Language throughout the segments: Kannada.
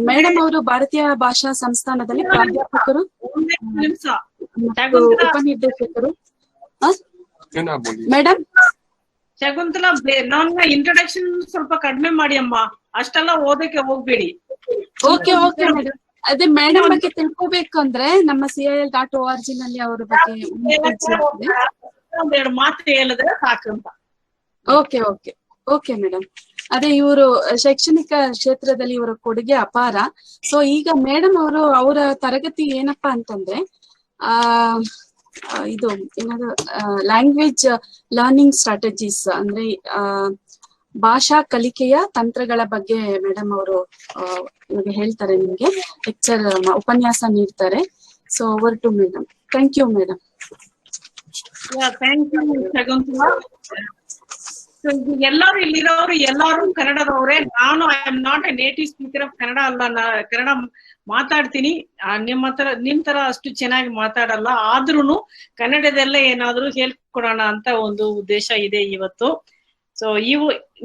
ಮೇಡಮ್ ಅವರು ಭಾರತೀಯ ಭಾಷಾ ಸಂಸ್ಥಾನದಲ್ಲಿ ಪ್ರಾಧ್ಯಾಪಕರು ಮತ್ತು ಉಪನಿರ್ದೇಶಕರು. ಮೇಡಮ್ ಶಕುಂತಲಾ, ನನ್ನ ಇಂಟ್ರೊಡಕ್ಷನ್ ಸ್ವಲ್ಪ ಕಡಿಮೆ ಮಾಡಿ ಅಮ್ಮ, ಅಷ್ಟೆಲ್ಲ ಓದಕ್ಕೆ ಹೋಗ್ಬೇಡಿ. Okay okay madam. ಅದೇ ಮೇಡಮ್ ಬಗ್ಗೆ ತಿಳ್ಕೋಬೇಕು ಅಂದ್ರೆ ನಮ್ಮ CIL.org ನಲ್ಲಿ ಅವ್ರ ಬಗ್ಗೆ ಒಂದೆರಡು ಮಾತು ಹೇಳಿದ್ರೆ ಸಾಕಂತ. Okay okay okay madam. ಅದೇ ಇವರು ಶೈಕ್ಷಣಿಕ ಕ್ಷೇತ್ರದಲ್ಲಿ ಇವರ ಕೊಡುಗೆ ಅಪಾರ. ಸೊ ಈಗ ಮೇಡಮ್ ಅವರು ಅವರ ತರಗತಿ ಏನಪ್ಪಾ ಅಂತಂದ್ರೆ ಇದು ಏನಾದ್ರು ಲ್ಯಾಂಗ್ವೇಜ್ ಲರ್ನಿಂಗ್ ಸ್ಟ್ರಾಟಜೀಸ್ ಅಂದ್ರೆ ಭಾಷಾ ಕಲಿಕೆಯ ತಂತ್ರಗಳ ಬಗ್ಗೆ ಮೇಡಮ್ ಅವರು ಇವಾಗ ಹೇಳ್ತಾರೆ, ನಿಮ್ಗೆ ಲೆಕ್ಚರ್ ಉಪನ್ಯಾಸ ನೀಡ್ತಾರೆ. So over to madam. Thank you madam. Thank you Shakuntala. ಎಲ್ಲಾರು ಇಲ್ಲಿರೋರು ಎಲ್ಲಾರು ಕನ್ನಡದವ್ರೆ. ನಾನು I am not a native speaker of Kannada ಅಲ್ಲ, ಕನ್ನಡ ಮಾತಾಡ್ತೀನಿ. ನಿಮ್ ತರ ಅಷ್ಟು ಚೆನ್ನಾಗಿ ಮಾತಾಡಲ್ಲ, ಆದ್ರೂನು ಕನ್ನಡದಲ್ಲೇ ಏನಾದ್ರು ಹೇಳ್ಕೊಡೋಣ ಅಂತ ಒಂದು ಉದ್ದೇಶ ಇದೆ ಇವತ್ತು. ಸೊ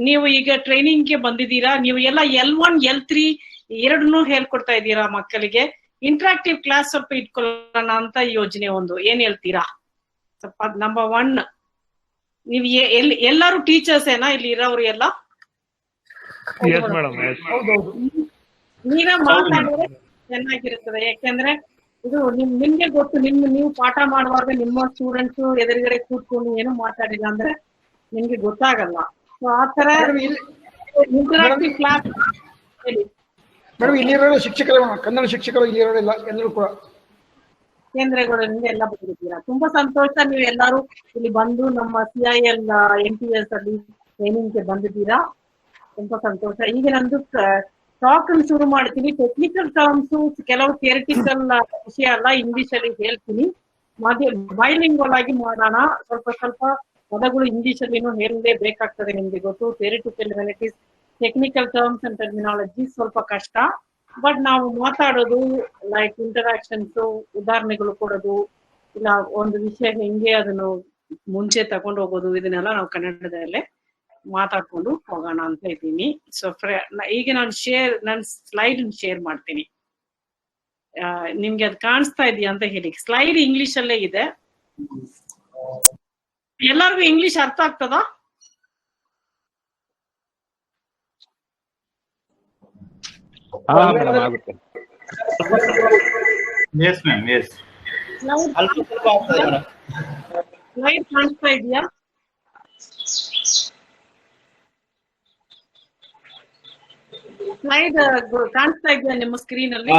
ನೀವು ಈಗ ಟ್ರೈನಿಂಗ್ ಗೆ ಬಂದಿದ್ದೀರಾ. ನೀವು ಎಲ್ಲ L1 L3 ಎರಡನ್ನೂ ಹೇಳ್ಕೊಡ್ತಾ ಇದ್ದೀರಾ ಮಕ್ಕಳಿಗೆ. ಇಂಟ್ರಾಕ್ಟಿವ್ ಕ್ಲಾಸ್ ಸ್ವಲ್ಪ ಇಟ್ಕೊಳ್ಳೋಣ ಅಂತ ಯೋಜನೆ ಒಂದು. ಏನ್ ಹೇಳ್ತೀರಾ? ಸ್ವಲ್ಪ ನಂಬರ್ 1, ನೀವ್ ಎಲ್ಲಾರು ಟೀಚರ್ಸ್ ಏನಾ ಇಲ್ಲಿ ಇರೋರು ಎಲ್ಲ? ನೀವೇ ಮಾತಾಡಿದ್ರೆ ಚೆನ್ನಾಗಿರ್ತದೆ. ಯಾಕೆಂದ್ರೆ ಇದು ನಿಮ್ಗೆ ಗೊತ್ತು, ನೀವು ಪಾಠ ಮಾಡುವಾಗ ನಿಮ್ಮ ಸ್ಟೂಡೆಂಟ್ಸ್ ಎದುರುಗಡೆ ಕೂತ್ಕೊಂಡು ಏನು ಮಾತಾಡಿಲ್ಲ ಅಂದ್ರೆ ನಿಮ್ಗೆ ಗೊತ್ತಾಗಲ್ಲ. ಸೊ ಆತರ ಇಂಟರಾಕ್ಟಿವ್ ಕ್ಲಾಸ್ ಹೇಳಿ ಮೇಡಮ್. ಇಲ್ಲಿರೋ ಶಿಕ್ಷಕರು, ಕನ್ನಡ ಶಿಕ್ಷಕರು ಇಲ್ಲಿರೋರೆಲ್ಲ ಎಲ್ಲರೂ ಕೂಡ ಕೇಂದ್ರಗಳಿಂದ ಎಲ್ಲ ಬಂದಿದ್ದೀರಾ. ತುಂಬಾ ಸಂತೋಷ. ನೀವು ಎಲ್ಲಾರು ಇಲ್ಲಿ ಬಂದು ನಮ್ಮ CIL NTS ಅಲ್ಲಿ ಟ್ರೈನಿಂಗ್ ಗೆ ಬಂದಿದ್ದೀರಾ. ತುಂಬಾ ಸಂತೋಷ. ಈಗ ನಂದು ಟಾಕ್ ಶುರು ಮಾಡ್ತೀನಿ. ಟೆಕ್ನಿಕಲ್ ಟರ್ಮ್ಸ್ ಕೆಲವು ಥಿಯರಿಟಿಕಲ್ ವಿಷಯ ಎಲ್ಲ ಇಂಗ್ಲಿಷ್ ಅಲ್ಲಿ ಹೇಳ್ತೀನಿ. ಬೈಲಿಂಗ್ವಲ್ ಆಗಿ ಮಾಡೋಣ. ಸ್ವಲ್ಪ ಪದಗಳು ಇಂಗ್ಲಿಷ್ ಅಲ್ಲಿ ಹೇಳಲೇ ಬೇಕಾಗ್ತದೆ. ನಿಮ್ಗೆ ಗೊತ್ತು, theoretical varieties, technical terms and terminology ಸ್ವಲ್ಪ ಕಷ್ಟ. ಬಟ್ ನಾವು ಮಾತಾಡೋದು ಲೈಕ್ ಇಂಟರಾಕ್ಷನ್ಸ್, ಉದಾಹರಣೆಗಳು ಕೊಡೋದು, ಇಲ್ಲ ಒಂದು ವಿಷಯ ಹೆಂಗೆ ಅದನ್ನು ಮುಂಚೆ ತಗೊಂಡು ಹೋಗೋದು, ಇದನ್ನೆಲ್ಲ ನಾವು ಕನ್ನಡದಲ್ಲೇ ಮಾತಾಡ್ಕೊಂಡು ಹೋಗೋಣ ಅಂತ ಇದ್ದೀನಿ. ಸೊ ಈಗ ನಾನು ಸ್ಲೈಡ್ ಶೇರ್ ಮಾಡ್ತೀನಿ. ನಿಮ್ಗೆ ಅದು ಕಾಣಿಸ್ತಾ ಇದೆಯಾ ಅಂತ ಹೇಳಿ. ಸ್ಲೈಡ್ ಇಂಗ್ಲಿಷ್ ಅಲ್ಲೇ ಇದೆ. ಎಲ್ಲರಿಗೂ ಇಂಗ್ಲಿಷ್ ಅರ್ಥ ಆಗ್ತದಾ? ಸ್ಲೈಡ್ ಕಾಣಿಸ್ತಾ ಇದೆಯಾ? ಸ್ಲೈಡ್ ಕಾಣಿಸ್ತಾ ಇದೆಯಾ ನಿಮ್ಮ ಸ್ಕ್ರೀನ್ ಅಲ್ಲಿ?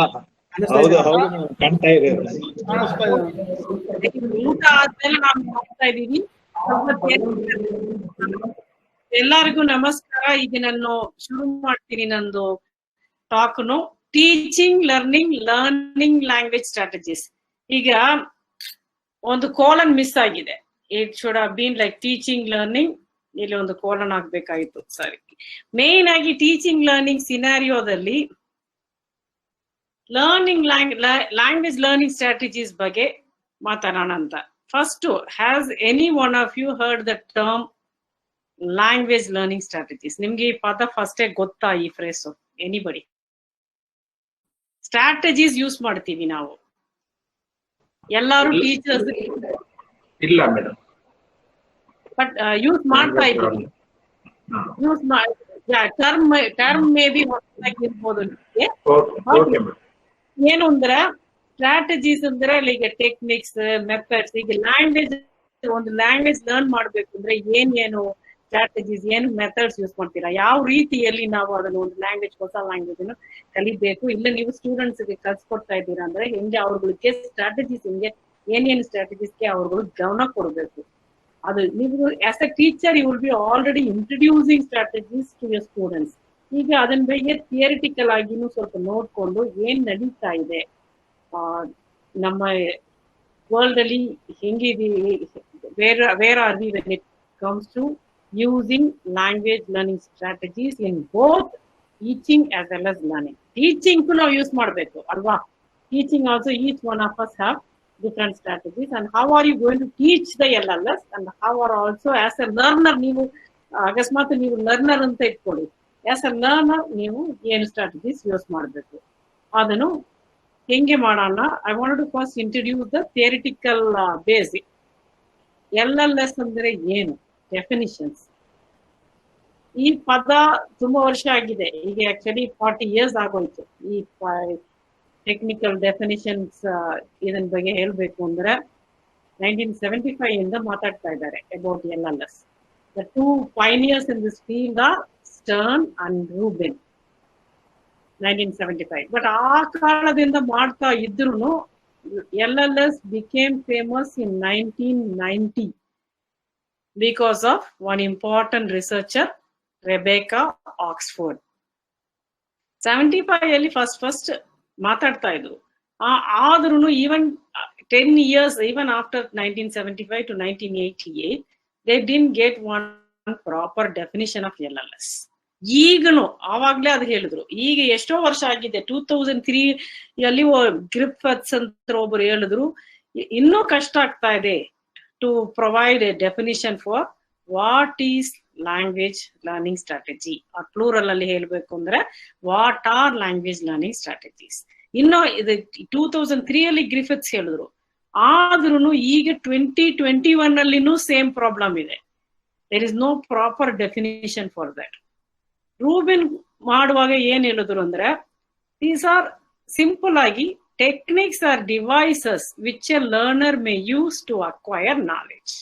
ಊಟ ಆದ್ಮೇಲೆ ನಾವು ಮಾಡ್ತಾ ಇದೀವಿ. ಎಲ್ಲರಿಗೂ ನಮಸ್ಕಾರ. ಈಗ ನಾನು ಶುರು ಮಾಡ್ತೀನಿ ನಂದು ಟಾಕ್ನು. Teaching learning language strategies. ಈಗ ಒಂದು ಕೋಲನ್ ಮಿಸ್ ಆಗಿದೆ. It should have been like teaching learning. ಇಲ್ಲಿ ಒಂದು ಕೋಲನ್ ಆಗ್ಬೇಕಾಗಿತ್ತು. ಸರಿ. ಮೇನ್ ಆಗಿ ಟೀಚಿಂಗ್ ಲರ್ನಿಂಗ್ ಸಿನಾರಿಯೋದಲ್ಲಿ ಲ್ಯಾಂಗ್ವೇಜ್ ಲರ್ನಿಂಗ್ ಸ್ಟ್ರಾಟಜೀಸ್ ಬಗ್ಗೆ ಮಾತಾಡೋಣ ಅಂತ. First, has any one of you heard the term language learning strategies? ನಿಮ್ಗೆ ಈ ಪದ ಫಸ್ಟೇ ಗೊತ್ತಾ? ಈ ಫ್ರೇಸ್ ಎನಿಬಡಿ? ಸ್ಟ್ರಾಟಜೀಸ್ ಯೂಸ್ ಮಾಡ್ತೀವಿ ನಾವು ಎಲ್ಲಾರು ಟೀಚರ್ಸ್. ಇಲ್ಲ ಮೇಡಮ್, ಬಟ್ ಯೂಸ್ ಮಾಡ್ತಾ ಇದ್ದೀವಿ. ಯೂಸ್ ಟರ್ಮ್ ಮೇ ಬಿ ಇರ್ಬೋದು. ಏನು ಅಂದ್ರೆ ಸ್ಟ್ರಾಟಜೀಸ್ ಅಂದ್ರೆ ಈಗ ಟೆಕ್ನಿಕ್ಸ್, ಮೆಥಡ್ಸ್. ಈಗ ಒಂದು ಲ್ಯಾಂಗ್ವೇಜ್ ಲರ್ನ್ ಮಾಡ್ಬೇಕು ಅಂದ್ರೆ ಏನು ಸ್ಟ್ರಾಟಜೀಸ್, ಏನು ಮೆಥಡ್ಸ್ ಯೂಸ್ ಮಾಡ್ತೀರಾ? ಯಾವ ರೀತಿಯಲ್ಲಿ ನಾವು ಅದನ್ನ ಒಂದು ಹೊಸ ಲ್ಯಾಂಗ್ವೇಜ್ ಅನ್ನು ಕಲಿಬೇಕು? ಇಲ್ಲ ನೀವು ಸ್ಟೂಡೆಂಟ್ಸ್ ಗೆ ಕಲ್ಸ್ಕೊಡ್ತಾ ಇದ್ದೀರಾ ಅಂದ್ರೆ ಹೆಂಗೆ ಅವ್ರಗಳಿಗೆ ಸ್ಟ್ರಾಟಜೀಸ್, ಏನೇನು ಸ್ಟ್ರಾಟಜೀಸ್ಗೆ ಅವ್ರುಗಳು ಗಮನ ಕೊಡ್ಬೇಕು? ಅದು ನೀವು as a teacher you will be already introducing strategies to your students. ಈಗ ಅದನ್ನ ಬಗ್ಗೆ ಥಿಯರಿಟಿಕಲ್ ಆಗಿನೂ ಸ್ವಲ್ಪ ನೋಡ್ಕೊಂಡು ಏನ್ ನಡೀತಾ ಇದೆ ನಮ್ಮ ವರ್ಲ್ಡ್ ಅಲ್ಲಿ, ಹೆಂಗಿದೀವಿ, where are we when it comes to using language learning strategies in both teaching as well as learning. Teaching ku now use ಮಾಡಬೇಕು ಅಲ್ವಾ? Teaching also, each one of us have different strategies. And how are you going to teach the LLS? And how are also as a learner, ನೀವು ಅಕಸ್ಮಾತ್ ನೀವು ಲರ್ನರ್ ಅಂತ ಇಟ್ಕೊಳ್ಳಿ, ಆಸ್ ಅ ಲರ್ನರ್ ನೀವು ಏನು ಸ್ಟ್ರಾಟಜೀಸ್ ಯೂಸ್ ಮಾಡಬೇಕು ಅದನ್ನು ಹೆಂಗೆ ಮಾಡೋಣ. I want to first introduce the theoretical basic. LLS ಅಂದ್ರೆ ಏನು, ಡೆಫಿನಿಷನ್ಸ್. ಈ ಪದ ತುಂಬಾ ವರ್ಷ ಆಗಿದೆ, ಈಗ ಆಕ್ಚುಲಿ 40 years ಆಗೋಯ್ತು. ಈ ಟೆಕ್ನಿಕಲ್ ಡೆಫಿನಿಷನ್ಸ್ ಇದನ್ ಬಗ್ಗೆ ಹೇಳ್ಬೇಕು ಅಂದ್ರೆ 1975 ಇಂದ ಮಾತಾಡ್ತಾ ಇದ್ದಾರೆ about LLS. The two pioneers in this field are Stern and Rubin. 1975. But ಆ ಕಾಲದಿಂದ ಮಾಡ್ತಾ ಇದ್ರು LLS became famous in 1990 because of one important researcher, Rebecca Oxford. 75 ಅಲ್ಲಿ ಫಸ್ಟ್ ಮಾತಾಡ್ತಾ ಇದ್ರು. ಆದ್ರೂ even 10 years, even after 1975 to 1988, they didn't get one proper definition of LLS. ಈಗನು ಆವಾಗ್ಲೇ ಅದು ಹೇಳಿದ್ರು. ಈಗ ಎಷ್ಟೋ ವರ್ಷ ಆಗಿದೆ, 2003 ಅಲ್ಲಿ ಗ್ರಿಫಿತ್ಸ್ ಅಂತ ಒಬ್ರು ಹೇಳಿದ್ರು, ಇನ್ನೂ ಕಷ್ಟ ಆಗ್ತಾ ಇದೆ to provide a definition for what is language learning strategy. ಆ ಪ್ಲೂರಲ್ ಅಲ್ಲಿ ಹೇಳ್ಬೇಕು ಅಂದ್ರೆ what are language learning strategies. ಇನ್ನು ಇದು 2003 ಅಲ್ಲಿ ಗ್ರಿಫಿತ್ಸ್ ಹೇಳಿದ್ರು, ಆದ್ರೂ ಈಗ 2021 ಅಲ್ಲಿನೂ ಸೇಮ್ ಪ್ರಾಬ್ಲಮ್ ಇದೆ. There is no proper definition for that. Rubin ಮಾಡುವಾಗ ಏನ್ ಹೇಳಿದ್ರು ಅಂದ್ರೆ, ದೀಸ್ ಆರ್ ಸಿಂಪಲ್ ಆಗಿ techniques or devices which a learner may use to acquire knowledge.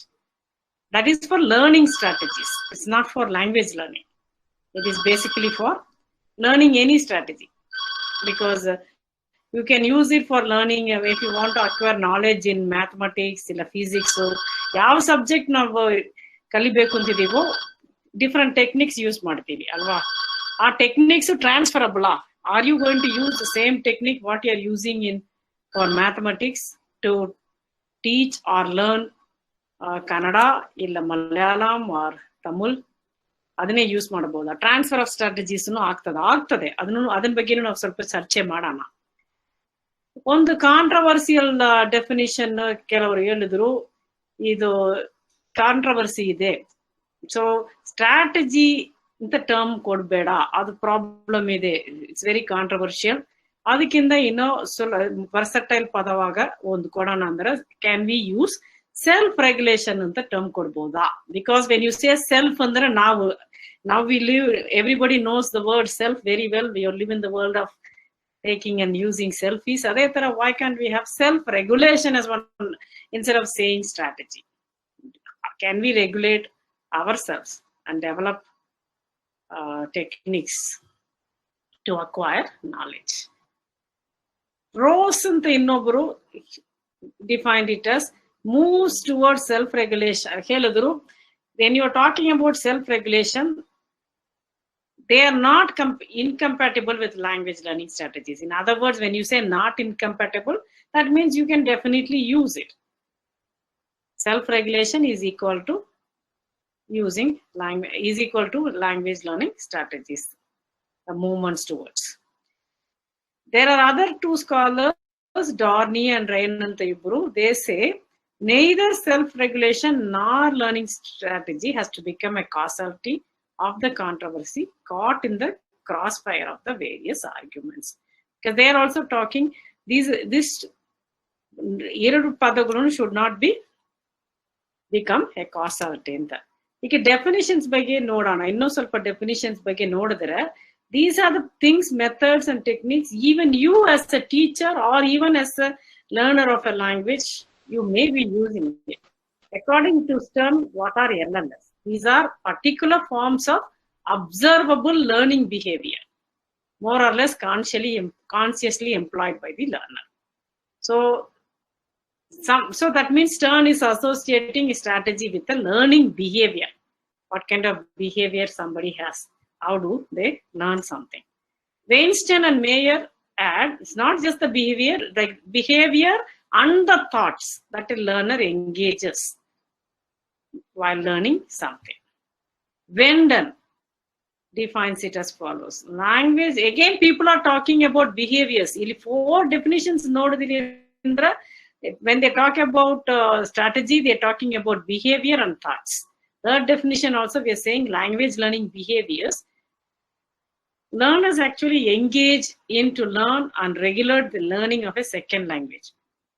That is for learning strategies. It's not for language learning. It is basically for learning any strategy, because you can use it for learning if you want to acquire knowledge in mathematics, ಇಲ್ಲ physics, ಯಾವ ಸಬ್ಜೆಕ್ಟ್ ನಾವು ಕಲಿಬೇಕು ಅಂತಿದೀವೋ ಡಿಫ್ರೆಂಟ್ ಟೆಕ್ನಿಕ್ಸ್ ಯೂಸ್ ಮಾಡ್ತೀವಿ ಅಲ್ವಾ. ಆ techniques transferable. Are you going to use the same technique what you are using in for mathematics to teach or learn Kannada ಇಲ್ಲ ಮಲಯಾಳಂ ಆರ್ ತಮಿಳ್? ಅದನ್ನೇ ಯೂಸ್ ಮಾಡಬಹುದಾ? ಟ್ರಾನ್ಸ್ಫರ್ ಆಫ್ ಸ್ಟ್ರಾಟಜೀಸ್ ಆಗ್ತದೆ. ಅದನ್ನ ಬಗ್ಗೆ ನಾವು ಸ್ವಲ್ಪ ಚರ್ಚೆ ಮಾಡೋಣ. ಒಂದು ಕಾಂಟ್ರವರ್ಸಿಯಲ್ ಡೆಫಿನಿಷನ್ ಕೆಲವರು ಹೇಳಿದ್ರು, ಇದು ಕಾಂಟ್ರವರ್ಸಿ ಇದೆ, ಸೊ ಸ್ಟ್ರಾಟಜಿ ಅಂತ ಟರ್ಮ್ ಕೊಡ್ಬೇಡ, ಅದು ಪ್ರಾಬ್ಲಮ್ ಇದೆ, ಇಟ್ಸ್ ವೆರಿ ಕಾಂಟ್ರವರ್ಷಿಯಲ್. ಅದಕ್ಕಿಂತ ಇನ್ನೂ ವರ್ಸಟೈಲ್ ಪದವಾಗ ಒಂದು ಕೊಡೋಣ ಅಂದ್ರೆ, can we use self regulation ಅಂತ ಟರ್ಮ್ ಕೊಡ್ಬೋದಾ? Because when you say self ಅಂದ್ರೆ ನಾವು we live, everybody knows the word self very well. We live in the world of taking and using selfies. Adhe tara, why can't we have self regulation as one instead of saying strategy? Can we regulate ourselves and develop techniques to acquire knowledge? Rose anta innobru defined it as moves towards self regulation. Helidru, when you are talking about self regulation, they are not incompatible with language learning strategies. In other words, when you say not incompatible, that means you can definitely use it. Self-regulation is equal to language learning strategies, the movements towards. There are other two scholars, Dorney and Rayanantayubru. They say neither self-regulation nor learning strategy has to become a causality of the controversy caught in the crossfire of the various arguments. Because they are also talking, this ಎರಡು ಪದಗಳು should not become a causality ಅಂತ. ಈಗ ಡೆಫಿನಿಷನ್ಸ್ ಬಗ್ಗೆ ನೋಡೋಣ. ಇನ್ನೂ ಸ್ವಲ್ಪ ಡೆಫಿನಿಷನ್ಸ್ ಬಗ್ಗೆ ನೋಡಿದ್ರೆ, these are the things, methods and techniques even you as a teacher or even as a learner of a language, you may be using it. According to Stern, what are LLS? These are particular forms of observable learning behavior, more or less consciously employed by the learner. So that means Stern is associating a strategy with the learning behavior. What kind of behavior somebody has? How do they learn something? Weinstein and Mayer add, it's not just the behavior and the thoughts that a learner engages while learning something. Vendon defines it as follows. Language, again people are talking about behaviors. Ili 4 definitions nodidiri andre, when they talk about strategy, they are talking about behavior and thoughts. Third definition also, we are saying language learning behaviors. learners actually engage in to learn and regulate the learning of a second language.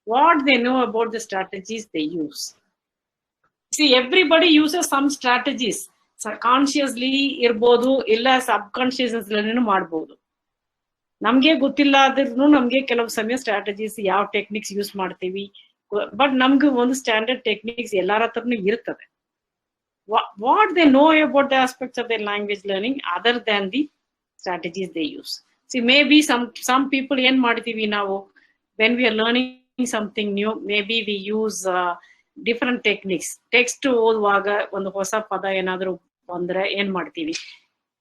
What they know about the strategies they use. See, everybody uses some strategies. Consciously irbodu illa subconsciously ಮಾಡಬಹುದು. ನಮ್ಗೆ ಗೊತ್ತಿಲ್ಲ ಆದ್ರೂ ನಮ್ಗೆ ಕೆಲವು ಸಮಯ ಸ್ಟ್ರಾಟಜೀಸ್ ಯಾವ ಟೆಕ್ನಿಕ್ಸ್ ಯೂಸ್ ಮಾಡ್ತೀವಿ, ಬಟ್ ನಮ್ಗೆ ಒಂದು ಸ್ಟ್ಯಾಂಡರ್ಡ್ ಟೆಕ್ನಿಕ್ಸ್ ಎಲ್ಲಾರ ಹತ್ರನೂ ಇರ್ತದೆ. What they know about the aspects of their language learning other than the strategies they use. See, maybe some people ಏನ್ ಮಾಡ್ತೀವಿ ನಾವು, when we are learning something new, maybe we use different techniques. Text ಓದುವಾಗ ಒಂದು ಹೊಸ ಪದ ಏನಾದ್ರು ಬಂದ್ರೆ ಏನ್ ಮಾಡ್ತೀವಿ?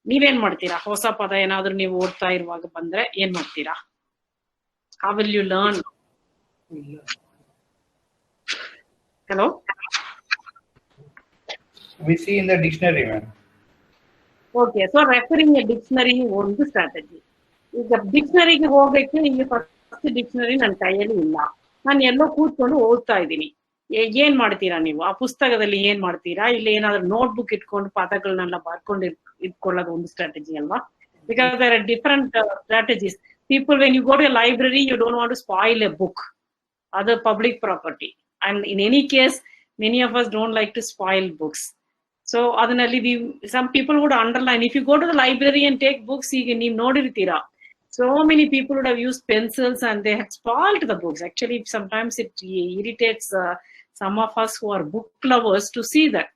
ನೀವೇನ್ ಮಾಡ್ತೀರಾ? ಹೊಸ ಪದ ಏನಾದ್ರು ನೀವು ಓದ್ತಾ ಇರುವಾಗ ಬಂದ್ರೆ ಏನ್ ಮಾಡ್ತೀರಾ? How will you learn? Hello? We see in the dictionary, ma'am. Okay, so referring a dictionary ಒಂದು ಸ್ಟ್ರಾಟಜಿ. ಈಗ ಡಿಕ್ಷನರಿಗೆ ಹೋಗಕ್ಕೆ ಈಗ ಫಸ್ಟ್ ಡಿಕ್ಷನರಿ ನನ್ನ ಕೈಯಲ್ಲಿ ಇಲ್ಲ, ನಾನು ಎಲ್ಲೋ ಕೂತ್ಕೊಂಡು ಓದ್ತಾ ಇದ್ದೀನಿ. ಏನ್ ಮಾಡ್ತೀರಾ ನೀವು? ಆ ಪುಸ್ತಕದಲ್ಲಿ ಏನ್ ಮಾಡ್ತೀರಾ? ಇಲ್ಲ ಏನಾದ್ರು ನೋಟ್ಬುಕ್ ಇಟ್ಕೊಂಡು ಪದಗಳನ್ನೆಲ್ಲ ಬರ್ಕೊಂಡು ಇಟ್ಕೊಳ್ಳೋದು ಒಂದು ಸ್ಟ್ರಾಟಜಿ ಅಲ್ವಾ? Because there are different strategies. People, when you go to a library, you don't want to spoil a book, other public property, and in any case many of us don't like to spoil books. So adanalli some people would underline. If you go to the library and take books, ಈಗ ನೀವು ನೋಡಿರ್ತೀರಾ, so many people would have used pencils and they have spoiled the books. Actually, sometimes it irritates some of us who are book lovers to see that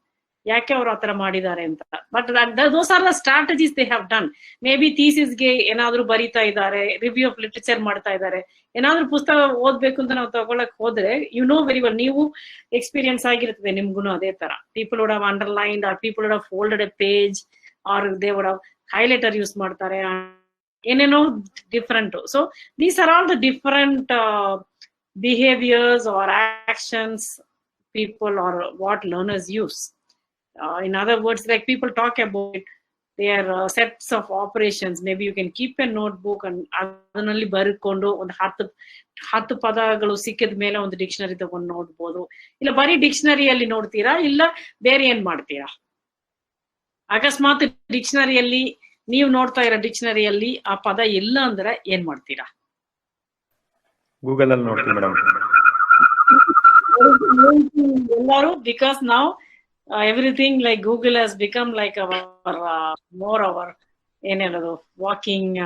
ಯಾಕೆ ಅವ್ರು ಆತರ ಮಾಡಿದ್ದಾರೆ ಅಂತ. But those are the strategies they have done. Maybe ಥೀಸಿಸ್ಗೆ ಏನಾದ್ರು ಬರೀತಾ ಇದ್ದಾರೆ, ರಿವ್ಯೂ ಆಫ್ ಲಿಟರೇಚರ್ ಮಾಡ್ತಾ ಇದ್ದಾರೆ, ಏನಾದ್ರು ಪುಸ್ತಕ ಓದ್ಬೇಕು ಅಂತ ನಾವು ತಗೊಳಕ್ ಹೋದ್ರೆ, ಯು ನೋ ವೆರಿ ವೆಲ್, ನೀವು ಎಕ್ಸ್ಪೀರಿಯನ್ಸ್ ಆಗಿರ್ತದೆ ನಿಮ್ಗೂ ಅದೇ ತರ. People would have underlined or people would have folded a page or they would have highlighter use ಮಾಡ್ತಾರೆ, ಏನೇನೋ different. So these are all the different behaviors or actions people or what learners use. In other words, like people talk about their sets of operations. Maybe you can keep a notebook and adanalli barikondu ಒಂದು 10 ಪದಗಳು ಸಿಕ್ಕಿದ ಮೇಲೆ ಒಂದು ಡಿಕ್ಷನರಿ ತಗೊಂಡು ನೋಡ್ಬೋದು. ಇಲ್ಲ ಬರೀ ಡಿಕ್ಷನರಿಯಲ್ಲಿ ನೋಡ್ತೀರಾ, ಇಲ್ಲ ಬೇರೆ ಏನ್ ಮಾಡ್ತೀರಾ? ಅಕಸ್ಮಾತ್ ಡಿಕ್ಷನರಿಯಲ್ಲಿ ನೀವು ನೋಡ್ತಾ ಇರೋ ಡಿಕ್ಷನರಿಯಲ್ಲಿ ಆ ಪದ ಇಲ್ಲ ಅಂದ್ರೆ ಏನ್ ಮಾಡ್ತೀರಾ? ಗೂಗಲ್ ಅಲ್ಲಿ ನೋಡ್ತೀವಿ ಮೇಡಮ್ ಎಲ್ಲರೂ. ಬಿಕಾಸ್ ನಾವು everything like Google has become like our more our ಏನ್ ಹೇಳೋದು, ವಾಕಿಂಗ್.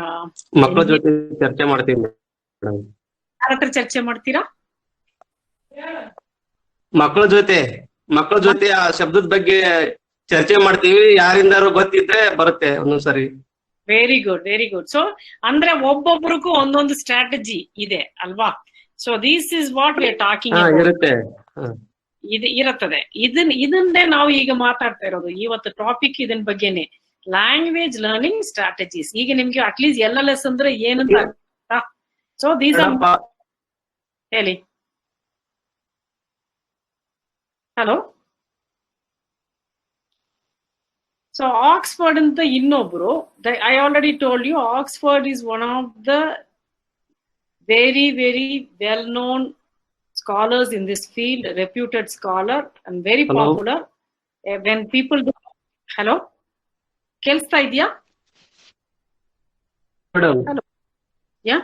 ಮಕ್ಕಳ ಜೊತೆ ಚರ್ಚೆ ಮಾಡ್ತೀವಿ. ಯಾರ ಹತ್ರ ಚರ್ಚೆ ಮಾಡ್ತೀರಾ? ಮಕ್ಕಳ ಜೊತೆ ಆ ಶಬ್ದದ ಬಗ್ಗೆ ಚರ್ಚೆ ಮಾಡ್ತೀವಿ. ಯಾರಿಂದಾರು ಗೊತ್ತಿದ್ರೆ ಬರುತ್ತೆ ಒಂದೊಂದ್ಸರಿ. Very good, very good. So ಅಂದ್ರೆ ಒಬ್ಬೊಬ್ರಿಗೂ ಒಂದೊಂದು ಸ್ಟ್ರಾಟಜಿ ಇದೆ ಅಲ್ವಾ? So this is what we are talking. ಇರುತ್ತೆ, ಇರುತ್ತದೆ. ಇದನ್ನೇ ನಾವು ಈಗ ಮಾತಾಡ್ತಾ ಇರೋದು. ಇವತ್ತು ಟಾಪಿಕ್ ಇದನ್ ಬಗ್ಗೆನೆ, ಲ್ಯಾಂಗ್ವೇಜ್ ಲರ್ನಿಂಗ್ ಸ್ಟ್ರಾಟಜೀಸ್. ಈಗ ನಿಮ್ಗೆ ಅಟ್ಲೀಸ್ಟ್ LLS ಅಂದ್ರೆ ಏನಂತ ಅರ್ಥ. ಸೊ ದೀಸ್ ಆರ್, ಹೇಳಿ. ಹಲೋ. ಸೊ ಆಕ್ಸ್ಫರ್ಡ್ ಅಂತ ಇನ್ನೊಬ್ರು, I already told you, Oxford is one of the very very well known scholars in this field, reputed scholar and very popular. When people do, hello, kelsta idya madam? Hello, yeah,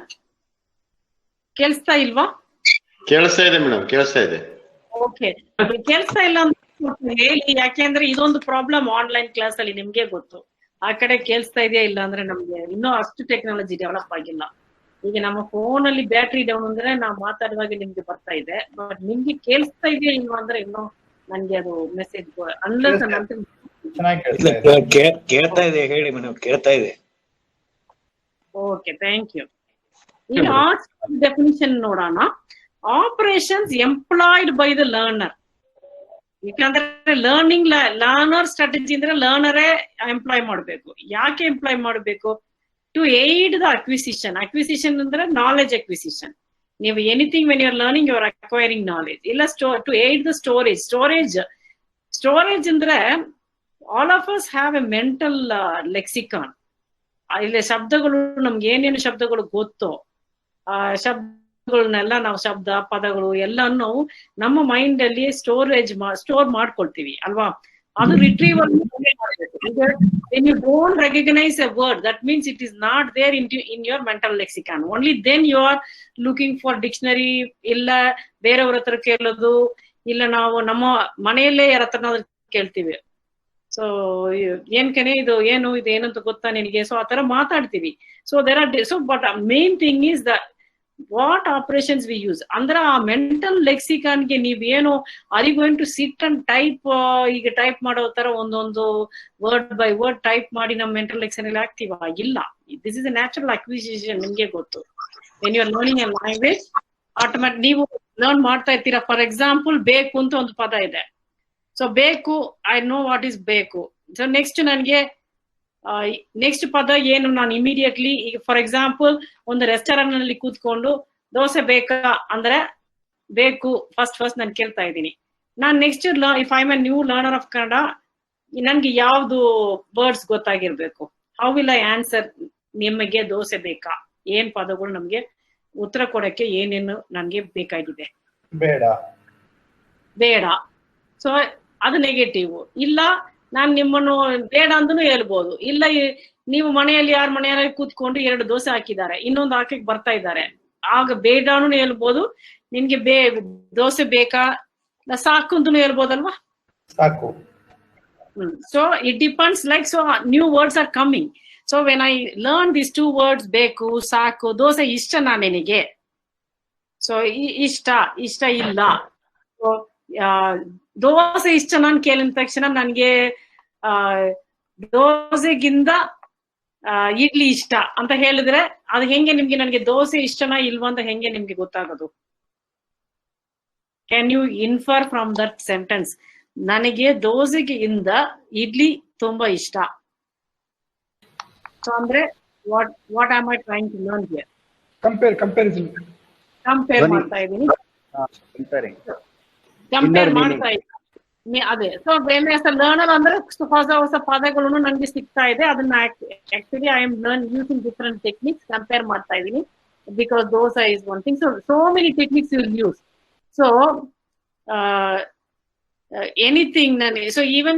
kelsta ilva? ಕೇಳಿಸ್ತಾ ಇದೆ ಮೇಡಮ್, ಕೇಳಿಸ್ತಾ ಇದೆ. ಓಕೆ, kelsta illa ಅಂತ ಹೇಳಿ, ಯಾಕೆಂದ್ರೆ ಇದೊಂದು ಪ್ರಾಬ್ಲಮ್ ಆನ್ಲೈನ್ ಕ್ಲಾಸ್ ಅಲ್ಲಿ. ನಿಮ್ಗೆ ಗೊತ್ತು, ಆ ಕಡೆ ಕೇಳಿಸ್ತಾ ಇದೆಯಾ ಇಲ್ಲ ಅಂದ್ರೆ ನಮ್ಗೆ ಇನ್ನೂ ಅಷ್ಟು ಟೆಕ್ನಾಲಜಿ ಡೆವಲಪ್ ಆಗಿಲ್ಲ. ಈಗ ನಮ್ಮ ಫೋನ್ ಅಲ್ಲಿ ಬ್ಯಾಟ್ರಿ ಡೌನ್ ಅಂದ್ರೆ ನಾವು ಮಾತಾಡುವಾಗ ನಿಮ್ಗೆ ಬರ್ತಾ ಇದೆ, ಬಟ್ ನಿಮ್ಗೆ ಕೇಳಿಸ್ತಾ ಇದೆಯಾ ಇಲ್ವಾ ಅಂದ್ರೆ ಇನ್ನೂ ನನ್ಗೆ ಅದು ಮೆಸೇಜ್ ಅನ್ಲಸ್ ಕೇಳ್ತಾ ಇದೆ. ಹೇಳಿ ಮೇಡಮ್, ಕೇಳ್ತಾ ಇದೆ. Okay, thank you. ಈಗ ಡೆಫಿನಿಷನ್ ನೋಡೋಣ. Operations employed by the learner. ಯಾಕಂದ್ರೆ ಲರ್ನರ್ ಸ್ಟ್ರಾಟಜಿ ಅಂದ್ರೆ ಲರ್ನರೇ ಎಂಪ್ಲಾಯ್ ಮಾಡ್ಬೇಕು. ಯಾಕೆ ಎಂಪ್ಲಾಯ್ ಮಾಡ್ಬೇಕು? To aid the acquisition. Acquisition ಅಂದ್ರೆ knowledge acquisition. ನೀವು anything when you are learning you are acquiring knowledge. ಇಲ್ಲ ಟು ಏಡ್ ದ ಸ್ಟೋರೇಜ್ ಅಂದ್ರೆ all of us have a mental lexicon. ಇಲ್ಲ ಶಬ್ದಗಳು, ನಮ್ಗೆ ಏನೇನು ಶಬ್ದಗಳು ಗೊತ್ತೋ ಆ ಶಬ್ದಗಳನ್ನೆಲ್ಲ ನಾವು, ಪದಗಳು ಎಲ್ಲ ನಾವು ನಮ್ಮ ಮೈಂಡ್ ಅಲ್ಲಿ ಸ್ಟೋರ್ ಮಾಡ್ಕೊಳ್ತೀವಿ ಅಲ್ವಾ? ಅದು ರಿಟ್ರೀವಲ್ ಮಾಡಬೇಕು. when you don't recognize a word, that means it is not there in your mental lexicon. Only then you are looking for dictionary, ಇಲ್ಲ ಬೇರೆಯವ್ರ ಹತ್ರ ಕೇಳೋದು, ಇಲ್ಲ ನಾವು ನಮ್ಮ ಮನೆಯಲ್ಲೇ ಯಾರ ಹತ್ರನಾದ್ರೂ ಕೇಳ್ತೀವಿ. ಸೊ ಏನ್ಕನೆ ಇದು ಏನು ಅಂತ ಗೊತ್ತಾ ನಿನಗೆ, ಸೊ ಆತರ ಮಾತಾಡ್ತೀವಿ. So there are so but main thing is the what operations we use. ಅಂದ್ರೆ ಆ ಮೆಂಟಲ್ ಲೆಕ್ಸಿಕಾನ್ಗೆ ನೀವೇನು are you going to sit and type, ಈಗ ಟೈಪ್ ಮಾಡೋ ತರ ಒಂದೊಂದು ವರ್ಡ್ ಬೈ ವರ್ಡ್ ಟೈಪ್ ಮಾಡಿ ನಮ್ಮ ಮೆಂಟಲ್ ಲೆಕ್ಸನ್ ಅಲ್ಲಿ ಆಗ್ತೀವ? ಇಲ್ಲ. This is a natural acquisition. ನಿಮ್ಗೆ ಗೊತ್ತು, when you are learning a language automatic ನೀವು ಲರ್ನ್ ಮಾಡ್ತಾ ಇರ್ತೀರಾ. ಫಾರ್ ಎಕ್ಸಾಂಪಲ್, ಬೇಕು ಅಂತ ಒಂದು ಪದ ಇದೆ. ಸೊ ಬೇಕು, ಐ ನೋ ವಾಟ್ ಈಸ್ ಬೇಕು. ಸೊ ನೆಕ್ಸ್ಟ್ ನನ್ಗೆ ನೆಕ್ಸ್ಟ್ ಪದ ಏನು, ನಾನು ಇಮಿಡಿಯೇಟ್ಲಿ ಈಗ ಫಾರ್ ಎಕ್ಸಾಂಪಲ್ ಒಂದು ರೆಸ್ಟೋರೆಂಟ್ ನಲ್ಲಿ ಕೂತ್ಕೊಂಡು ದೋಸೆ ಬೇಕಾ ಅಂದ್ರೆ ಬೇಕು ಫಸ್ಟ್ ನಾನು ಕೇಳ್ತಾ ಇದ್ದೀನಿ. ನಾನ್ next if I am a new learner of Kannada, ನನ್ಗೆ ಯಾವ್ದು ವರ್ಡ್ಸ್ ಗೊತ್ತಾಗಿರ್ಬೇಕು. How will I answer? ನಿಮಗೆ ದೋಸೆ ಬೇಕಾ, ಏನ್ ಪದಗಳು ನಮ್ಗೆ ಉತ್ತರ ಕೊಡಕ್ಕೆ ಏನೇನು ನನ್ಗೆ ಬೇಕಾಗಿದೆ? ಬೇಡ. ಸೊ ಅದು ನೆಗೆಟಿವ್. ಇಲ್ಲ, ನಾನ್ ನಿಮ್ಮನ್ನು ಬೇಡ ಅಂದನು ಹೇಳ್ಬೋದು. ಇಲ್ಲ, ನೀವು ಮನೆಯಲ್ಲಿ ಯಾರ ಮನೆಯಲ್ಲಿ ಕೂತ್ಕೊಂಡು 2 ದೋಸೆ ಹಾಕಿದ್ದಾರೆ, ಇನ್ನೊಂದು ಹಾಕಕ್ ಬರ್ತಾ ಇದ್ದಾರೆ, ಆಗ ಬೇಡಾನು ಹೇಳ್ಬೋದು. ನಿನ್ಗೆ ದೋಸೆ ಬೇಕಾ, ಸಾಕು ಅಂತೂ ಹೇಳ್ಬೋದಲ್ವಾ? ಸಾಕು. So it depends, like so new words are coming. So when I learn this 2 words, ಬೇಕು, ಸಾಕು, ದೋಸೆ ಇಷ್ಟನಾ ನಿನಗೆ? ಸೊ ಇಷ್ಟ ಇಲ್ಲ. ದೋಸೆ ಇಷ್ಟ ನಾನು ಕೇಳಿದ ತಕ್ಷಣ ನನ್ಗೆ ದೋಸೆಗಿಂತ ಇಡ್ಲಿ ಇಷ್ಟ ಅಂತ ಹೇಳಿದ್ರೆ ಅದು ಹೆಂಗೆ ನಿಮ್ಗೆ ನನ್ಗೆ ದೋಸೆ ಇಷ್ಟನಾ ಇಲ್ವಾ ಅಂತ ಹೆಂಗೆ ನಿಮ್ಗೆ ಗೊತ್ತಾಗೋದು? Can you infer from that sentence, ನನಗೆ ದೋಸೆಗಿಂತ ಇಡ್ಲಿ ತುಂಬಾ ಇಷ್ಟ? ಸೊ ಅಂದ್ರೆ what am I trying to learn here? Compare ಮಾಡ್ತಾ ಇದ್ದೀನಿ. ಕಂಪೇರ್ ಮಾಡ್ತಾ ಇದ್ದೀನಿ ಅದೇ. ಸೊ ಲರ್ನರ್ ಅಂದ್ರೆ ಹೊಸ ಪದಗಳನ್ನು ನನ್ಗೆ ಸಿಗ್ತಾ ಇದೆ. ಅದನ್ನ actually I am using different techniques, compare ಮಾಡ್ತಾ ಇದ್ದೀನಿ. Because dosa is one thing. So many techniques you will use. So anything so even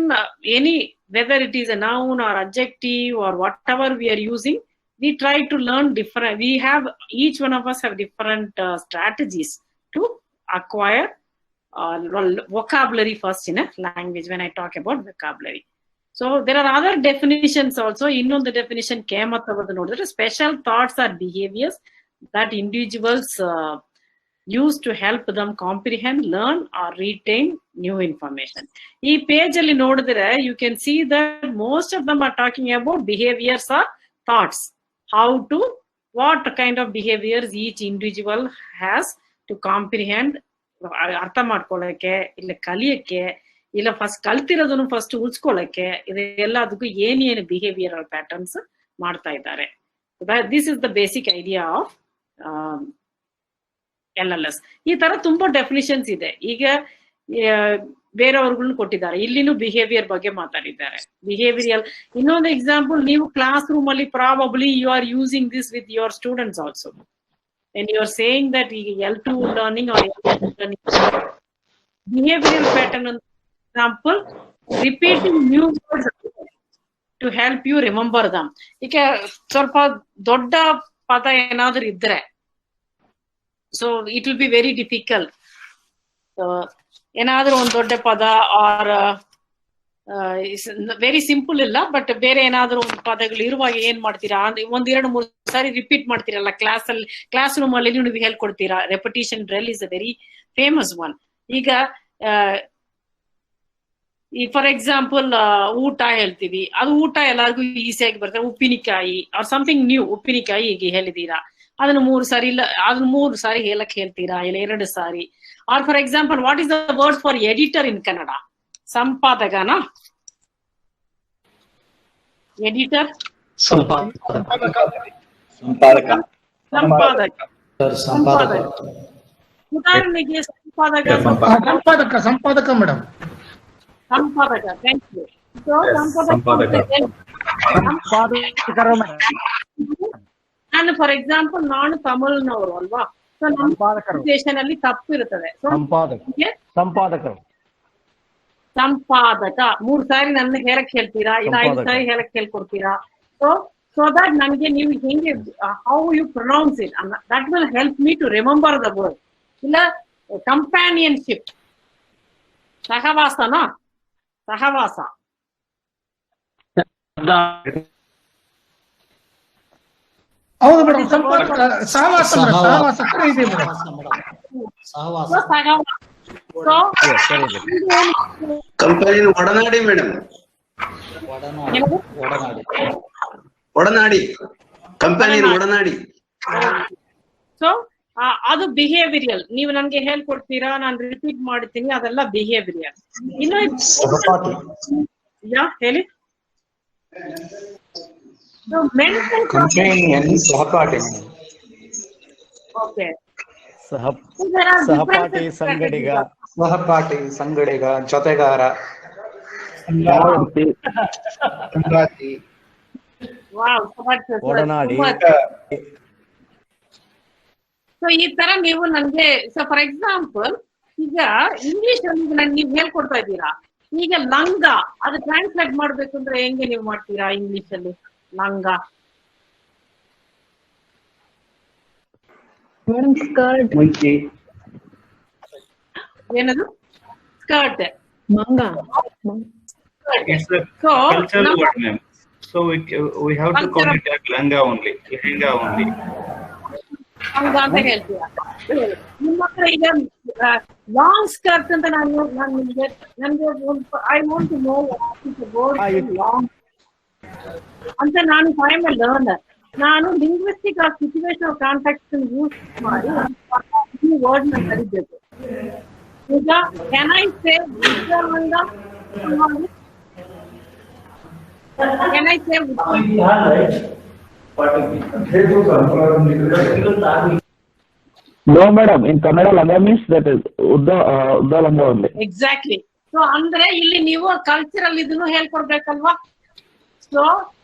any, whether it is a noun or adjective or whatever we are using, we try to learn different. We have, each one of us have different strategies to acquire vocabulary first in a language. When I talk about vocabulary, so there are other definitions also. Innondu definition came up over the note that special thoughts are behaviors that individuals use to help them comprehend, learn or retain new information. Ee page alli nodidre you can see that most of them are talking about behaviors or thoughts, how to, what kind of behaviors each individual has to comprehend, ಅರ್ಥ ಮಾಡ್ಕೊಳ್ಳಕ್ಕೆ, ಇಲ್ಲ ಕಲಿಯಕ್ಕೆ, ಇಲ್ಲ ಫಸ್ಟ್ ಕಲ್ತಿರೋದನ್ನು ಫಸ್ಟ್ ಉಳಿಸ್ಕೊಳ್ಳಕ್ಕೆ, ಇದೆಲ್ಲದಕ್ಕೂ ಏನೇನು ಬಿಹೇವಿಯರಲ್ ಪ್ಯಾಟರ್ನ್ಸ್ ಮಾಡ್ತಾ ಇದ್ದಾರೆ. This is the basic idea of LLS. ಈ ತರ ತುಂಬಾ ಡೆಫಿನಿಷನ್ಸ್ ಇದೆ. ಈಗ ಬೇರೆಯವ್ರಿಗೂ ಕೊಟ್ಟಿದ್ದಾರೆ, ಇಲ್ಲಿನೂ ಬಿಹೇವಿಯರ್ ಬಗ್ಗೆ ಮಾತಾಡಿದ್ದಾರೆ. ಬಿಹೇವಿಯರ್ ಇನ್ನೊಂದು ಎಕ್ಸಾಂಪಲ್, ನೀವು ಕ್ಲಾಸ್ ರೂಮ್ ಅಲ್ಲಿ probably you are using this with your students also. When you are saying that L2 learning or L2 learning, behavioral pattern, example, repeating new words to help you remember them. ಈಗ ಸ್ವಲ್ಪ ದೊಡ್ಡ ಪದ ಏನಾದ್ರೂ ಇದ್ರೆ, so it will be very difficult. ಏನಾದ್ರೂ ಒಂದು ದೊಡ್ಡ ಪದ ಆರ್ ವೆರಿ ಸಿಂಪಲ್ ಇಲ್ಲ, ಬಟ್ ಬೇರೆ ಏನಾದ್ರೂ ಒಂದು ಪದಗಳು ಇರುವಾಗ ಏನ್ ಮಾಡ್ತೀರಾ, 1-2-3 ಸಾರಿ ರಿಪೀಟ್ ಮಾಡ್ತೀರಲ್ಲ ಕ್ಲಾಸ್ ರೂಮ್ ಅಲ್ಲಿ ನೀವು ಹೇಳ್ಕೊಡ್ತೀರಾ. Repetition drill is a very famous one. ಈಗ ಫಾರ್ ಎಕ್ಸಾಂಪಲ್ ಊಟ ಹೇಳ್ತೀವಿ, ಅದು ಊಟ ಎಲ್ಲರಿಗೂ ಈಸಿಯಾಗಿ ಬರ್ತಾರೆ. ಉಪ್ಪಿನಕಾಯಿ ಆರ್ ಸಮಥಿಂಗ್ ನ್ಯೂ, ಉಪ್ಪಿನಕಾಯಿ ಈಗ ಹೇಳಿದೀರಾ, ಅದನ್ನ 3 ಸಾರಿ ಇಲ್ಲ, ಅದನ್ನ 3 ಸಾರಿ ಹೇಳಕ್ ಹೇಳ್ತೀರಾ, ಇಲ್ಲ 2 ಸಾರಿ. Or for example, what is the word for editor in Kannada? ಸಂಪಾದಕನಾ? ಎಡಿಟರ್ ಸಂಪಾದಕ. ಉದಾಹರಣೆಗೆ ಸಂಪಾದಕ ಮೇಡಮ್, ಸಂಪಾದಕ. Thank you. ನಾನು ಫಾರ್ ಎಕ್ಸಾಂಪಲ್ ನಾನು ತಮಿಳ್ನವರು ಅಲ್ವಾ, ಸೊ ನಮ್ಮ ದೇಶದಲ್ಲಿ ತಪ್ಪು ಇರುತ್ತದೆ. ಸಂಪಾದಕರು ಸಂಪಾದಕ 3 ಸಾರಿ ನನ್ನ ಹೇಳಕ್ ಹೇಳ್ತೀರಾ, ಇಲ್ಲ 5 ಸಾರಿ ಹೇಳಕ್ ಹೇಳ್ಕೊಡ್ತೀರಾ. ಸೊ ದಟ್ ನನ್ಗೆ ನೀವು ಹೆಂಗೆ how you pronounce it that will help me to remember the word. ಇಲ್ಲ ಕಂಪ್ಯಾನಿಯನ್ಶಿಪ್, ಸಹವಾಸನ, ಸಹವಾಸ. ಹೌದು ಮೇಡಮ್, ಸಹವಾಸ ಇದೆ ಮೇಡಮ್. ಕಂಪನಿ ಒಡನಾಡಿ ಮೇಡಮ್, ಒಡನಾಡಿ, ಕಂಪನಿ ಒಡನಾಡಿ. ಸೊ ಅದು ಬಿಹೇವಿಯರ್. ನೀವು ನನ್ಗೆ ಹೇಳ್ಕೊಡ್ತೀರಾ, ನಾನು ರಿಪೀಟ್ ಮಾಡ್ತೀನಿ, ಅದೆಲ್ಲ ಬಿಹೇವಿಯರ್. ಇನ್ನು ಹೇಳಿ. ಸಹಪಾಠಿ, ಓಕೆ, ಸಹಪಾಠಿ, ಸಂಗಡಿಗ, ಸಹಪಾಠಿ, ಸಂಗಡಿಗ, ಜೊತೆಗಾರ, ಒಡನಾಡಿ. ಸೊ ಈ ತರ ನೀವು ನನ್ಗೆ, ಸೊ ಫಾರ್ ಎಕ್ಸಾಂಪಲ್ ಈಗ ಇಂಗ್ಲಿಷ್ ಅಲ್ಲಿ ನೀವು ಹೇಳ್ಕೊಡ್ತಾ ಇದ್ದೀರಾ, ಈಗ ಲಂಗ ಅದು ಟ್ರಾನ್ಸ್ಲೇಟ್ ಮಾಡ್ಬೇಕು ಅಂದ್ರೆ ಹೆಂಗೆ ನೀವು ಮಾಡ್ತೀರಾ ಇಂಗ್ಲಿಷ್ ಅಲ್ಲಿ? ಲಂಗ ಏನದು? Skirt. It's a cultural word, ma'am. So we have to call it as langa only, lehenga only. ಲಂಗ ಅಂತ ಹೇಳ್ತೀರಾ. ನಿಮ್ಮ ಹತ್ರ ಈಗ ಲಾಂಗ್ ಸ್ಕರ್ಟ್ ಅಂತ ನನ್ಗೆ I want to know word long ಅಂತ. ನಾನು ಐ ಆಮ್ ಎ ಲರ್ನರ್. ನಾನು linguistic of situational context use ಮಾಡಿ ಈ ವರ್ಡ್ ನ ಕಲಿಬೇಕು. ಈಗ ಕ್ಯಾನ್ ಐ ಸೇ ಲಂಗ? Can I say No, madam. In Kannada, langa means that is udda langa only. Exactly. So ಅಂದ್ರೆ ಇಲ್ಲಿ ನೀವು ಕಲ್ಚರಲ್ ಇದನ್ನು ಹೇಳ್ಕೊಡ್ಬೇಕಲ್ವಾ? ಸೊ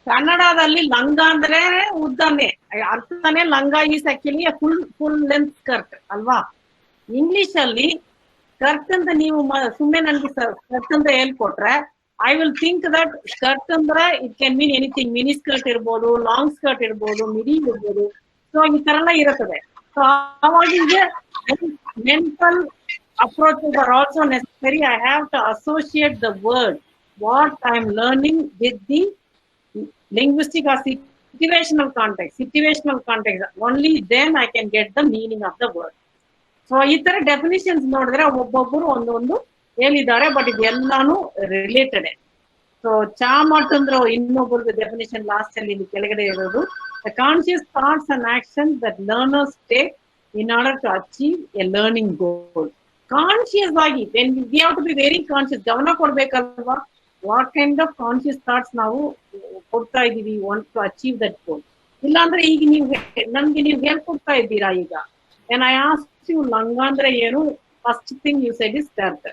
ಕನ್ನಡದಲ್ಲಿ ಲಂಗ ಅಂದ್ರೆ ಉದ್ದನೆ, ಅರ್ಥನೇ ಲಂಗ is actually full length skirt ಅಲ್ವಾ? ಇಂಗ್ಲಿಷ್ ಅಲ್ಲಿ ಸ್ಕರ್ಟ್ ಅಂತ ನೀವು ಸುಮ್ಮನೆ ನನ್ಗೆ ಸ್ಕರ್ಟ್ ಅಂತ ಹೇಳ್ಕೊಟ್ರೆ I will think that skirt ಅಂದ್ರೆ it can mean anything. Mini skirt ಇರ್ಬೋದು, ಲಾಂಗ್ ಸ್ಕರ್ಟ್ ಇರ್ಬೋದು, ಮಿಡಿ ಇರ್ಬೋದು. ಸೊ ಈ ತರ ಎಲ್ಲ ಇರುತ್ತದೆ. ಸೊ ಅವಾಗ mental approaches are also necessary. I have to associate the word what I am learning with the linguistic or situational context. Only then I can get the meaning of the word. So ಈ ತರ ಡೆಫಿನಿಷನ್ಸ್ ನೋಡಿದ್ರೆ ಒಬ್ಬೊಬ್ಬರು ಒಂದೊಂದು ಹೇಳಿದ್ದಾರೆ, ಬಟ್ ಇದೆಲ್ಲಾನು ರಿಲೇಟೆಡ್. ಸೊ ಚಾಮಟ್ ಅಂದ್ರೆ ಇನ್ನೊಬ್ಬರದ್ದು ಡೆಫಿನಿಷನ್ ಲಾಸ್ಟ್ ಅಲ್ಲಿ ಇಲ್ಲಿ ಕೆಳಗಡೆ ಇರೋದು, the conscious thoughts and actions that learners take in order to achieve a learning goal. Conscious ಆಗಿ when we have to be very conscious, ಗಮನ ಕೊಡ್ಬೇಕಲ್ವಾ? What kind of conscious thoughts ನಾವು ಕೊಡ್ತಾ ಇದೀವಿ want to achieve that goal. ಇಲ್ಲಾಂದ್ರೆ ಈಗ ನಮ್ಗೆ ನೀವು ಹೇಳ್ಕೊಡ್ತಾ ಇದ್ದೀರಾ. ಈಗ when I asked you ಲಂಗ ಅಂದ್ರೆ ಏನು, first thing you said is skirt.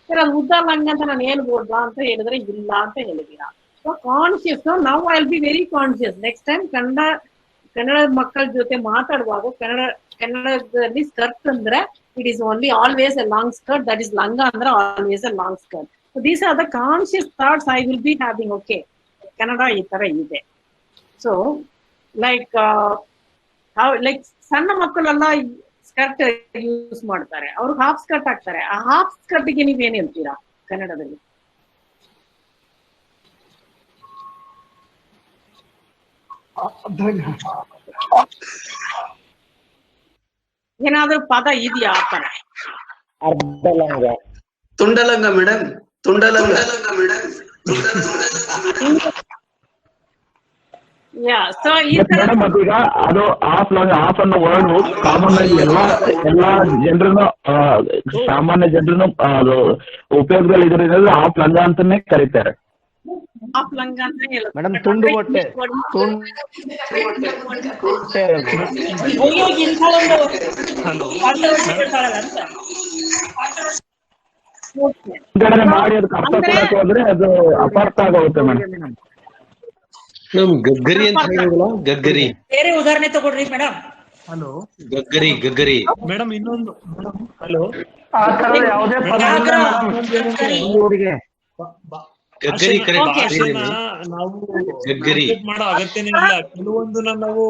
Sir ಅದು ಉದ್ದ ಲಂಗ ಅಂತ ನಾನು ಹೇಳ್ಬೋದಾ ಅಂತ ಹೇಳಿದ್ರೆ ಇಲ್ಲ ಅಂತ ಹೇಳಿದೀರಾ. ಸೊ ಕಾನ್ಶಿಯಸ್, ನಾವು I will be very conscious. Next time Kannada ಮಕ್ಕಳ ಜೊತೆ ಮಾತಾಡುವಾಗ ಕನ್ನಡದಲ್ಲಿ ಸ್ಕರ್ಟ್ ಅಂದ್ರೆ it is only always A long skirt, that is ಲಂಗ ಅಂದ್ರೆ always A long skirt. These are the conscious thoughts I will be having. Okay, Kannada ಈ ತರ ಇದೆ. ಸೊ ಲೈಕ್ ಸಣ್ಣ ಮಕ್ಕಳೆಲ್ಲ ಸ್ಕರ್ಟ್ ಯೂಸ್ ಮಾಡ್ತಾರೆ, ಅವ್ರು ಹಾಫ್ ಸ್ಕರ್ಟ್ ಹಾಕ್ತಾರೆ. ಆ ಹಾಫ್ ಸ್ಕರ್ಟ್ಗೆ ನೀವೇನ್ ಹೇಳ್ತೀರಾ ಕನ್ನಡದಲ್ಲಿ? ಏನಾದ್ರೂ ಪದ ಇದೆಯಾ ಆ ತರ? ತುಂಡಲಂಗ ಮೇಡಮ್, ತುಂಡಲಂಗ. ಸೊ ಈ ತರ ಈಗ ಅದು ಹಾಫ್ ಅನ್ನೋ ವರ್ಡ್ ಕಾಮನ್ ಆಗಿ ಎಲ್ಲಾ ಜನರನ್ನು ಸಾಮಾನ್ಯ ಜನರನ್ನು ಅದು ಉಪಯೋಗದಲ್ಲಿ ಇದ್ರಿಂದ ಹಾಫ್ ಲಂಗ ಅಂತಾನೆ ಕರೀತಾರೆ. ಹಾಫ್ ಲಂಗ ಅಂತ ಹೇಳೋದು ಮೇಡಮ್. ತುಂಡು ಹೊಟ್ಟೆ, ಮಾಡಿ ಅದಕ್ಕೆ ಅರ್ಥ ಕೊಡಕ್ಕೆ ಹೋದ್ರೆ ಅದು ಅಪಾರ್ಥ ಆಗೋಗುತ್ತೆ ಮೇಡಮ್. ಗಗ್ಗರಿ ಅಂತ ಹೇಳಿದ್ರಲ್ಲ, ಗಗ್ಗರಿ. ಬೇರೆ ಉದಾಹರಣೆ ತಗೊಳ್ರಿ ಮೇಡಮ್. ಹಲೋ ಗಗ್ಗರಿ ಮೇಡಮ್, ಇನ್ನೊಂದು ಹಲೋ, ಆ ತರ ಯಾವುದೇ ಪದ ಇಲ್ಲ ಮೇಡಮ್. ಗಗ್ಗರಿ ಕರೆಕ್ಟ್. ಭಾಷೆನ ನಾವು ಗಗ್ಗರಿ translate ಮಾಡೋ ಅಗತ್ಯನೇ ಇಲ್ಲ. ಕೆಲವೊಂದನ್ನ ನಾವು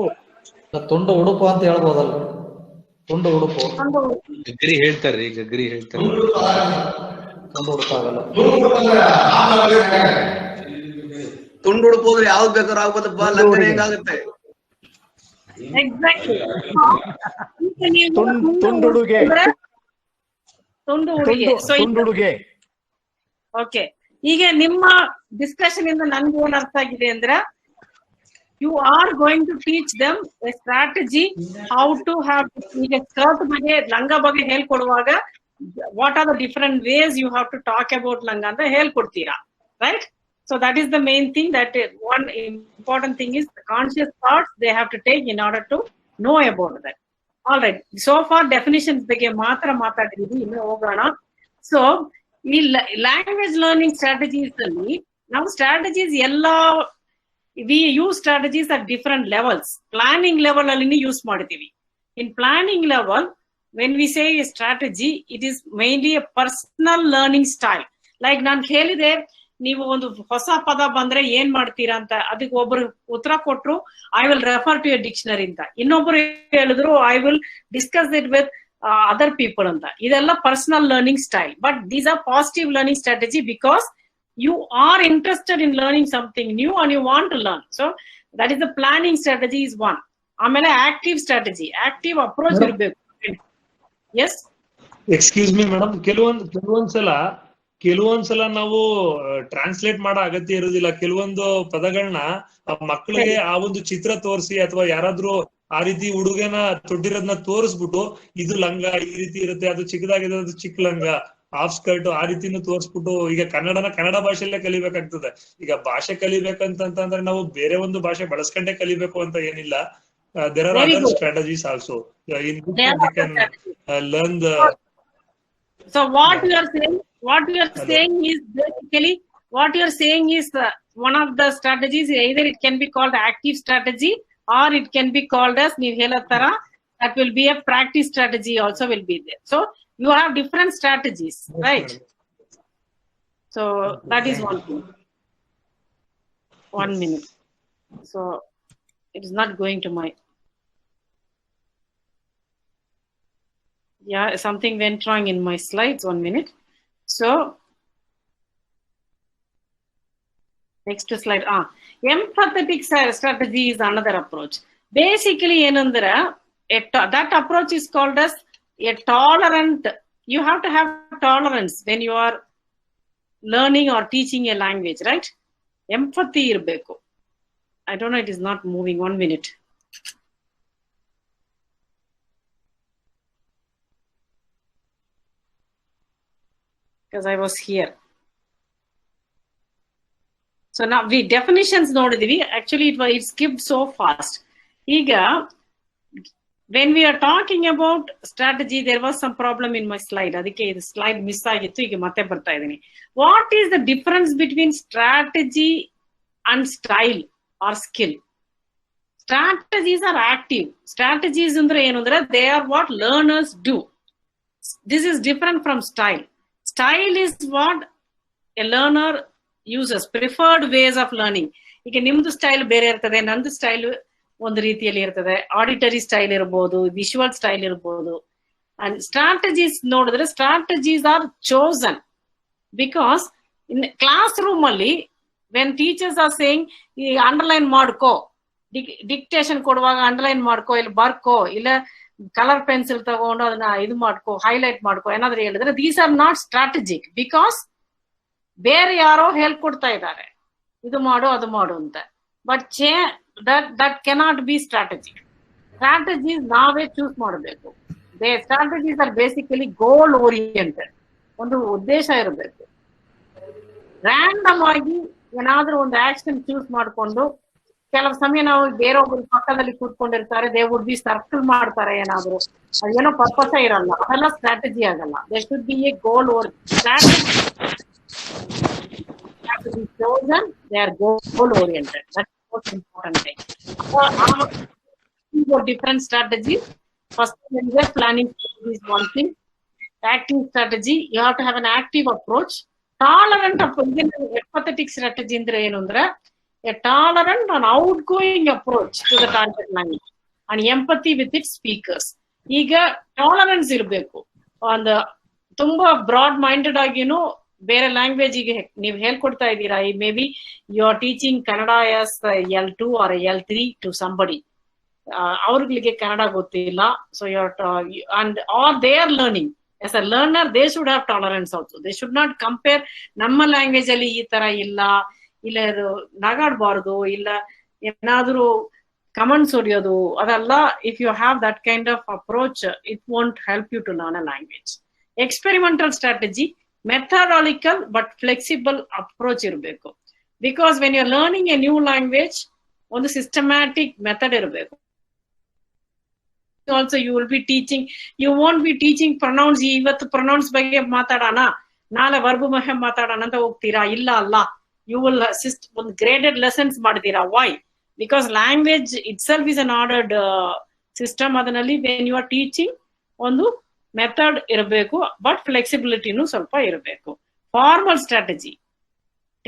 ತುಂಡು ಉಡುಪು ಅಂತ ಹೇಳ್ಬೋದಲ್ಲ, ತುಂಡು ಉಡುಪು. ಗಗ್ಗರಿ ಹೇಳ್ತಾರ್ರಿ, ಗಗ್ಗರಿ ಹೇಳ್ತಾರೆ. ತುಂಡು ಉಡುಪು ಆಗಲ್ಲ. ತುಂಡು ಉಡುಪು ಅಂದ್ರೆ ಯಾವ್ದು ಬೇಕಾದ್ರೂ ಆಗ್ಬೋದಪ್ಪ, ಲಂಗನೆ ಹೆಂಗಾಗುತ್ತೆ? ಎಕ್ಸಾಕ್ಟ್ಲಿ. ತುಂಡುಡುಗೆ ತುಂಡುಡುಗೆ. ಓಕೆ, ಈಗ ನಿಮ್ಮ ಡಿಸ್ಕಷನ್ ಇಂದ ನನ್ಗೆ ಏನ್ ಅರ್ಥ ಆಗಿದೆ ಅಂದ್ರೆ, you are going to teach them a strategy how to have. ಈಗ ಸ್ಕರ್ಟ್ ಬಗ್ಗೆ, ಲಂಗ ಬಗ್ಗೆ ಹೇಳ್ಕೊಡುವಾಗ what are the different ways you have to talk about ಲಂಗ ಅಂತ ಹೇಳ್ಕೊಡ್ತೀರಾ, right? So that is the main thing. That is one important thing is the conscious thoughts they have to take in order to know about that. All right. So far definitions ಬಗ್ಗೆ ಮಾತ್ರ ಮಾತಾಡಿದ್ವಿ, ಇನ್ನು ಹೋಗೋಣ. So ಈ language learning strategies ಅಲ್ಲಿ ನಾವು strategies ಎಲ್ಲ we use strategies at different levels. Planning level ಅಲ್ಲಿ ಯೂಸ್ ಮಾಡ್ತೀವಿ. In planning level, when we say a strategy, it is mainly a personal learning style. Like ನಾನು ಹೇಳಿದೆ, ನೀವು ಒಂದು ಹೊಸ ಪದ ಬಂದ್ರೆ ಏನ್ ಮಾಡ್ತೀರಾ ಅಂತ, ಅದಕ್ಕೆ ಒಬ್ರು ಉತ್ತರ ಕೊಟ್ರು, I will refer to a dictionary ಅಂತ. ಇನ್ನೊಬ್ರು ಹೇಳಿದ್ರು, I will discuss it with other people ಅಂತ. ಇದೆಲ್ಲ personal learning style. But these are positive learning strategy because you are interested in learning something new and you want to learn. So that is the planning strategy is one. ಆಮೇಲೆ ಆಕ್ಟಿವ್ ಸ್ಟ್ರಾಟಜಿ, ಆಕ್ಟಿವ್ ಅಪ್ರೋಚ್ ಇರಬೇಕು. ಎಸ್, ಎಕ್ಸ್ಕ್ಯೂಸ್ ಮೀ ಮೇಡಮ್, ಕೆಲವೊಂದ್ಸಲ ನಾವು ಟ್ರಾನ್ಸ್ಲೇಟ್ ಮಾಡೋ ಅಗತ್ಯ ಇರೋದಿಲ್ಲ. ಕೆಲವೊಂದು ಪದಗಳನ್ನ ಮಕ್ಕಳಿಗೆ ಆ ಒಂದು ಚಿತ್ರ ತೋರಿಸಿ, ಅಥವಾ ಯಾರಾದ್ರೂ ಆ ರೀತಿ ಹುಡುಗನ ತೊಟ್ಟಿರೋದನ್ನ ತೋರಿಸ್ಬಿಟ್ಟು, ಇದು ಲಂಗ ಈ ರೀತಿ ಇರುತ್ತೆ, ಅದು ಚಿಕ್ಕದಾಗಿದೆ, ಅದು ಚಿಕ್ಕ ಲಂಗ, ಹಾಫ್ ಸ್ಕರ್ಟ್, ಆ ರೀತಿನೂ ತೋರಿಸ್ಬಿಟ್ಟು, ಈಗ ಕನ್ನಡ ಭಾಷೆಯಲ್ಲೇ ಕಲಿಬೇಕಾಗ್ತದೆ. ಈಗ ಭಾಷೆ ಕಲಿಬೇಕಂತಂದ್ರೆ ನಾವು ಬೇರೆ ಒಂದು ಭಾಷೆ ಬಳಸ್ಕೊಂಡೇ ಕಲಿಬೇಕು ಅಂತ ಏನಿಲ್ಲ. There are other strategies also in which we can learn the. So what you are saying is basically what you are saying is one of the strategies. Either it can be called active strategy or it can be called as ನೀವು ಹೇಳೋ ತರ that will be a practice strategy also will be there. So you have different strategies, right? So that is one thing. 1 minute. So it is not going to my. Yeah, something went wrong in my slides. 1 minute. So next slide. Empathetic strategy is another approach. Basically, that approach is called as a tolerant. You have to have tolerance when you are learning or teaching a language, right? Empathy irbeku. I don't know, it is not moving. 1 minute. Because I was here. So now we definitions nodidvi. Actually it skipped so fast. Iga when we are talking about strategy, there was some problem in my slide. Adike idu slide miss agittu. Iga matte barta idini. What is the difference between strategy and style or skill? Strategies are active. Strategies andre enu andre they are what learners do. This is different from style. Style is what a learner uses, preferred ways of learning. ಈಗ ನಿಮ್ದು ಸ್ಟೈಲ್ ಬೇರೆ ಇರ್ತದೆ, ನಂದು ಸ್ಟೈಲ್ ಒಂದು ರೀತಿಯಲ್ಲಿ ಇರ್ತದೆ. ಆಡಿಟರಿ ಸ್ಟೈಲ್ ಇರ್ಬೋದು, ವಿಜುವಲ್ ಸ್ಟೈಲ್ ಇರ್ಬೋದು. ಅಂಡ್ ಸ್ಟ್ರಾಟಜೀಸ್ ನೋಡಿದ್ರೆ strategies are chosen because in classroom ಅಲ್ಲಿ ವೆನ್ ಟೀಚರ್ಸ್ ಆರ್ ಸೇಯಿಂಗ್ ಈ ಅಂಡರ್ಲೈನ್ ಮಾಡ್ಕೋ, ಡಿಕ್ಟೇಷನ್ ಕೊಡುವಾಗ ಅಂಡರ್ಲೈನ್ ಮಾಡ್ಕೋ, ಇಲ್ಲಿ ಬರ್ಕೋ, ಇಲ್ಲ ಕಲರ್ ಪೆನ್ಸಿಲ್ ತಗೊಂಡು ಅದನ್ನ ಇದು ಮಾಡ್ಕೋ, ಹೈಲೈಟ್ ಮಾಡ್ಕೋ ಏನಾದ್ರು ಹೇಳಿದ್ರೆ these are not strategic because ಬೇರೆ ಯಾರೋ ಹೇಳ್ಕೊಡ್ತಾ ಇದ್ದಾರೆ ಇದು ಮಾಡು ಅದು ಮಾಡು ಅಂತ. But that cannot be strategic. Strategies ನಾವೇ ಚೂಸ್ ಮಾಡಬೇಕು. Strategies are basically goal oriented. ಒಂದು ಉದ್ದೇಶ ಇರಬೇಕು. ರ್ಯಾಂಡಮ್ ಆಗಿ ಏನಾದ್ರೂ ಒಂದು ಆಕ್ಷನ್ ಚೂಸ್ ಮಾಡ್ಕೊಂಡು, ಕೆಲವು ಸಮಯ ನಾವು ಬೇರೊಬ್ಬರು ಪಕ್ಕದಲ್ಲಿ ಕೂತ್ಕೊಂಡಿರ್ತಾರೆ, ದೇ ವುಡ್ ಬಿ ಸರ್ಕಲ್ ಮಾಡ್ತಾರೆ ಏನಾದ್ರು, ಅದೇನೋ ಪರ್ಪಸ್ ಇರಲ್ಲ, ಅದೆಲ್ಲ ಸ್ಟ್ರಾಟಜಿ ಆಗಲ್ಲ. They should be a goal or they are goal oriented. That's the most important thing. Different strategies. First, planning is one thing. Active strategy, you have to have an active approach. Tolerant empathetic strategy ಅಂದ್ರೆ ಏನು ಅಂದ್ರೆ a tolerant and outgoing approach to the target language and empathy with it speakers. ಈಗ ಟಾಲರೆನ್ಸ್ ಇರಬೇಕು. ಒಂದು ತುಂಬಾ ಬ್ರಾಡ್ ಮೈಂಡೆಡ್ ಆಗಿನೂ ಬೇರೆ ಲ್ಯಾಂಗ್ವೇಜ್ ಈಗ ನೀವು ಹೇಳ್ಕೊಡ್ತಾ ಇದ್ದೀರಾ, ಈ may be you are teaching Kannada as L2 or L3 to somebody, ಅವ್ರಿಗೆ ಕನ್ನಡ ಗೊತ್ತಿಲ್ಲ, so and are they are learning as a learner, they should have tolerance also. They should not compare ನಮ್ಮ ಲ್ಯಾಂಗ್ವೇಜ್ ಅಲ್ಲಿ ಈ ತರ ಇಲ್ಲ ಇದು ನಗಾಡ್ಬಾರ್ದು, ಇಲ್ಲ ಏನಾದ್ರೂ ಕಮೆಂಟ್ಸ್ ಹೊಡೆಯೋದು, ಅದೆಲ್ಲ. If you have that kind of approach, it won't help you to learn a language. Experimental strategy methodological but flexible approach ಇರಬೇಕು. Because when you are learning a new language, ಒಂದು ಸಿಸ್ಟಮ್ಯಾಟಿಕ್ ಮೆಥಡ್ ಇರಬೇಕು. Also you will be teaching, you won't be teaching pronouns. ಇವತ್ತು ಪ್ರೊನೌನ್ಸ್ ಬಗ್ಗೆ ಮಾತಾಡೋಣ, ನಾಳೆ ವರ್ಬು ಮಹೆ ಮಾತಾಡೋಣ ಅಂತ ಹೋಗ್ತೀರಾ? ಇಲ್ಲ ಅಲ್ಲ, ಯು ವಿಲ್ ಒಂದು ಗ್ರೇಡೆಡ್ ಲೆಸನ್ಸ್ ಮಾಡ್ತೀರಾ. Why? Because language itself is an ordered system. ಅದರಲ್ಲಿ ವೆನ್ ಯು ಆರ್ ಟೀಚಿಂಗ್ ಒಂದು ಮೆಥಡ್ ಇರಬೇಕು, ಬಟ್ ಫ್ಲೆಕ್ಸಿಬಿಲಿಟಿನೂ ಸ್ವಲ್ಪ ಇರಬೇಕು. Formal strategy,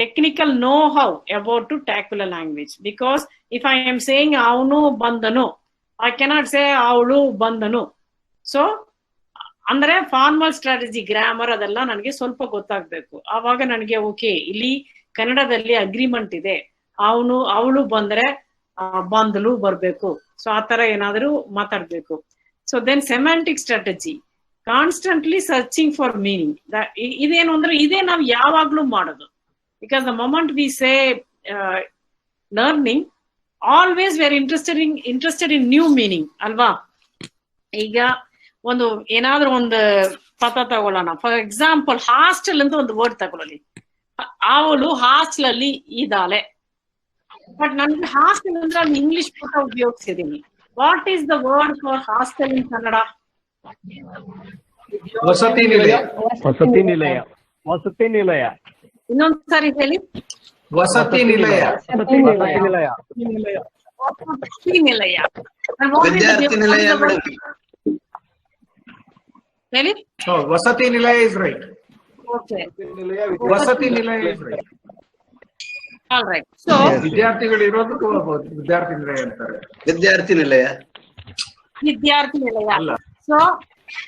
technical know how about to tackle a language. Because if I am saying ಅವನು ಬಂದನು, ಐ ಕೆನಾಟ್ ಸೇ ಅವಳು ಬಂದನು. ಸೊ ಅಂದ್ರೆ ಫಾರ್ಮಲ್ ಸ್ಟ್ರಾಟಜಿ, ಗ್ರಾಮರ್ ಅದೆಲ್ಲ ನನಗೆ ಸ್ವಲ್ಪ ಗೊತ್ತಾಗ್ಬೇಕು. ಆವಾಗ ನನಗೆ ಓಕೆ, ಇಲ್ಲಿ ಕನ್ನಡದಲ್ಲಿ ಅಗ್ರಿಮೆಂಟ್ ಇದೆ, ಅವನು ಅವಳು ಬಂದ್ರೆ ಬಂದಲು ಬರ್ಬೇಕು. ಸೊ ಆತರ ಏನಾದ್ರು ಮಾತಾಡ್ಬೇಕು. So then semantic strategy, constantly searching for meaning. ಇದೇನು ಅಂದ್ರೆ ಇದೇ ನಾವು ಯಾವಾಗ್ಲೂ ಮಾಡೋದು. Because the moment we say learning, always we are interested in new meaning ಅಲ್ವಾ? ಈಗ ಒಂದು ಏನಾದ್ರೂ ಒಂದು ಪದ ತಗೊಳ್ಳೋಣ. ಫಾರ್ ಎಕ್ಸಾಂಪಲ್ ಹಾಸ್ಟೆಲ್ ಅಂತ ಒಂದು ವರ್ಡ್ ತಗೊಳ್ಳಿ. ಅವಳು ಹಾಸ್ಟೆಲ್ ಅಲ್ಲಿ ಇದ್ದಾಳೆ, ಬಟ್ ನನ್ಗೆ ಹಾಸ್ಟೆಲ್ ಅಂದ್ರೆ ಅಲ್ಲಿ ಇಂಗ್ಲಿಷ್ ಪದ ಉಪಯೋಗಿಸಿದೀನಿ. What is the word for hostel in Kannada? ವಸತಿ ನಿಲಯ. ವಸತಿ ನಿಲಯ. ವಸತಿ ನಿಲಯ. ಇನ್ನೊಂದ್ಸಾರಿ ಹೇಳಿ. ವಸತಿ ನಿಲಯ. ವಸತಿ ನಿಲಯ. ವಸತಿ ನಿಲಯ. ವಿದ್ಯಾರ್ಥಿ ನಿಲಯ ಮೇಡಮ್. ಹೇಳಿ. ವಸತಿ ನಿಲಯ ಇಸ್ ರೈಟ್. ಓಕೆ, ವಸತಿ ನಿಲಯ is right. All right. So ವಿದ್ಯಾರ್ಥಿಗಳು ಇರೋದಕ್ಕೂ ವಿದ್ಯಾರ್ಥಿ ನಿಲಯ ಅಂತಾರೆ. ವಿದ್ಯಾರ್ಥಿ ನಿಲಯ. ವಿದ್ಯಾರ್ಥಿ ನಿಲಯ. So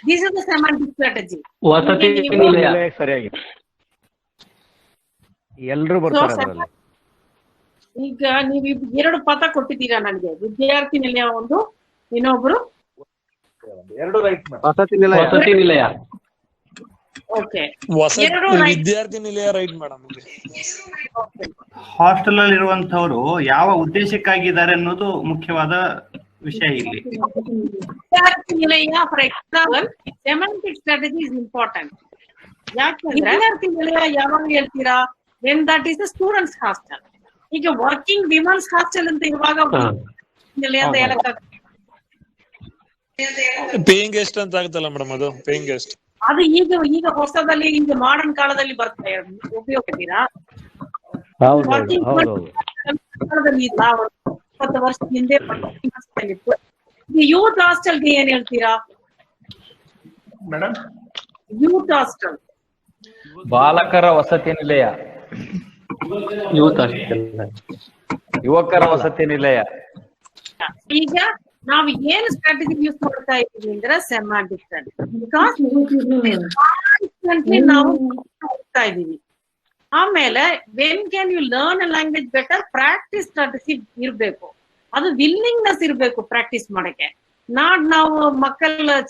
this is the semantic strategy. ವಸತಿ ನಿಲಯ ಸರಿಯಾಗಿ ಎಲ್ರು ಬರ್ತಾರೆ ಅದರಲ್ಲಿ. ಈಗ ನೀವು ಎರಡು ಪದ ಕೊಟ್ಟಿದ್ದೀರಾ ನನಗೆ, ವಿದ್ಯಾರ್ಥಿ ನಿಲಯ ಒಂದು, ಇನ್ನೊಬ್ರು ಎರಡು ರೈಟ್. ವಸತಿ ನಿಲಯ. ವಸತಿ ನಿಲಯ. ಓಕೆ, ವಿದ್ಯಾರ್ಥಿ ನಿಲಯ ರೈಟ್ ಮೇಡಮ್. ಹಾಸ್ಟೆಲ್ ಅಲ್ಲಿ ಇರುವಂತವರು ಯಾವ ಉದ್ದೇಶಕ್ಕಾಗಿದ್ದಾರೆ ಅನ್ನೋದು ಮುಖ್ಯವಾದ ವಿಷಯ ಇಲ್ಲಿ. ವಿದ್ಯಾರ್ಥಿ ನಿಲಯ for example semantic strategy is important. ಯಾಕಂದ್ರೆ ವಿದ್ಯಾರ್ಥಿ ನಿಲಯ ಯಾವಾಗ ಹೇಳ್ತೀರಾ? When that is the students hostel. ಈಗ ವರ್ಕಿಂಗ್ ವಿಮೆನ್ಸ್ ಹಾಸ್ಟೆಲ್ ಅಂತ ಇರುವಾಗ ನಿಲಯ ಅಂತ ಹೇಳಕ್ಕಾಗ್ತದೆ. ಪೇಯಿಂಗ್ ಗೆಸ್ಟ್ ಅಂತ ಆಗುತ್ತಲ್ಲ ಮೇಡಮ್, ಅದು ಪೇಯಿಂಗ್ ಗೆಸ್ಟ್. ಅದು ಈಗ ಹೊಸದಲ್ಲಿ ಈಗ ಮಾಡರ್ನ್ ಕಾಲದಲ್ಲಿ ಬರ್ತಾ ಉಪಯೋಗಿಸ್ತೀರಾ? 20 ವರ್ಷದ ಹಿಂದೆ ಯೂತ್ ಹಾಸ್ಟೆಲ್ಗೆ ಏನ್ ಹೇಳ್ತೀರಾ ಮೇಡಮ್? ಯೂತ್ ಹಾಸ್ಟೆಲ್, ಬಾಲಕರ ವಸತಿ ನಿಲಯ, ಯೂತ್ ಹಾಸ್ಟೆಲ್, ಯುವಕರ ವಸತಿ ನಿಲಯ. ಈಗ ನಾವು ಏನು ಸ್ಟ್ರಾಟಜಿ ಯೂಸ್ ಮಾಡ್ತಾ ಇದ್ದೀವಿ ಅಂದ್ರೆ ಸೆಮ್ಯಾಂಟಿಕ್ ಸ್ಟ್ರಾಟಜಿ. ಬಿಕಾಸ್ ನಾವು ಹೋಗ್ತಾ ಇದೀವಿ. ಆಮೇಲೆ when can you learn a language better? Practice strategy ಇರ್ಬೇಕು. ಅದು ವಿಲ್ಲಿಂಗ್ನೆಸ್ ಇರ್ಬೇಕು ಪ್ರಾಕ್ಟೀಸ್ ಮಾಡಕ್ಕೆ. ನಾವು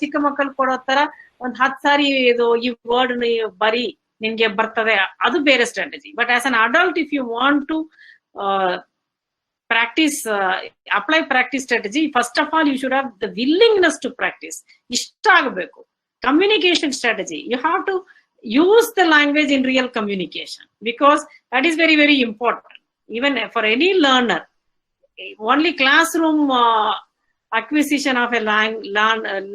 ಚಿಕ್ಕ ಮಕ್ಕಳು ಕೊಡೋ ತರ ಒಂದ್ 10 ಸಾರಿ ಇದು ಈ ವರ್ಡ್ ಬರೀ ನಿನ್ಗೆ ಬರ್ತದೆ, ಅದು ಬೇರೆ strategy. But as an adult if you want to practice, apply practice strategy, first of all you should have the willingness to practice. Ishta agbeku. Communication strategy, you have to use the language in real communication, because that is very very important. Even for any learner, only classroom acquisition of a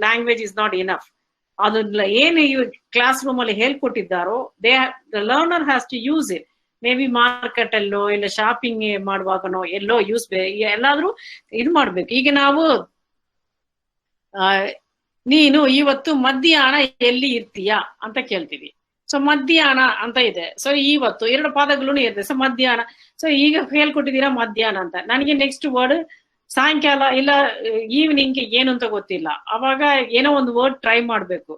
language is not enough. adu ಏನು classroom ಅಲ್ಲಿ ಹೇಳ್ಕೊಟ್ಟಿದ್ದಾರೋ the learner has to use it. May be market ಅಲ್ಲೋ ಇಲ್ಲ ಶಾಪಿಂಗ್ ಮಾಡುವಾಗನೋ ಎಲ್ಲೋ ಎಲ್ಲಾದ್ರೂ ಇದು ಮಾಡ್ಬೇಕು. ಈಗ ನಾವು ನೀನು ಇವತ್ತು ಮಧ್ಯಾಹ್ನ ಎಲ್ಲಿ ಇರ್ತೀಯಾ ಅಂತ ಕೇಳ್ತೀವಿ. ಸೊ ಮಧ್ಯಾಹ್ನ ಅಂತ ಇದೆ. ಸೊ ಇವತ್ತು 2 ಪದಗಳು ಇದೆ. ಸೊ ಮಧ್ಯಾಹ್ನ. ಸೊ ಈಗ ಹೇಳ್ಕೊಟ್ಟಿದ್ದೀರಾ ಮಧ್ಯಾಹ್ನ ಅಂತ. ನನಗೆ ನೆಕ್ಸ್ಟ್ ವರ್ಡ್ ಸಾಯಂಕಾಲ ಇಲ್ಲ ಈವ್ನಿಂಗ್ ಏನು ಅಂತ ಗೊತ್ತಿಲ್ಲ. ಅವಾಗ ಏನೋ ಒಂದು ವರ್ಡ್ ಟ್ರೈ ಮಾಡ್ಬೇಕು.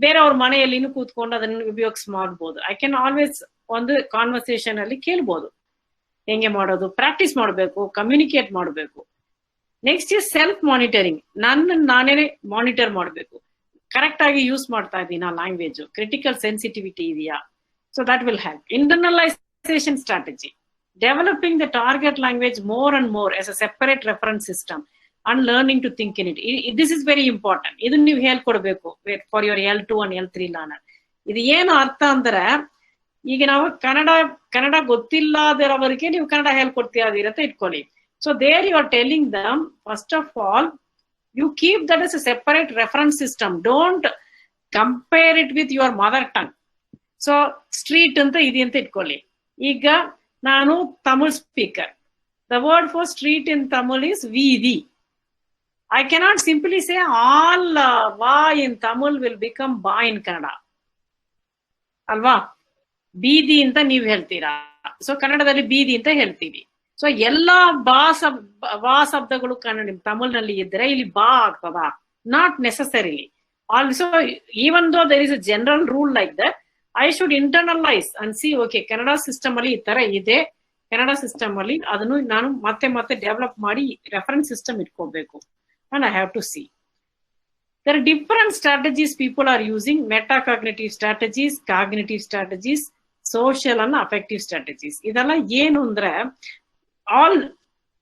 ಬೇರೆಯವ್ರ ಮನೆಯಲ್ಲಿ ಕೂತ್ಕೊಂಡು ಅದನ್ನ ಉಪಯೋಗಿಸ್ ಮಾಡ್ಬೋದು. ಐ ಕ್ಯಾನ್ ಆಲ್ವೇಸ್ ಒಂದು ಕಾನ್ವರ್ಸೇಷನ್ ಅಲ್ಲಿ ಕೇಳ್ಬೋದು ಹೆಂಗೆ ಮಾಡೋದು, ಪ್ರಾಕ್ಟೀಸ್ ಮಾಡ್ಬೇಕು, ಕಮ್ಯುನಿಕೇಟ್ ಮಾಡ್ಬೇಕು. Next is self monitoring. ನಾನೇ ಮಾನಿಟರ್ ಮಾಡ್ಬೇಕು, ಕರೆಕ್ಟ್ ಆಗಿ ಯೂಸ್ ಮಾಡ್ತಾ ಇದ್ದೀನಾ ಲ್ಯಾಂಗ್ವೇಜ್, ಕ್ರಿಟಿಕಲ್ ಸೆನ್ಸಿಟಿವಿಟಿ ಇದೆಯಾ. So that will help. Internalisation strategy, developing the target language more and more as a separate reference system and learning to think in it. This is very important. Idu ನೀವು ಹೇಳ್ಕೊಡ್ಬೇಕು for your L2 and L3 learner. ಇದು ಏನು ಅರ್ಥ ಅಂದ್ರೆ, ಈಗ ನಾವು ಕನ್ನಡ ಗೊತ್ತಿಲ್ಲದವರಿಗೆ ನೀವು ಕನ್ನಡ ಹೇಳ್ಕೊಡ್ತೀರಾ ಅಂತ ಇಟ್ಕೊಳ್ಳಿ. So there you are telling them, first of all, you keep that as a separate reference system. Don't compare it with your mother tongue. So street ಅಂತ ಇದೆ ಅಂತ ಇಟ್ಕೊಳ್ಳಿ. ಈಗ ನಾನು Tamil speaker. The word for street in Tamil is Veedi. I cannot simply say all va in Tamil will become ba in Kannada. Alva? Beedi anta ನೀವು ಹೇಳ್ತೀರಾ. ಸೊ ಕನ್ನಡದಲ್ಲಿ ಬೀದಿ ಅಂತ ಹೇಳ್ತೀವಿ. ಸೊ ಎಲ್ಲಾ va ಶಬ್ದಗಳು ಕನ್ನಡ ತಮಿಳ್ನಲ್ಲಿ ಇದ್ರೆ ಇಲ್ಲಿ ಬಾ ಆಗ್ತದ? Not necessarily. Also even though there is a general rule like that, I should internalize and see, okay, Kannada system ಅಲ್ಲಿ ಈ ತರ ಇದೆ, ಕನ್ನಡ ಸಿಸ್ಟಮ್ ಅಲ್ಲಿ ಅದನ್ನು ನಾನು ಮತ್ತೆ ಡೆವಲಪ್ ಮಾಡಿ ರೆಫರೆನ್ಸ್ ಸಿಸ್ಟಮ್ ಇಟ್ಕೋಬೇಕು. and I have to see. There are different strategies people are using: metacognitive strategies, cognitive strategies, social and affective strategies. ಇದೆಲ್ಲ ಏನು ಅಂದ್ರೆ, all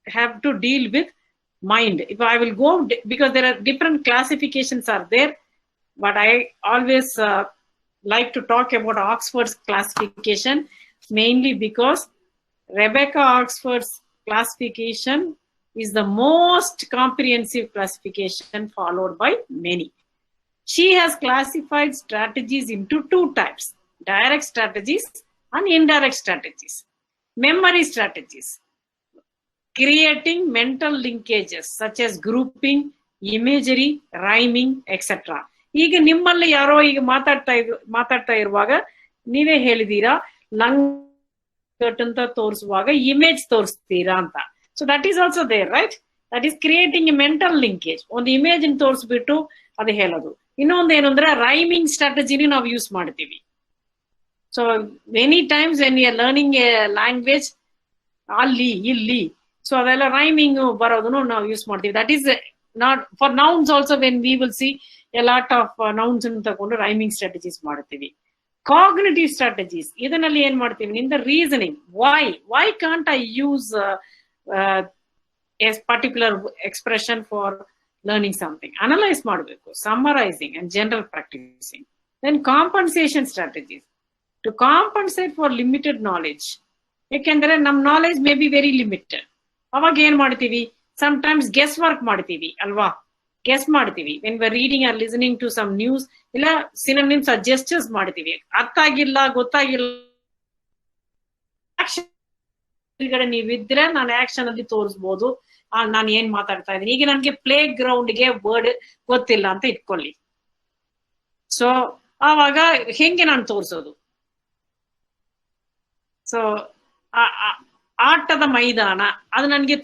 have to deal with mind. If I will go, because there are different classifications are there, but I always like to talk about Oxford's classification, mainly because Rebecca Oxford's classification is the most comprehensive classification followed by many. She has classified strategies into 2 types: direct strategies and indirect strategies. Memory strategies, creating mental linkages such as grouping, imagery, rhyming, etc. ಈಗ ನಿಮ್ಮಲ್ಲಿ ಯಾರೋ ಈಗ ಮಾತಾಡ್ತಾ ಇರುವಾಗ ನೀವೇ ಹೇಳಿದೀರಾ ಲಂಗ್ ಅಂತ ತೋರಿಸುವಾಗ ಇಮೇಜ್ ತೋರಿಸ್ತೀರಾ ಅಂತ. So that is also there, right? That is creating a mental linkage. ಒಂದು ಇಮೇಜ್ ತೋರಿಸ್ಬಿಟ್ಟು ಅದು ಹೇಳೋದು. ಇನ್ನೊಂದು ಏನು ಅಂದ್ರೆ, ರೈಮಿಂಗ್ ಸ್ಟ್ರಾಟಜಿನಿ ನಾವು ಯೂಸ್ ಮಾಡ್ತೀವಿ. So many times when you are learning a language, ಅಲ್ಲಿ ಇಲ್ಲಿ, ಸೊ ಅದೆಲ್ಲ ರೈಮಿಂಗ್ ಬರೋದನ್ನು ನಾವು ಯೂಸ್ ಮಾಡ್ತೀವಿ. That is not for nouns also. When we will see a lot of nouns ಅನ್ನು ತಗೊಂಡು ರೈಮಿಂಗ್ ಸ್ಟ್ರಾಟಜೀಸ್ ಮಾಡ್ತೀವಿ. ಕಾಗ್ನಿಟಿವ್ ಸ್ಟ್ರಾಟಜೀಸ್, ಇದರಲ್ಲಿ ಏನ್ ಮಾಡ್ತೀವಿ? In the reasoning, why can't I use a particular expression for learning something? Analyse ಮಾಡಬೇಕು, summarising and general practising. Then compensation strategies, to compensate for limited knowledge. ಯಾಕೆಂದ್ರೆ ನಮ್ knowledge may be very limited. ಅವಾಗ ಏನ್ ಮಾಡ್ತೀವಿ? ಸಮ್ಟೈಮ್ಸ್ ಗೆಸ್ ವರ್ಕ್ ಮಾಡ್ತೀವಿ ಅಲ್ವಾ? ಗೆಸ್ ಮಾಡ್ತೀವಿ. When we are reading or listening to some news, ಇಲ್ಲ ಸಿನೋನಿಮ್ಸ್ ಆರ್ ಜೆಸ್ಚರ್ಸ್ ಮಾಡ್ತೀವಿ. ಅರ್ಥ ಆಗಿಲ್ಲ, ಗೊತ್ತಾಗಿಲ್ಲ, ನೀವಿದ್ರೆ ನಾನು ಆಕ್ಷನ್ ಅಲ್ಲಿ ತೋರಿಸ್ಬೋದು ನಾನು ಏನ್ ಮಾತಾಡ್ತಾ ಇದ್ದೀನಿ. ಈಗ ನನ್ಗೆ ಪ್ಲೇ ಗ್ರೌಂಡ್ಗೆ ವರ್ಡ್ ಗೊತ್ತಿಲ್ಲ ಅಂತ ಇಟ್ಕೊಳ್ಳಿ. ಸೊ ಆವಾಗ ಹೆಂಗೆ ನಾನು ತೋರಿಸೋದು? ಸೊ ಆಟದ ಮೈದಾನ, ಅದು ನನ್ಗೆ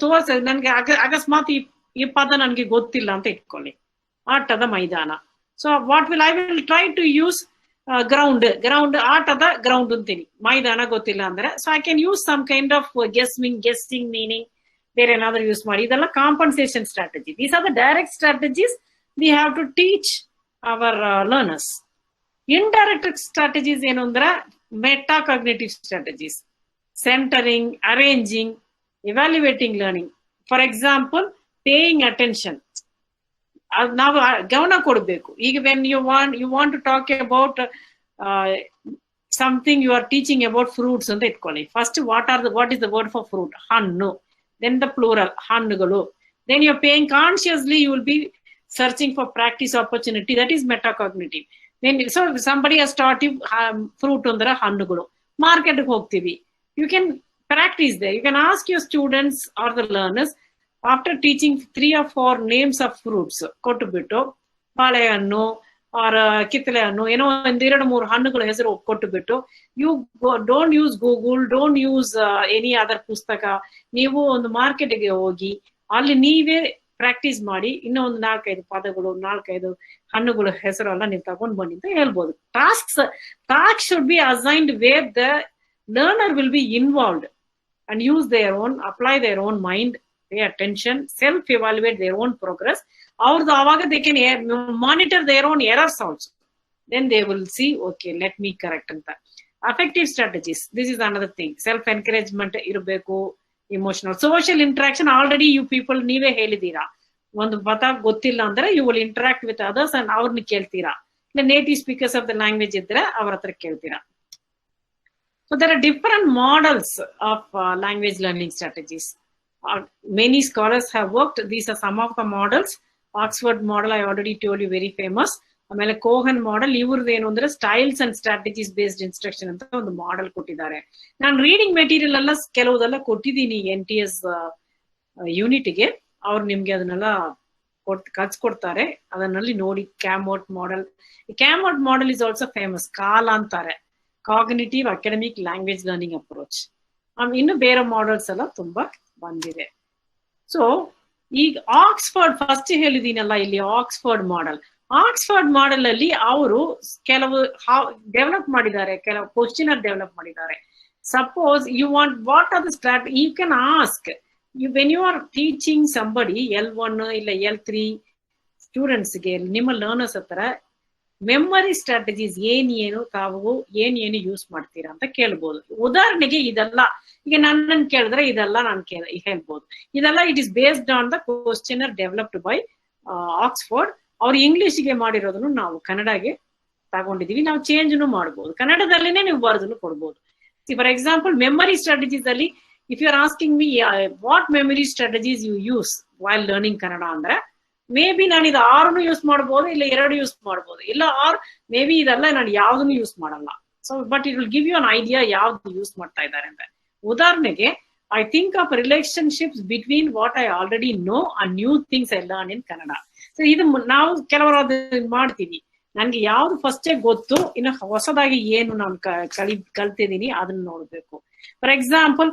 ನನ್ಗೆ ಅಕಸ್ಮಾತ್ ಈ ಪದ ನನ್ಗೆ ಗೊತ್ತಿಲ್ಲ ಅಂತ ಇಟ್ಕೊಳ್ಳಿ. ಆಟದ ಮೈದಾನ. So I will try to use ground ಆಟದ ಗ್ರೌಂಡ್ ಅಂತೀನಿ, ಮೈದಾನ ಗೊತ್ತಿಲ್ಲ ಅಂದ್ರೆ. So I can use some kind of guessing meaning, ಬೇರೆ ಏನಾದ್ರು ಯೂಸ್ ಮಾಡಿ. ಇದೆಲ್ಲ compensation strategy. These are the direct strategies we have to teach our learners. Indirect strategies ಏನು ಅಂದ್ರೆ, metacognitive strategies, centering, arranging, evaluating learning. For example, paying attention. ನಾವು ಗಮನ ಕೊಡಬೇಕು. ಈಗ when you want to talk about something, you are teaching about fruits ಅಂತ ಇಟ್ಕೊಳ್ಳಿ. First what is the word for fruit? ಹಣ್ಣು. ದೆನ್ ದ ಪ್ಲೂರಲ್, ಹಣ್ಣುಗಳು. Then you are paying consciously, you will be searching for practice opportunity. That is metacognitive. Then so somebody has taught you fruit ಅಂದ್ರೆ ಹಣ್ಣುಗಳು. ಮಾರ್ಕೆಟ್ಗೆ ಹೋಗ್ತೀವಿ, you can practice there. You can ask your students or the learners, after teaching 3 or 4 names of fruits, kotubittu, balehannu, or ಕಿತ್ತಲೆ ಹಣ್ಣು, ಏನೋ ಒಂದೆರಡು ಮೂರು ಹಣ್ಣುಗಳ ಹೆಸರು ಕೊಟ್ಟು ಬಿಟ್ಟು, you don't use Google, don't use any other ಪುಸ್ತಕ. ನೀವು ಒಂದು ಮಾರ್ಕೆಟ್ಗೆ ಹೋಗಿ ಅಲ್ಲಿ ನೀವೇ ಪ್ರಾಕ್ಟೀಸ್ ಮಾಡಿ, ಇನ್ನೂ ಒಂದು 4-5 ಪದಗಳು, 4-5 ಹಣ್ಣುಗಳ ಹೆಸರು ಎಲ್ಲ ನೀವು ತಗೊಂಡ್ ಬನ್ನಿ ಅಂತ ಹೇಳ್ಬೋದು. Task should be assigned where the learner will be involved and use their own, apply their own mind, pay attention, self-evaluate their own progress. Avaga they can monitor their own errors also. Then they will see, okay, let me correct anta. Effective strategies. This is another thing. Self-encouragement irbeku, emotional. Social interaction, already you people ನೀವೇ ಹೇಳಿದೀರಾ. ಒಂದು ಪದ ಗೊತ್ತಿಲ್ಲ ಅಂದ್ರೆ you will interact with others and ಅವ್ರನ್ನ ಕೇಳ್ತೀರಾ. ಇಲ್ಲ native speakers of the language ಇದ್ರೆ ಅವ್ರ ಹತ್ರ ಕೇಳ್ತೀರಾ. So there are different models of language learning strategies. Many scholars have worked. These are some of the models. Oxford model, I already told you, very famous. ಆಮೇಲೆ ಕೋಹನ್ ಮಾಡೆಲ್, ಇವ್ರದ್ದು ಏನು ಅಂದ್ರೆ styles and strategies based instruction ಅಂತ ಒಂದು ಮಾಡೆಲ್ ಕೊಟ್ಟಿದ್ದಾರೆ. ನಾನು ರೀಡಿಂಗ್ ಮೆಟೀರಿಯಲ್ ಎಲ್ಲ ಕೆಲವುದೆಲ್ಲ ಕೊಟ್ಟಿದ್ದೀನಿ NTS ಯೂನಿಟ್ಗೆ. ಅವ್ರು ನಿಮ್ಗೆ ಅದನ್ನೆಲ್ಲ ಕಳ್ಸ್ಕೊಡ್ತಾರೆ, ಅದನ್ನಲ್ಲಿ ನೋಡಿ. ಕ್ಯಾಮೋಟ್ ಮಾಡೆಲ್, ಕ್ಯಾಮೋಟ್ model is also famous. CALLA ಅಂತಾರೆ, cognitive academic language learning approach. ಇನ್ನು ಬೇರೆ ಮಾಡೆಲ್ಸ್ ಎಲ್ಲ ತುಂಬಾ ಬಂದಿದೆ. ಸೊ ಈಗ ಆಕ್ಸ್ಫರ್ಡ್ ಫಸ್ಟ್ ಹೇಳಿದೀನಲ್ಲ, ಇಲ್ಲಿ ಆಕ್ಸ್ಫರ್ಡ್ ಮಾಡೆಲ್ ಅಲ್ಲಿ ಅವರು ಕೆಲವು ಡೆವಲಪ್ ಮಾಡಿದ್ದಾರೆ, ಕೆಲವು ಕ್ವಶನ್ ಡೆವಲಪ್ ಮಾಡಿದ್ದಾರೆ. Suppose you want what are the strategy, you can ask when you are teaching somebody L1 ಇಲ್ಲ L3 ಸ್ಟೂಡೆಂಟ್ಸ್ಗೆ, ನಿಮ್ಮ ಲರ್ನರ್ಸ್ ಹತ್ರ ಮೆಮರಿ ಸ್ಟ್ರಾಟಜೀಸ್ ಏನು ತಾವು ಏನು ಯೂಸ್ ಮಾಡ್ತೀರಾ ಅಂತ ಕೇಳ್ಬೋದು. ಉದಾಹರಣೆಗೆ ಇದೆಲ್ಲ ಈಗ ನನ್ನನ್ನು ಕೇಳಿದ್ರೆ ಇದೆಲ್ಲ ನಾನು ಹೇಳ್ಬೋದು. ಇದೆಲ್ಲ it is based on the questionnaire developed by Oxford. ಅವ್ರು ಇಂಗ್ಲಿಷ್ಗೆ ಮಾಡಿರೋದನ್ನು ನಾವು ಕನ್ನಡಗೆ ತಗೊಂಡಿದೀವಿ. ನಾವು ಚೇಂಜ್ನು ಮಾಡ್ಬೋದು, ಕನ್ನಡದಲ್ಲಿನೇ ನೀವು ಬರೆದನ್ನು ಕೊಡ್ಬೋದು. ಫಾರ್ ಎಕ್ಸಾಂಪಲ್ ಮೆಮರಿ ಸ್ಟ್ರಾಟಜೀಸ್ ಅಲ್ಲಿ if you are asking me what memory strategies you use while learning Kannada ಅಂದ್ರೆ, ಮೇ ಬಿ ನಾನು ಇದು 6 ಯೂಸ್ ಮಾಡ್ಬೋದು, ಇಲ್ಲ 2 ಯೂಸ್ ಮಾಡ್ಬೋದು, ಇಲ್ಲ ಮೇ ಬಿ ಇದೆಲ್ಲ ನಾನು ಯಾವ್ದನ್ನು ಯೂಸ್ ಮಾಡಲ್ಲ. So but it will give you an idea ಯಾವ್ದು ಯೂಸ್ ಮಾಡ್ತಾ ಇದ್ದಾರೆ ಅಂತ. ಉದಾಹರಣೆಗೆ I think of relationships between what I already know and new things I learn in Kannada. So ಇದು ನಾವು ಕೆಲವರು ಮಾಡ್ತೀವಿ, ನನ್ಗೆ ಯಾವ್ದು ಫಸ್ಟೇ ಗೊತ್ತು, ಇನ್ನು ಹೊಸದಾಗಿ ಏನು ನಾನು ಕಲ್ತಿದ್ದೀನಿ ಅದನ್ನ ನೋಡ್ಬೇಕು. ಫಾರ್ ಎಕ್ಸಾಂಪಲ್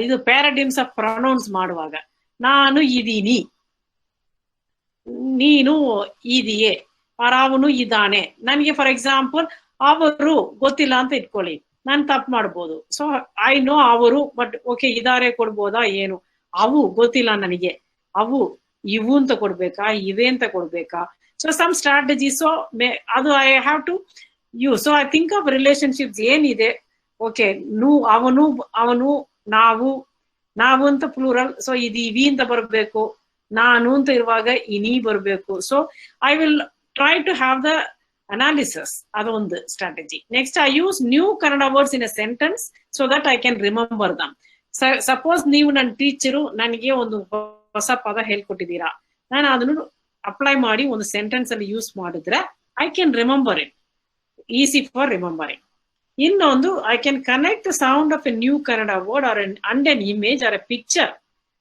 ಇದು ಪ್ಯಾರಾಡಿಮ್ಸ್ ಆಫ್ ಪ್ರೊನೌನ್ಸ್ ಮಾಡುವಾಗ, ನಾನು ಇದೀನಿ, ನೀನು ಇದೆಯೇ, ಅವನು ಇದ್ದಾನೆ. ನನಗೆ ಫಾರ್ ಎಕ್ಸಾಂಪಲ್ ಅವರು ಗೊತ್ತಿಲ್ಲ ಅಂತ ಇಟ್ಕೊಳ್ಳಿ, ನಾನು ತಪ್ಪು ಮಾಡ್ಬೋದು. ಸೊ ಐ ನೋ ಅವರು, ಬಟ್ ಓಕೆ ಇದಾರೆ ಕೊಡ್ಬೋದಾ ಏನು, ಅವು ಗೊತ್ತಿಲ್ಲ ನನಗೆ, ಅವು ಇವು ಅಂತ ಕೊಡ್ಬೇಕಾ, ಇವೇ ಅಂತ ಕೊಡ್ಬೇಕಾ. ಸೊ ಸಮ್ ಸ್ಟ್ರಾಟಜಿ, ಸೊ ಅದು I have to use. So I think of relationships ಏನಿದೆ, ಓಕೆ ಅವನು ನಾವು ಅಂತ ಪ್ಲೂರಲ್, ಸೊ ಇದು ಇವಿ ಅಂತ ಬರ್ಬೇಕು, ನಾನು ಅಂತ ಇರುವಾಗ ಇನಿ ಬರ್ಬೇಕು. So I will try to have the analysis, ಅದೊಂದು strategy. Next I use new Kannada words in a sentence so that I can remember them. Suppose ನೀವು ನನ್ನ ಟೀಚರು ನನಗೆ ಒಂದು ಹೊಸ ಪದ ಹೇಳ್ಕೊಟ್ಟಿದ್ದೀರಾ, ನಾನು ಅದನ್ನು ಅಪ್ಲೈ ಮಾಡಿ ಒಂದು ಸೆಂಟೆನ್ಸ್ ಅಲ್ಲಿ ಯೂಸ್ ಮಾಡಿದ್ರೆ I can remember it, easy for remembering. ಇನ್ನೊಂದು, I can connect the sound of a new Kannada word or and an image or a picture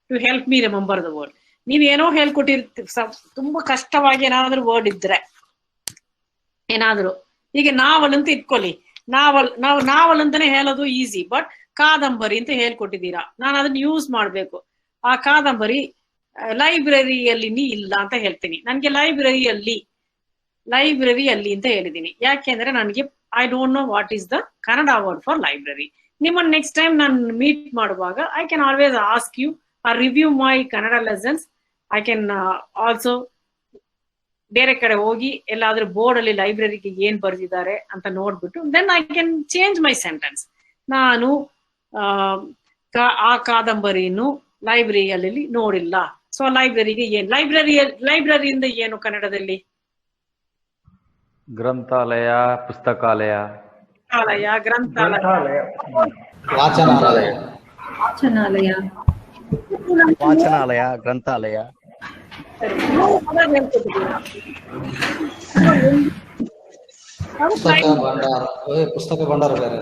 to help me remember the word. ನೀವೇನೋ ಹೇಳ್ಕೊಟ್ಟಿರ್ತೀವಿ, ತುಂಬಾ ಕಷ್ಟವಾಗಿ ಏನಾದ್ರು ವರ್ಡ್ ಇದ್ರೆ, ಏನಾದ್ರು ಈಗ ನಾವಲ್ ಅಂತ ಇಟ್ಕೊಳ್ಳಿ, ನಾವಲ್ ಅಂತಾನೆ ಹೇಳೋದು ಈಸಿ, ಬಟ್ ಕಾದಂಬರಿ ಅಂತ ಹೇಳ್ಕೊಟ್ಟಿದ್ದೀರಾ, ನಾನು ಅದನ್ನ ಯೂಸ್ ಮಾಡ್ಬೇಕು. ಆ ಕಾದಂಬರಿ ಲೈಬ್ರರಿಯಲ್ಲಿ ಇಲ್ಲ ಅಂತ ಹೇಳ್ತೀನಿ, ನನ್ಗೆ ಲೈಬ್ರರಿಯಲ್ಲಿ ಅಂತ ಹೇಳಿದೀನಿ. ಯಾಕೆಂದ್ರೆ ನನಗೆ I don't know what is the Kannada word for library. ನಿಮ್ಮನ್ನ ನೆಕ್ಸ್ಟ್ ಟೈಮ್ ನಾನು ಮೀಟ್ ಮಾಡುವಾಗ I can always ask you or review my Kannada lessons. I can also ಬೇರೆ ಕಡೆ ಹೋಗಿ ಎಲ್ಲಾದ್ರೂ ಬೋರ್ಡ್ ಅಲ್ಲಿ ಲೈಬ್ರರಿಗೆ ಏನ್ ಬರೆದಿದ್ದಾರೆ ಅಂತ ನೋಡ್ಬಿಟ್ಟು then I can change my sentence. ನಾನು ಆ ಕಾದಂಬರಿಯನ್ನು ಲೈಬ್ರರಿಯಲ್ಲಿ ನೋಡಿಲ್ಲ, ಸೊ ಲೈಬ್ರರಿಗೆ ಏನ್ ಲೈಬ್ರರಿಯಿಂದ ಏನು ಕನ್ನಡದಲ್ಲಿ? ಗ್ರಂಥಾಲಯ, ಪುಸ್ತಕಾಲಯ, ವಾಚನಾಲಯ, ಗ್ರಂಥಾಲಯ. ಪುಸ್ತಕ ಭಂಡಾರ ಬೇರೆ.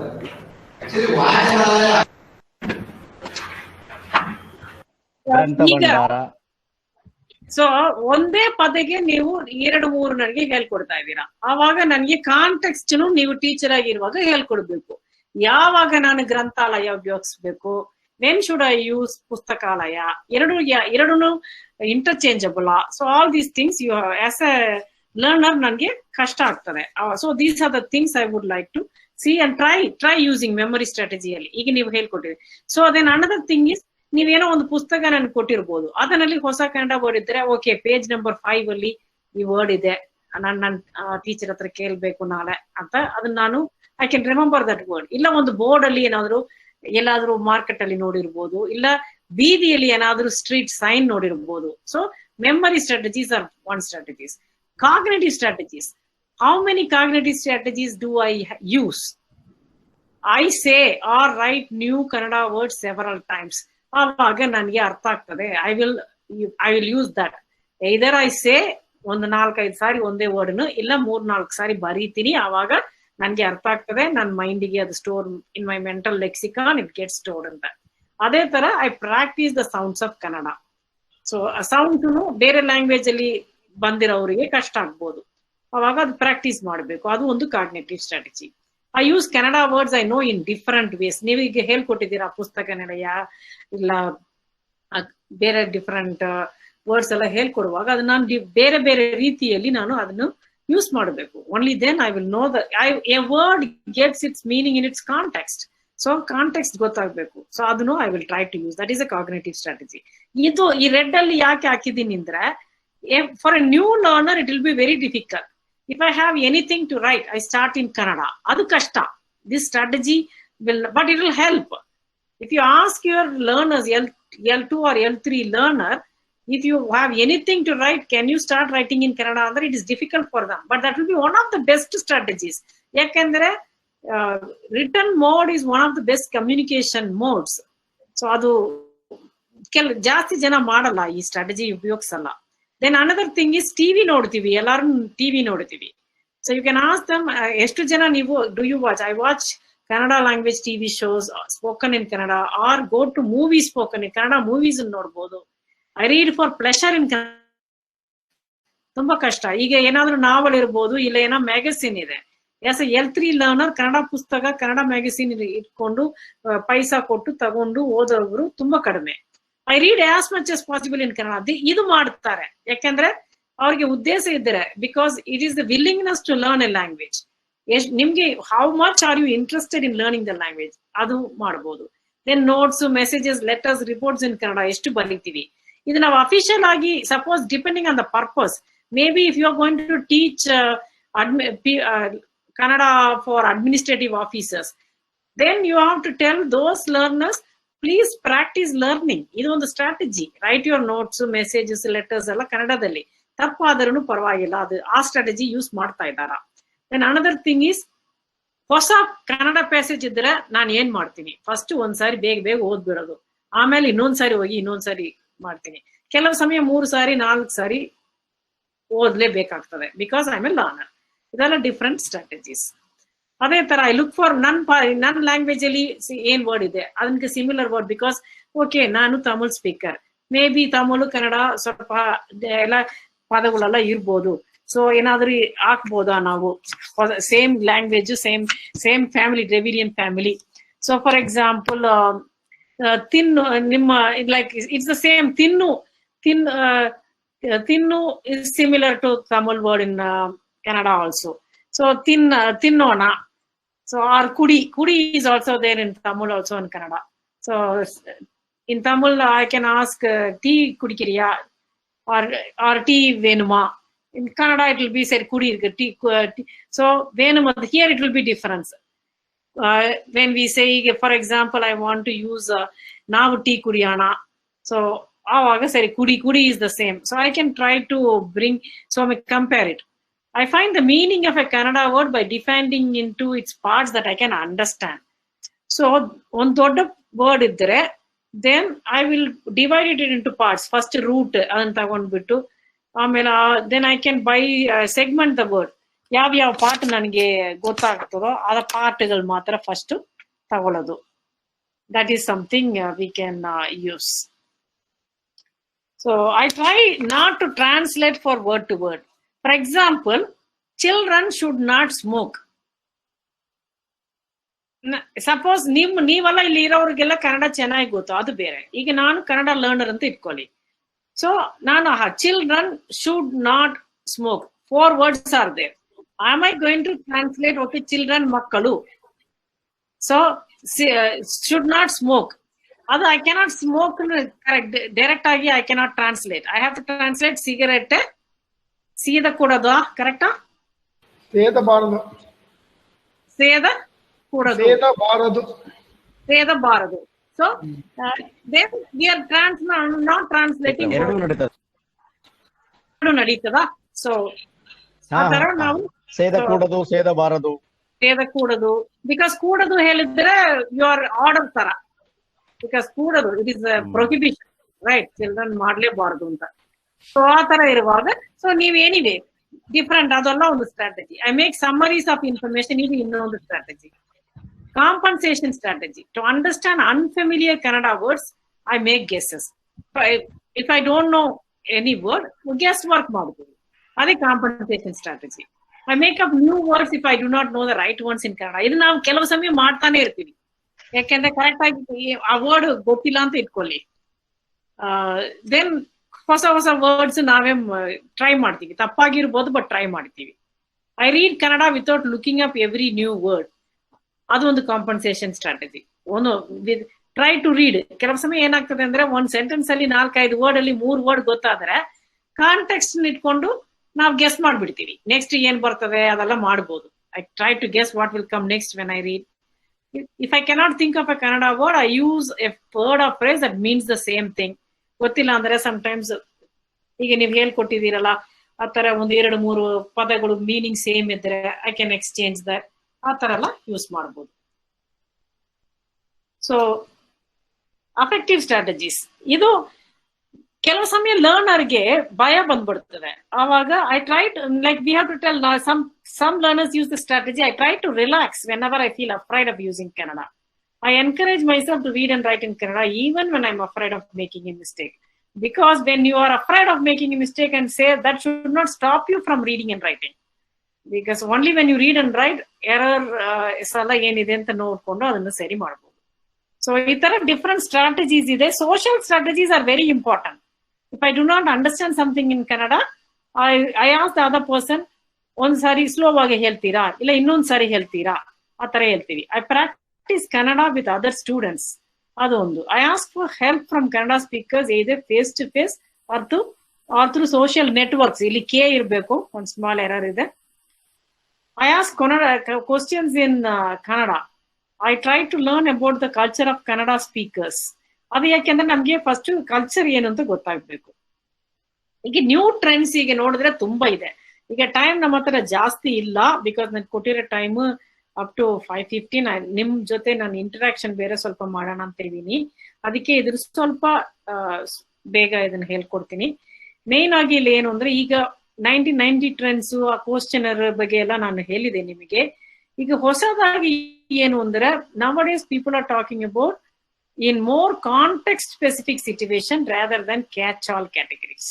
ಗ್ರಂಥ ಭಂಡಾರ. ಸೊ ಒಂದೇ ಪದಗೆ ನೀವು 2-3 ನನಗೆ ಹೇಳ್ಕೊಡ್ತಾ ಇದ್ದೀರಾ. ಆವಾಗ ನನಗೆ ಕಾಂಟೆಕ್ಸ್ಟ್ ನೀವು ಟೀಚರ್ ಆಗಿರುವಾಗ ಹೇಳ್ಕೊಡ್ಬೇಕು. ಯಾವಾಗ ನಾನು ಗ್ರಂಥಾಲಯ ಉಪಯೋಗಿಸ್ಬೇಕು, ವೆನ್ ಶುಡ್ ಐ ಯೂಸ್ ಪುಸ್ತಕಾಲಯ, ಎರಡೂ interchangeable. So all these things you as a learner ನನಗೆ ಕಷ್ಟ ಆಗ್ತದೆ. So these are the things I would like to see and try using memory ಸ್ಟ್ರಾಟಜಿಯಲ್ಲಿ. ಈಗ ನೀವು ಹೇಳ್ಕೊಟ್ಟಿರಿ. ಸೊ ಅದೇನ್ ಅನದರ್ ಥಿಂಗ್ ಇಸ್, ನೀವೇನೋ ಒಂದು ಪುಸ್ತಕ ನನ್ಗೆ ಕೊಟ್ಟಿರ್ಬೋದು, ಅದರಲ್ಲಿ ಹೊಸ ಕನ್ನಡ ವರ್ಡ್ ಇದ್ರೆ ಓಕೆ, ಪೇಜ್ ನಂಬರ್ 5 ಅಲ್ಲಿ ಈ ವರ್ಡ್ ಇದೆ, ನನ್ನ ಟೀಚರ್ ಹತ್ರ ಕೇಳ್ಬೇಕು ನಾಳೆ ಅಂತ, ಅದನ್ನ ನಾನು I can remember that word. ಇಲ್ಲ ಒಂದು ಬೋರ್ಡ್ ಅಲ್ಲಿ ಏನಾದ್ರು ಎಲ್ಲಾದ್ರೂ ಮಾರ್ಕೆಟ್ ಅಲ್ಲಿ ನೋಡಿರ್ಬೋದು, ಇಲ್ಲ ಬೀದಿಯಲ್ಲಿ ಏನಾದ್ರೂ ಸ್ಟ್ರೀಟ್ ಸೈನ್ ನೋಡಿರ್ಬೋದು. So memory strategies are one strategies. Cognitive strategies, how many cognitive strategies do I use? I say or write new Kannada word several times. ಆವಾಗ ನನಗೆ ಅರ್ಥ ಆಗ್ತದೆ. I will use that. Either I say ಒಂದು 4-5 ಸಾರಿ ಒಂದೇ ವರ್ಡ್ನು, ಇಲ್ಲ 3-4 ಸಾರಿ ಬರೀತೀನಿ. ಆವಾಗ ನನ್ಗೆ ಅರ್ಥ ಆಗ್ತದೆ, ನನ್ನ ಮೈಂಡಿಗೆ ಅದು store in my mental lexicon, it get stored ಅಂತ. ಅದೇ ತರ I practise the sounds of Kannada. So sound ಬೇರೆ ಲ್ಯಾಂಗ್ವೇಜ್ ಅಲ್ಲಿ ಬಂದಿರೋರಿಗೆ ಕಷ್ಟ ಆಗ್ಬೋದು, ಅವಾಗ ಅದು ಪ್ರಾಕ್ಟೀಸ್ ಮಾಡಬೇಕು. ಅದು ಒಂದು cognitive strategy. I use Kannada words I know in different ways. ನೀವೀಗ ಹೇಳ್ಕೊಟ್ಟಿದ್ದೀರಾ ಪುಸ್ತಕ ನಿಲಯ, ಇಲ್ಲ ಬೇರೆ ಡಿಫರೆಂಟ್ ವರ್ಡ್ಸ್ ಎಲ್ಲ ಹೇಳ್ಕೊಡುವಾಗ ಅದು ನಾನು ಬೇರೆ ಬೇರೆ ರೀತಿಯಲ್ಲಿ ನಾನು ಅದನ್ನು ಯೂಸ್ ಮಾಡಬೇಕು. Only then I will know a word gets its meaning in its context. So context ಗೊತ್ತಾಗ್ಬೇಕು. ಸೊ ಅದನ್ನು I will try to use. That is a cognitive strategy. ಇದು ಈ ರೆಡ್ ಅಲ್ಲಿ ಯಾಕೆ ಹಾಕಿದ್ದೀನಿ ಅಂದ್ರೆ, for a new learner it will be very difficult. If I have anything to write, I start in Kannada. Adu kashta. This strategy will, but it will help. If you ask your learners, L2 or L3 learner, if you have anything to write, can you start writing in Kannada? Andre it is difficult for them. But that will be one of the best strategies. Yakandre written mode is one of the best communication modes. So adu ಜಾಸ್ತಿ ಜನ ಮಾಡಲ್ಲ ಈ strategy, ಉಪಯೋಗಿಸಲ್ಲ. Then another thing is TV ನೋಡ್ತೀವಿ, ಎಲ್ಲಾರು TV ನೋಡ್ತೀವಿ. So you can ask them, ಎಷ್ಟು ಜನ ನೀವು do you watch? I watch Kannada language TV shows spoken in Kannada, or go to movies spoken in Kannada movies ನೋಡ್ಬೋದು. I read for pleasure in Kannada. ತುಂಬಾ ಕಷ್ಟ. ಈಗ ಏನಾದ್ರೂ ನಾವಲ್ ಇರ್ಬೋದು, ಇಲ್ಲ ಏನೋ ಮ್ಯಾಗಝಿನ್ ಇದೆ. ಎಸ್ L3 ಲರ್ನರ್ ಕನ್ನಡ ಪುಸ್ತಕ, ಕನ್ನಡ ಮ್ಯಾಗಝಿನ್ ಇಟ್ಕೊಂಡು ಪೈಸಾ ಕೊಟ್ಟು ತಗೊಂಡು ಓದೋರು ತುಂಬಾ ಕಡಿಮೆ. I read as much as possible in Kannada. ಇದು ಮಾಡ್ತಾರೆ ಯಾಕಂದ್ರೆ ಅವ್ರಿಗೆ ಉದ್ದೇಶ ಇದ್ದಾರೆ, because it is the willingness to learn a language. ನಿಮ್ಗೆ how much are you interested in learning the language, ಅದು ಮಾಡ್ಬೋದು. Then notes, messages, letters, reports in Kannada ಎಷ್ಟು ಬರೀತೀವಿ. ಇದು ನಾವು ಅಫಿಷಿಯಲ್ ಆಗಿ, suppose depending on the purpose, maybe if you are going to teach Kannada for administrative officers, then you have to tell those learners, please practice learning. ಇದು ಒಂದು strategy. Write your notes, messages, letters ಎಲ್ಲ ಕನ್ನಡದಲ್ಲಿ. ತಪ್ಪಾದ್ರೂ ಪರವಾಗಿಲ್ಲ, ಅದು ಆ ಸ್ಟ್ರಾಟಜಿ ಯೂಸ್ ಮಾಡ್ತಾ ಇದ್ದಾರ. ದೆನ್ ಅನದರ್ ಥಿಂಗ್ ಈಸ್, ಹೊಸ ಕನ್ನಡ ಪ್ಯಾಸೇಜ್ ಇದ್ರೆ ನಾನು ಏನ್ ಮಾಡ್ತೀನಿ, ಫಸ್ಟ್ ಒಂದ್ಸಾರಿ ಬೇಗ ಓದ್ಬಿಡೋದು, ಆಮೇಲೆ ಇನ್ನೊಂದ್ಸಾರಿ ಹೋಗಿ ಇನ್ನೊಂದ್ಸಾರಿ ಮಾಡ್ತೀನಿ. ಕೆಲವು ಸಮಯ 3 ಸಾರಿ 4 ಸಾರಿ ಓದ್ಲೇಬೇಕಾಗ್ತದೆ, because I am a learner. ಇದೆಲ್ಲ ಡಿಫ್ರೆಂಟ್ ಸ್ಟ್ರಾಟಜೀಸ್. ಅದೇ ತರ ಐ ಲುಕ್ ಫಾರ್ ನನ್ನ ಲ್ಯಾಂಗ್ವೇಜ್ ಅಲ್ಲಿ ಏನ್ ವರ್ಡ್ ಇದೆ ಅದಕ್ಕೆ ಸಿಮಿಲರ್ ವರ್ಡ್, ಬಿಕಾಸ್ ಓಕೆ ನಾನು Tamil speaker, maybe Tamil Kannada ಸ್ವಲ್ಪ ಎಲ್ಲ ಪದಗಳೆಲ್ಲ ಇರ್ಬೋದು. ಸೊ ಏನಾದ್ರೂ ಹಾಕ್ಬೋದಾ ನಾವು, same language, same family, Dravidian family. So for example ತಿನ್ನು, ನಿಮ್ಮ ಲೈಕ್ ಇಟ್ಸ್ ದ ಸೇಮ್. ತಿನ್ನು is similar to Tamil word in Kannada also. So ತಿನ್ನೋಣ. So or kudi is also there in Tamil, also in Kannada. So in Tamil I can ask tea kudikiriya or tea venuma. In Kannada it will be said kudi tea. So venuma, here it will be difference. When we say, for example, I want to use now tea kudiyana. So avaga sari kudi is the same. So I can try to bring, so I compare it. I find the meaning of a Kannada word by dividing into its parts that I can understand. So, one dodda word iddre, then I will divide it into parts. First root adanta tagondbittu, ಆಮೇಲೆ then I can segment the word. ಯಾವ ಪಾರ್ಟ್ ನನಗೆ ಗೊತ್ತಾಗ್ತದೋ ಆ ಪಾರ್ಟ್ಗಳು ಮಾತ್ರ ಫಸ್ಟ್ ತಗೊಳ್ಳೋದು. That is something we can use. So I try not to translate for word to word. For example, children should not smoke. Suppose ನೀವೆಲ್ಲ ಇಲ್ಲಿ ಇರೋರಿಗೆಲ್ಲ ಕನ್ನಡ ಚೆನ್ನಾಗಿ ಗೊತ್ತು, ಅದು ಬೇರೆ. ಈಗ ನಾನು ಕನ್ನಡ ಲರ್ನರ್ ಅಂತ ಇಟ್ಕೊಳ್ಳಿ. ಸೊ ನಾನು children should not smoke, 4 words are there. Am I going to translate, okay, children, ಮಕ್ಕಳು, so should not smoke. ಅದು I cannot smoke correct direct ಆಗಿ I cannot translate. I have to translate cigarette, ಸೀದ ಕೊಡೋದು, ಕರೆಕ್ಟಾ? ಸೇದಬಾರದು, ಸೇದ ಕೂಡದು, ಸೇದಬಾರದು. So then we are not translating. ನಡೀತದ. ಸೊ ಆ ತರ ನಾವು ಸೇದ ಕೂಡದು, ಸೇದಬಾರದು, ಸೇದ ಕೂಡದು, ಬಿಕಾಸ್ ಕೂಡದು ಹೇಳಿದ್ರೆ ಯು ಆರ್ ಆರ್ಡರ್ ತರ, ಬಿಕಾಸ್ ಕೂಡದು it is prohibition, right? Children ಮಾಡ್ಲೇಬಾರದು ಅಂತ. ಸೊ ಆ ತರ ಇರುವಾಗ ಸೊ ನೀವ್ ಏನಿದೆ ಡಿಫ್ರೆಂಟ್, ಅದೆಲ್ಲ ಒಂದು strategy. I make summaries of information, ಇದು ಇನ್ನೊಂದು strategy. Compensation strategy. To understand unfamiliar Kannada words, I make guesses. If I don't know any word, guess work ಮಾಡ್ತೀವಿ. ಅದೇ compensation strategy. I make up new words if I do not know the right ones in Kannada. ಇದು ನಾವು ಕೆಲವು ಸಮಯ ಮಾಡ್ತಾನೆ ಇರ್ತೀವಿ, ಯಾಕೆಂದ್ರೆ ಕರೆಕ್ಟ್ ಆಗಿ ಆ ವರ್ಡ್ ಗೊತ್ತಿಲ್ಲ ಅಂತ ಇಟ್ಕೊಳ್ಳಿ. ದೆನ್ ಹೊಸ ಹೊಸ ವರ್ಡ್ಸ್ ನಾವೇ ಟ್ರೈ ಮಾಡ್ತೀವಿ, ತಪ್ಪಾಗಿರ್ಬೋದು ಬಟ್ ಟ್ರೈ ಮಾಡ್ತೀವಿ. I read Kannada without looking up every new word. ಅದು ಒಂದು ಕಾಂಪನ್ಸೇಷನ್ ಸ್ಟ್ರಾಟಜಿ. ಒಂದು ಟ್ರೈ ಟು ರೀಡ್. ಕೆಲವು ಸಮಯ ಏನಾಗ್ತದೆ ಅಂದ್ರೆ ಒಂದ್ ಸೆಂಟೆನ್ಸ್ ಅಲ್ಲಿ 4-5 ವರ್ಡ್ ಅಲ್ಲಿ 3 ವರ್ಡ್ ಗೊತ್ತಾದ್ರೆ ಕಾಂಟೆಕ್ಸ್ಟ್ ಇಟ್ಕೊಂಡು ನಾವು ಗೆಸ್ ಮಾಡ್ಬಿಡ್ತೀವಿ, ನೆಕ್ಸ್ಟ್ ಏನ್ ಬರ್ತದೆ ಅದೆಲ್ಲ ಮಾಡ್ಬೋದು. I try to guess what will come next when I read. If I cannot think of a Kannada word, I use a word of phrase that means the same thing. ಗೊತ್ತಿಲ್ಲ ಅಂದ್ರೆ ಸಮಟೈಮ್ಸ್ ಈಗ ನೀವು ಹೇಳ್ಕೊಟ್ಟಿದ್ದೀರಲ್ಲ ಆ ತರ 1-2-3 ಪದಗಳು ಮೀನಿಂಗ್ ಸೇಮ್ ಇದ್ರೆ ಐ ಕ್ಯಾನ್ ಎಕ್ಸ್ಚೇಂಜ್ ದಟ್, ಆ ತರ ಎಲ್ಲ ಯೂಸ್ ಮಾಡ್ಬೋದು. ಸೊ ಅಫೆಕ್ಟಿವ್ ಸ್ಟ್ರಾಟಜೀಸ್, ಇದು ಕೆಲವು ಸಮಯ ಲರ್ನರ್ಗೆ ಭಯ ಬಂದ್ಬಿಡ್ತದೆ. ಆವಾಗ I try to like we have to tell some learners use the strategy. I try to relax whenever I feel afraid of using Kannada. I encourage myself to read and write in Kannada even when I'm afraid of making a mistake, because when you are afraid of making a mistake and say, that should not stop you from reading and writing, because only when you read and write error ಸಲ ಏನಿದೆ ಅಂತ ನೋಡ್ಕೊಂಡು ಅದನ್ನು ಸರಿ ಮಾಡಬಹುದು. ಸೊ ಈ ತರ ಡಿಫರೆಂಟ್ ಸ್ಟ್ರಾಟಜೀಸ್ ಇದೆ. Social strategies are very important. If I do not understand something in Kannada, I ask the other person, ಒಂದ್ ಸಾರಿ ಸ್ಲೋ ಆಗಿ ಹೇಳ್ತೀರಾ, ಇಲ್ಲ ಇನ್ನೊಂದ್ ಸಾರಿ ಹೇಳ್ತೀರಾ, ಆ ತರ ಹೇಳ್ತೀವಿ. I practice Kannada with other students, ಅದು ಒಂದು. I ask for help from Kannada speakers, either face to face or through social networks. ಇಲ್ಲಿ ಕೆ ಇರಬೇಕು, ಒಂದು ಸ್ಮಾಲ್ ಎರರ್ ಇದೆ. I ask questions in Kannada. I try to learn about the culture of Kannada speakers. ಅದು ಯಾಕೆಂದ್ರೆ ನಮ್ಗೆ ಫಸ್ಟ್ ಕಲ್ಚರ್ ಏನು ಅಂತ ಗೊತ್ತಾಗ್ಬೇಕು. ಈಗ ನ್ಯೂ ಟ್ರೆಂಡ್ಸ್ ಈಗ ನೋಡಿದ್ರೆ ತುಂಬಾ ಇದೆ. ಈಗ ಟೈಮ್ ನಮ್ಮ ಹತ್ರ ಜಾಸ್ತಿ ಇಲ್ಲ, ಬಿಕಾಸ್ ನಾನು ಕೊಟ್ಟಿರೋ ಟೈಮ್ ಅಪ್ ಟು 5:15. ನಿಮ್ ಜೊತೆ ನಾನು ಇಂಟರಾಕ್ಷನ್ ಬೇರೆ ಸ್ವಲ್ಪ ಮಾಡೋಣ ಅಂತ ಇದ್ದೀನಿ, ಅದಕ್ಕೆ ಇದ್ರ ಸ್ವಲ್ಪ ಬೇಗ ಇದನ್ನ ಹೇಳ್ಕೊಡ್ತೀನಿ. ಮೇನ್ ಆಗಿ ಇಲ್ಲಿ ಏನು ಅಂದ್ರೆ, ಈಗ 1990 ಟ್ರೆಂಡ್ಸ್, ಆ ಕ್ವಶ್ಚನರ್ ಬಗ್ಗೆ ಎಲ್ಲ ನಾನು ಹೇಳಿದೆ ನಿಮಗೆ. ಈಗ ಹೊಸದಾಗಿ ಏನು ಅಂದ್ರೆ, nowadays people are talking about in more context specific situation rather than catch all categories.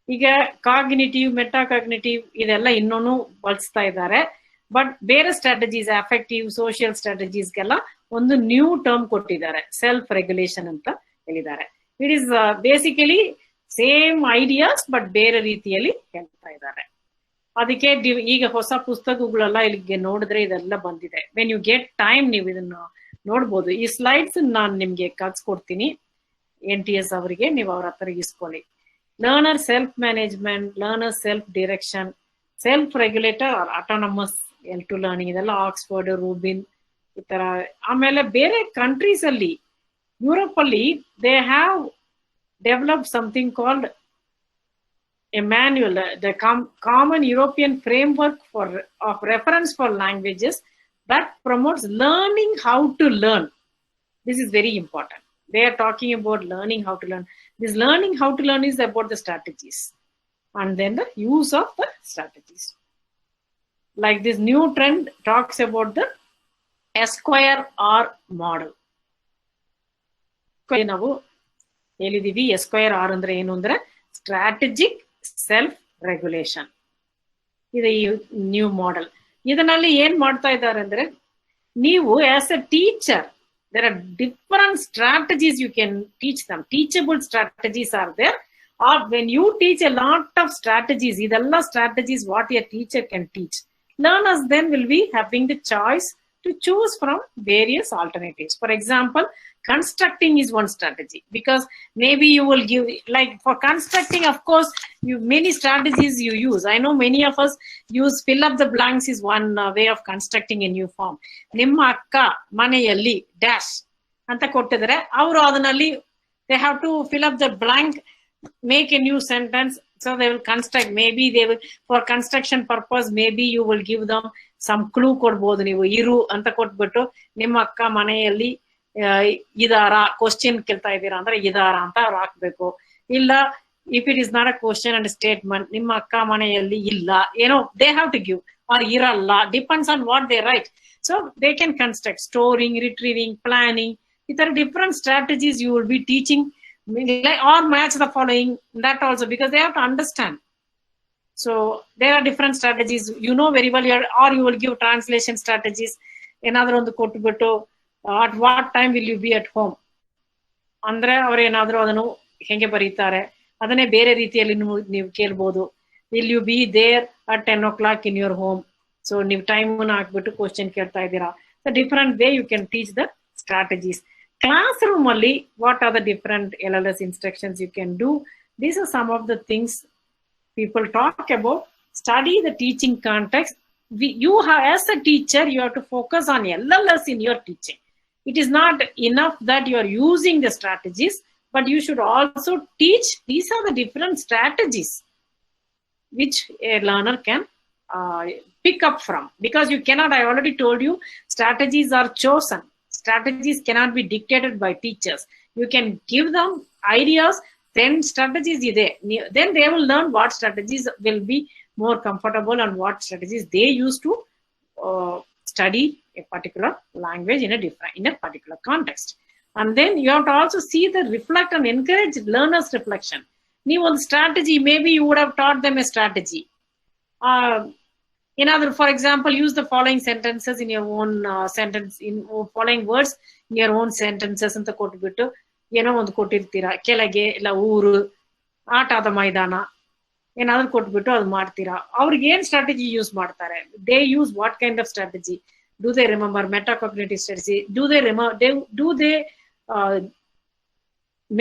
ಈಗ ಕಾಗ್ನಿಟಿವ್, ಮೆಟಾಕಾಗ್ನಿಟಿವ್ ಇದೆಲ್ಲ ಇನ್ನೂ ಬಳಸ್ತಾ ಇದ್ದಾರೆ. ಬಟ್ ಬೇರೆ ಸ್ಟ್ರಾಟಜೀಸ್, ಅಫೆಕ್ಟಿವ್, ಸೋಷಿಯಲ್ ಸ್ಟ್ರಾಟಜೀಸ್ಗೆಲ್ಲ ಒಂದು ನ್ಯೂ ಟರ್ಮ್ ಕೊಟ್ಟಿದ್ದಾರೆ, ಸೆಲ್ಫ್ ರೆಗ್ಯುಲೇಷನ್ ಅಂತ ಹೇಳಿದ್ದಾರೆ. It is basically same ideas but ಬೇರೆ ರೀತಿಯಲ್ಲಿ ಹೇಳ್ತಾ ಇದ್ದಾರೆ. ಅದಕ್ಕೆ ಈಗ ಹೊಸ ಪುಸ್ತಕಗಳೆಲ್ಲ ಇಲ್ಲಿಗೆ ನೋಡಿದ್ರೆ ಇದೆಲ್ಲ ಬಂದಿದೆ. ವೆನ್ ಯು ಗೆಟ್ ಟೈಮ್ ನೀವು ಇದನ್ನು ನೋಡ್ಬೋದು. ಈ ಸ್ಲೈಡ್ಸ್ ನಾನು ನಿಮ್ಗೆ ಕಳ್ಸ್ಕೊಡ್ತೀನಿ, NTS ಅವರಿಗೆ, ನೀವು ಅವ್ರ ಹತ್ರ ಇಸ್ಕೊಳ್ಳಿ. Learner self management, learner self direction, self regulator or autonomous L2 learning, ಇದೆಲ್ಲ ಆಕ್ಸ್ಫರ್ಡ್, ರೂಬಿನ್ ಈ ತರ. ಆಮೇಲೆ ಬೇರೆ ಕಂಟ್ರೀಸ್ ಅಲ್ಲಿ, ಯುರೋಪ್ ಅಲ್ಲಿ they have developed something called a manual, the common European framework of reference for languages that promotes learning how to learn. This is very important. They are talking about learning how to learn. This learning how to learn is about the strategies and then the use of the strategies. Like this new trend talks about the Esquire R model. ನಾವು ಹೇಳಿದೀವಿ. SR ಅಂದ್ರೆ ಏನು ಅಂದ್ರೆ ಸ್ಟ್ರಾಟಜಿಕ್ ಸೆಲ್ಫ್ ರೆಗ್ಯುಲೇಷನ್. ಇದು ಈ ನ್ಯೂ ಮಾಡೆಲ್. ಇದರಲ್ಲಿ ಏನ್ ಮಾಡ್ತಾ ಇದ್ದಾರೆ ಅಂದ್ರೆ, ನೀವು as A teacher there are different strategies you can teach them. Teachable strategies are there, or when you teach a lot of strategies, idella strategies what a teacher can teach, learners then will be having the choice to choose from various alternatives. For example, constructing is one strategy, because maybe you will give, like for constructing, of course, you many strategies you use. I know many of us use fill up the blanks is one way of constructing a new form. Nimma akka maneyalli dash anta kottidare, avaru adanalli they have to fill up the blank, make a new sentence, so they will construct. Maybe they will, for construction purpose, maybe you will give them some clue ಕೊಡ್ಬೋದು. ನೀವು ಇರು ಅಂತ ಕೊಟ್ಬಿಟ್ಟು ನಿಮ್ಮ ಅಕ್ಕ ಮನೆಯಲ್ಲಿ ಇದಾರ ಕ್ವಶನ್ ಕೇಳ್ತಾ ಇದ್ದೀರಾ ಅಂದ್ರೆ ಇದಾರ ಅಂತ ಅವ್ರು ಹಾಕ್ಬೇಕು. ಇಲ್ಲ, if it is not a question and statement, ನಿಮ್ಮ ಅಕ್ಕ ಮನೆಯಲ್ಲಿ ಇಲ್ಲ, ಏನೋ they have to give or ಇರಲ್ಲ, depends on what they write. So they can construct, storing, retrieving, planning, ಈ ತರ different strategies you will be teaching, or match the following, that also, because they have to understand. So there are different strategies, you know very well, or you will give translation strategies. Another on the kotubittu, at what time will you be at home andre avaru enadru adanu henge baritare, adanne bere ರೀತಿಯಲ್ಲಿ ನೀವು ಕೇಳಬಹುದು. will you be there at 10 o'clock in your home? So ನೀವು ಟೈಮ್ ಅನ್ನು ಹಾಕ್ಬಿಟ್ಟು ಕ್ವೆಶ್ಚನ್ ಕೇಳ್ತಾ ಇದ್ದೀರಾ. the different way you can teach the strategies. Classroom only, what are the different LLS instructions you can do? These are some of the things people talk about. Study the teaching context. You have, as a teacher, you have to focus on LLS in your teaching. It is not enough that you are using the strategies, but you should also teach. These are the different strategies which a learner can pick up from. Because you cannot, I already told you, strategies are chosen. Strategies cannot be dictated by teachers. You can give them ideas, then strategies is there. Then they will learn what strategies will be more comfortable and what strategies they use to study a particular language in a particular context. And then you have to also see the reflect and encourage learners' reflection. New one strategy, maybe you would have taught them a strategy. In other, for example, use the following sentences in your own sentence, in following words in your own sentences ಅಂತ ಕೊಟ್ಬಿಟ್ಟು ಏನೋ ಒಂದು ಕೊಟ್ಟಿರ್ತೀರಾ, ಕೆಳಗೆ ಇಲ್ಲ ಊರು, ಆಟದ ಮೈದಾನ ಏನಾದ್ರು ಕೊಟ್ಬಿಟ್ಟು ಅದು ಮಾಡ್ತೀರಾ. ಅವ್ರಿಗೆ ಏನ್ ಸ್ಟ್ರಾಟಜಿ ಯೂಸ್ ಮಾಡ್ತಾರೆ? They use what kind of strategy? Do they remember metacognitive strategy? Do they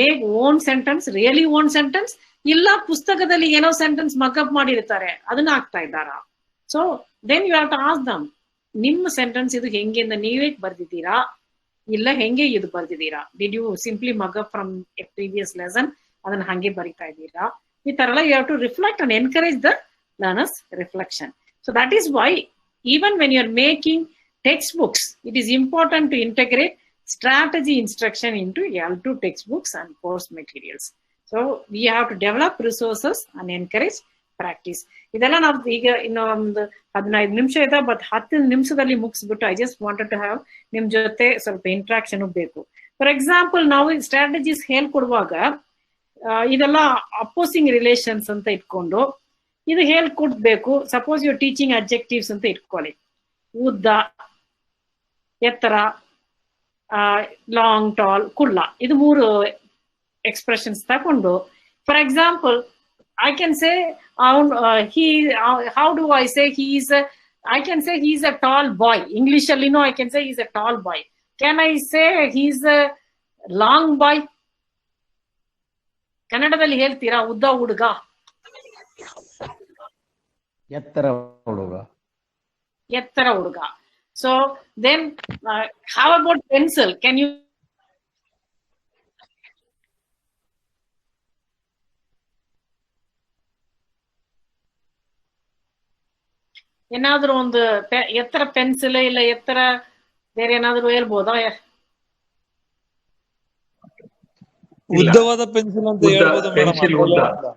make own sentence, really own sentence? ಇಲ್ಲ ಪುಸ್ತಕದಲ್ಲಿ ಏನೋ ಸೆಂಟೆನ್ಸ್ ಮಕಪ್ ಮಾಡಿರ್ತಾರೆ, ಅದನ್ನ ಹಾಕ್ತಾ ಇದ್ದಾರಾ? So then you have to ask them, ನಿಮ್ಮ ಸೆಂಟೆನ್ಸ್ ಇದು ಹೆಂಗೆ ಅಂತ ನೀವೇ ಬರ್ದಿದ್ದೀರಾ, ಇಲ್ಲ ಹೆಂಗೆ ಇದು ಬರ್ದಿದ್ದೀರಾ? Did you simply mug up from a previous lesson, ಅದನ್ನ ಹಂಗೆ ಬರಿತಾ ಇದ್ದೀರಾ? ಈ ತರ ಎಲ್ಲ you have to reflect and encourage the learners reflection. So that is why even when you are making textbooks, it is important to integrate strategy instruction into L2 textbooks and course materials. So we have to develop resources and encourage practice. ಇದೆಲ್ಲ ನಾವು ಈಗ ಇನ್ನೊಂದು 15 ನಿಮಿಷ ಇದೆ, ಬಟ್ 10 ನಿಮಿಷದಲ್ಲಿ ಮುಗಿಸ್ಬಿಟ್ಟು I just wanted to have ನಿಮ್ ಜೊತೆ ಸ್ವಲ್ಪ ಇಂಟ್ರಾಕ್ಷನ್ ಬೇಕು. ಫಾರ್ ಎಕ್ಸಾಂಪಲ್, ನಾವು ಸ್ಟ್ರಾಟಜೀಸ್ ಹೇಳ್ಕೊಡುವಾಗ ಇದೆಲ್ಲ ಅಪೋಸಿಂಗ್ ರಿಲೇಷನ್ಸ್ ಅಂತ ಇಟ್ಕೊಂಡು ಇದು ಹೇಳ್ಕೊಡ್ಬೇಕು. ಸಪೋಸ್ ಯು ಟೀಚಿಂಗ್ ಅಬ್ಜೆಕ್ಟಿವ್ಸ್ ಅಂತ ಇಟ್ಕೊಳ್ಳಿ. ಉದ್ದ, ಎತ್ತರ, ಲಾಂಗ್, ಟಾಲ್, ಕುಳ್ಳ, ಇದು 3 ಎಕ್ಸ್ಪ್ರೆಷನ್ಸ್ ತಗೊಂಡು, for example I can say, how do I say I can say he's a tall boy. English alli no, I can say he's a tall boy. Can I say he's a long boy? ಕನ್ನಡದಲ್ಲಿ ಹೇಳ್ತೀರಾ ಉದ್ದ ಹುಡುಗ? ಎತ್ತರ ಹುಡುಗ. ಎತ್ತರ ಹುಡುಗ. So then how about pencil? Can you ಏನಾದ್ರು ಒಂದು ಎತ್ತರ ಪೆನ್ಸಿಲ್ ಇಲ್ಲ ಎತ್ತರ ಬೇರೆ ಏನಾದ್ರು ಹೇಳ್ಬೋದಾ? ಉದ್ದವಾದ ಪೆನ್ಸಿಲ್ ಅಂತ ಹೇಳ್ಬೋದು ಮೇಡಮ್.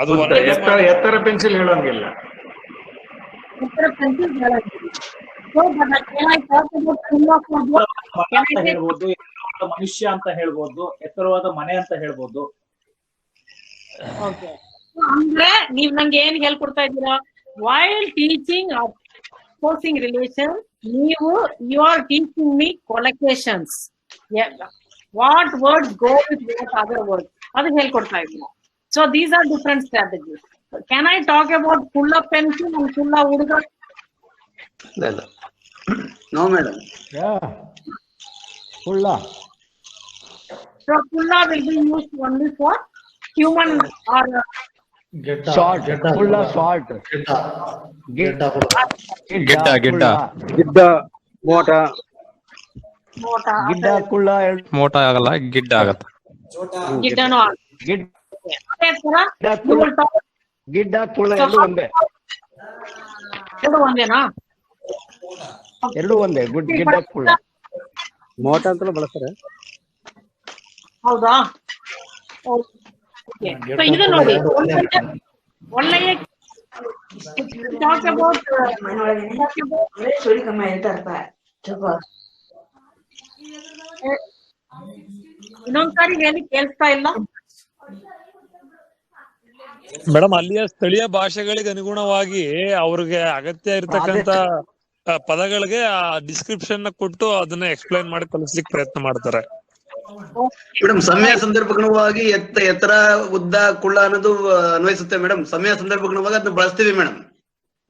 ಅದು ಎತ್ತರ ಪೆನ್ಸಿಲ್ ಹೇಳೋಂಗಿಲ್ಲ. ಎತ್ತರ pencil ಹೇಳೋಂಗಿಲ್ಲ. So, but can I talk about ಮನುಷ್ಯ ಅಂತ ಹೇಳ್ಬೋದು, ಎತ್ತರವಾದ ಮನೆ ಅಂತ ಹೇಳ್ಬೋದು. ಓಕೆ, ಅಂದ್ರೆ ನೀವ್ ನಂಗೆ ಏನ್ ಹೇಳ್ಕೊಡ್ತಾ ಇದ್ದೀರಾ? ವೈಲ್ ಟೀಚಿಂಗ್ ಅಪೋಸಿಂಗ್ ರಿಲೇಷನ್, ನೀವು you are teaching me collocations. What words go with what other words, ಅದು ಹೇಳ್ಕೊಡ್ತಾ ಇದ್ದೀರಾ. So these are different strategies. Can I talk about ಕುಳ್ಳ ಪೆನ್ಸಿಲ್ ಅಂಡ್ ಕುಳ್ಳ ಹುಡುಗ? No madam. Kulla. So kulla will be used only for human or Short. Kulla short. Gidda. ಮೋಟ mota. Gidda kulla. ಮೋಟ ಆಗಲ್ಲ, ಗಿಡ್ಡ ಆಗತ್ತ. ಗಿಡ್ಡನೋ Gidda ಅದೇ ತರ you will talk. Gidda kulla ಎರಡು ಒಂದೇ. ಎರಡು ಒಂದೇನಾ? ಎರಡು ಒಂದೇ. ಗಿಡ್ಡ ಕುಳ್ಳ. ಮೋಟ ಅಂತಲೂ ಬಳಸ್ತಾರೆ. ಹೌದಾ? ಓಕೆ, ಸೊ ಇದು ನೋಡಿ ಒಳ್ಳೆಯ talk about ಇನ್ನೊಂದ್ಸಾರಿ ಹೇಳಿ, ಕೇಳ್ತಾ ಇಲ್ಲ. ಮೇಡಮ್, ಅಲ್ಲಿಯ ಸ್ಥಳೀಯ ಭಾಷೆಗಳಿಗೆ ಅನುಗುಣವಾಗಿ ಅವ್ರಿಗೆ ಅಗತ್ಯ ಇರತಕ್ಕಂತ ಪದಗಳಿಗೆ ಆ ಡಿಸ್ಕ್ರಿಪ್ಷನ್ ಕೊಟ್ಟು ಅದನ್ನ ಎಕ್ಸ್ಪ್ಲೈನ್ ಮಾಡಿ ಕಲಿಸ್ಲಿಕ್ಕೆ ಪ್ರಯತ್ನ ಮಾಡ್ತಾರೆ. ಮೇಡಮ್, ಸಮಯ ಸಂದರ್ಭಕ್ಕನುವಾಗಿ ಎತ್ತರ, ಉದ್ದ, ಕುಳ್ಳ ಅನ್ನೋದು ಅನ್ವಯಿಸುತ್ತೆ ಮೇಡಮ್. ಸಮಯ ಸಂದರ್ಭಕ್ಕನುವಾಗಿ ಅದನ್ನ ಬಳಸ್ತೀವಿ madam.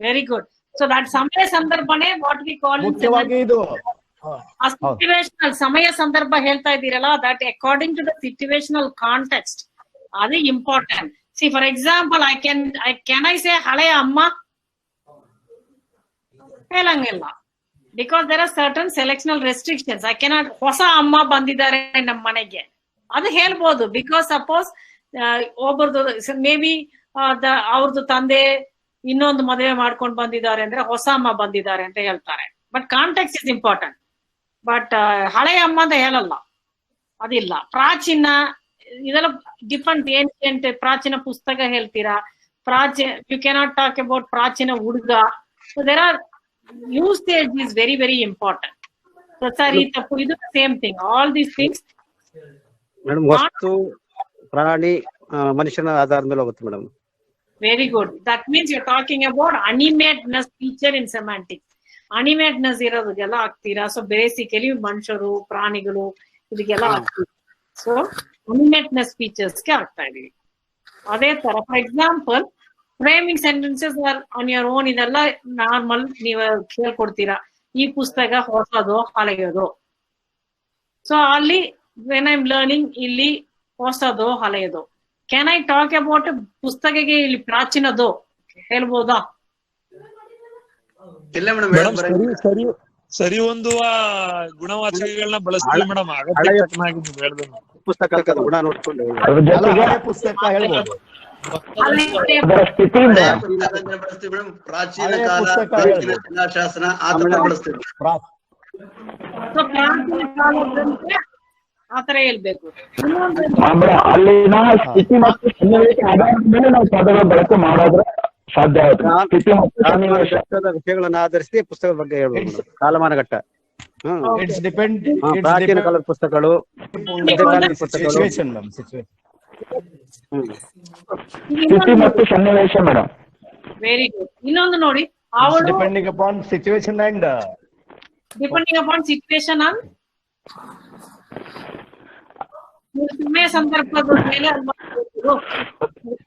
Very good. So that ಸಮಯ ಸಂದರ್ಭನೇ ವಾಟ್ ವಿ ಕಾಲ್ ಮುಖ್ಯವಾಗಿ ಇದು ಸಿಚುವೇಶನಲ್. ಸಮಯ ಸಂದರ್ಭ ಹೇಳ್ತಾ ಇದ್ದೀರಲ್ಲ, that according to the situational context, ಅದು important. See for example, can I say ಹಳೆಯ ಅಮ್ಮ? ಹೇಳಂಗಿಲ್ಲ, because there are certain selectional restrictions. I cannot ಹೊಸ ಅಮ್ಮ ಬಂದಿದ್ದಾರೆ ನಮ್ಮ ಮನೆಗೆ, ಅದು ಹೇಳ್ಬೋದು. ಬಿಕಾಸ್ ಸಪೋಸ್ ಒಬ್ಬರದು ಮೇ ಬಿ ಅವ್ರದ್ದು ತಂದೆ ಇನ್ನೊಂದು ಮದುವೆ ಮಾಡ್ಕೊಂಡು ಬಂದಿದ್ದಾರೆ ಅಂದ್ರೆ ಹೊಸ ಅಮ್ಮ ಬಂದಿದ್ದಾರೆ ಅಂತ ಹೇಳ್ತಾರೆ. But context is important. But ಹಳೆಯ ಅಮ್ಮ ಅಂತ ಹೇಳಲ್ಲ, ಅದಿಲ್ಲ. ಪ್ರಾಚೀನ, ಇದೆಲ್ಲ ಡಿಫರೆಂಟ್. ಏನ್ಷಿಯಂಟ್, ಪ್ರಾಚೀನ ಪುಸ್ತಕ ಹೇಳ್ತೀರಾ. ಯು ಕೆನಾಟ್ ಟಾಕ್ ಅಬೌಟ್ ಪ್ರಾಚೀನ ಹುಡುಗ. So there are usage is very very important. ಪ್ರಸಾರಿ ತಪ್ಪು, ಇದು same thing. All these things madam, ವಸ್ತು, ಪ್ರಾಣಿ, ಮನುಷ್ಯನ ಆಧಾರದ ಮೇಲೆ ಹೋಗುತ್ತೆ madam. Very good. That means you talking about animateness feature in semantics. Animateness ಇರೋದಕ್ಕೆಲ್ಲ ಆಗ್ತೀರಾ. ಸೊ ಬೇಸಿಕಲಿ ಮನುಷ್ಯರು, ಪ್ರಾಣಿಗಳು, ಇದಕ್ಕೆಲ್ಲ ಆಗ್ತೀವಿ. ಸೊ ಅನಿಮೇಟ್ನೆಸ್ ಫೀಚರ್ಸ್ಗೆ ಆಗ್ತಾ ಇದೀವಿ. ಅದೇ ತರ for example framing sentences are on your own. ಇದೆಲ್ಲ ನಾರ್ಮಲ್, ನೀವು ಕೇಳ್ಕೊಡ್ತೀರಾ. ಈ ಪುಸ್ತಕ ಹೊಸದು, ಹಳೆಯದು. ಸೊ ಅಲ್ಲಿ ವೆನ್ ಐ ಆಮ್ ಲರ್ನಿಂಗ್, ಇಲ್ಲಿ ಹೊಸದು, ಹಳೆಯದು. ಕ್ಯಾನ್ ಐ ಟಾಕ್ ಅಬೌಟ್ ಪುಸ್ತಕಕ್ಕೆ ಇಲ್ಲಿ ಪ್ರಾಚೀನದು ಹೇಳ್ಬೋದಾ? ಇಲ್ಲ ಮೇಡಮ್, ಸರಿ ಹೊಂದುವ ಗುಣವಾಚಕಗಳನ್ನ ಬಳಸ್ತೀವಿ ಮೇಡಮ್. ಅಗತ್ಯ ತಕ್ಕನಾಗಿ ಹೇಳ್ದೆ ಪುಸ್ತಕದ ಗುಣ ನೋಡ್ಕೊಂಡು ಪುಸ್ತಕ ಹೇಳ್ಬೋದು. ಬಳಸ್ತೀವಿ ಮೇಡಮ್. ಪ್ರಾಚೀನ ಕಾಲ, ಪ್ರಾಚೀನ ಶಿಲಾಶಾಸನ, ಆ ತರ ಬಳಸ್ತೀವಿ. ಸೊ ಪ್ರಾಚೀನ ಕಾಲದಂತೆ ಆತರ ಹೇಳ್ಬೇಕು. ಅಲ್ಲಿನ ಸ್ಥಿತಿ ಮತ್ತು ಸನ್ನಿವೇಶ ಆಧಾರದ ಮೇಲೆ ನಾವು ಪದಗಳ ಬಳಕೆ ಮಾಡೋದ್ರೆ ಸಾಧ್ಯ ಆಗುತ್ತೆ. ಸ್ಥಿತಿ ಮತ್ತು ಸನ್ನಿವೇಶ ವಿಷಯಗಳನ್ನ ಆಧರಿಸಿ ಪುಸ್ತಕದ ಬಗ್ಗೆ ಹೇಳ್ಬೋದು. ಕಾಲಮಾನಘಟ್ಟ, ಪ್ರಾಚೀನ ಕಾಲದ ಪುಸ್ತಕಗಳು, ಸ್ಥಿತಿ ಮತ್ತು ಸನ್ನಿವೇಶ ಮೇಡಮ್. Very good. ಇನ್ನೊಂದು ನೋಡಿ, ಅವಳು ಡಿಪೆಂಡಿಂಗ್ ಅಪಾನ್ ಸಿಚುವೇಶನ್ ಅಂಡ್ ಸಮಯ ಸಂದರ್ಭದ ಮೇಲೆ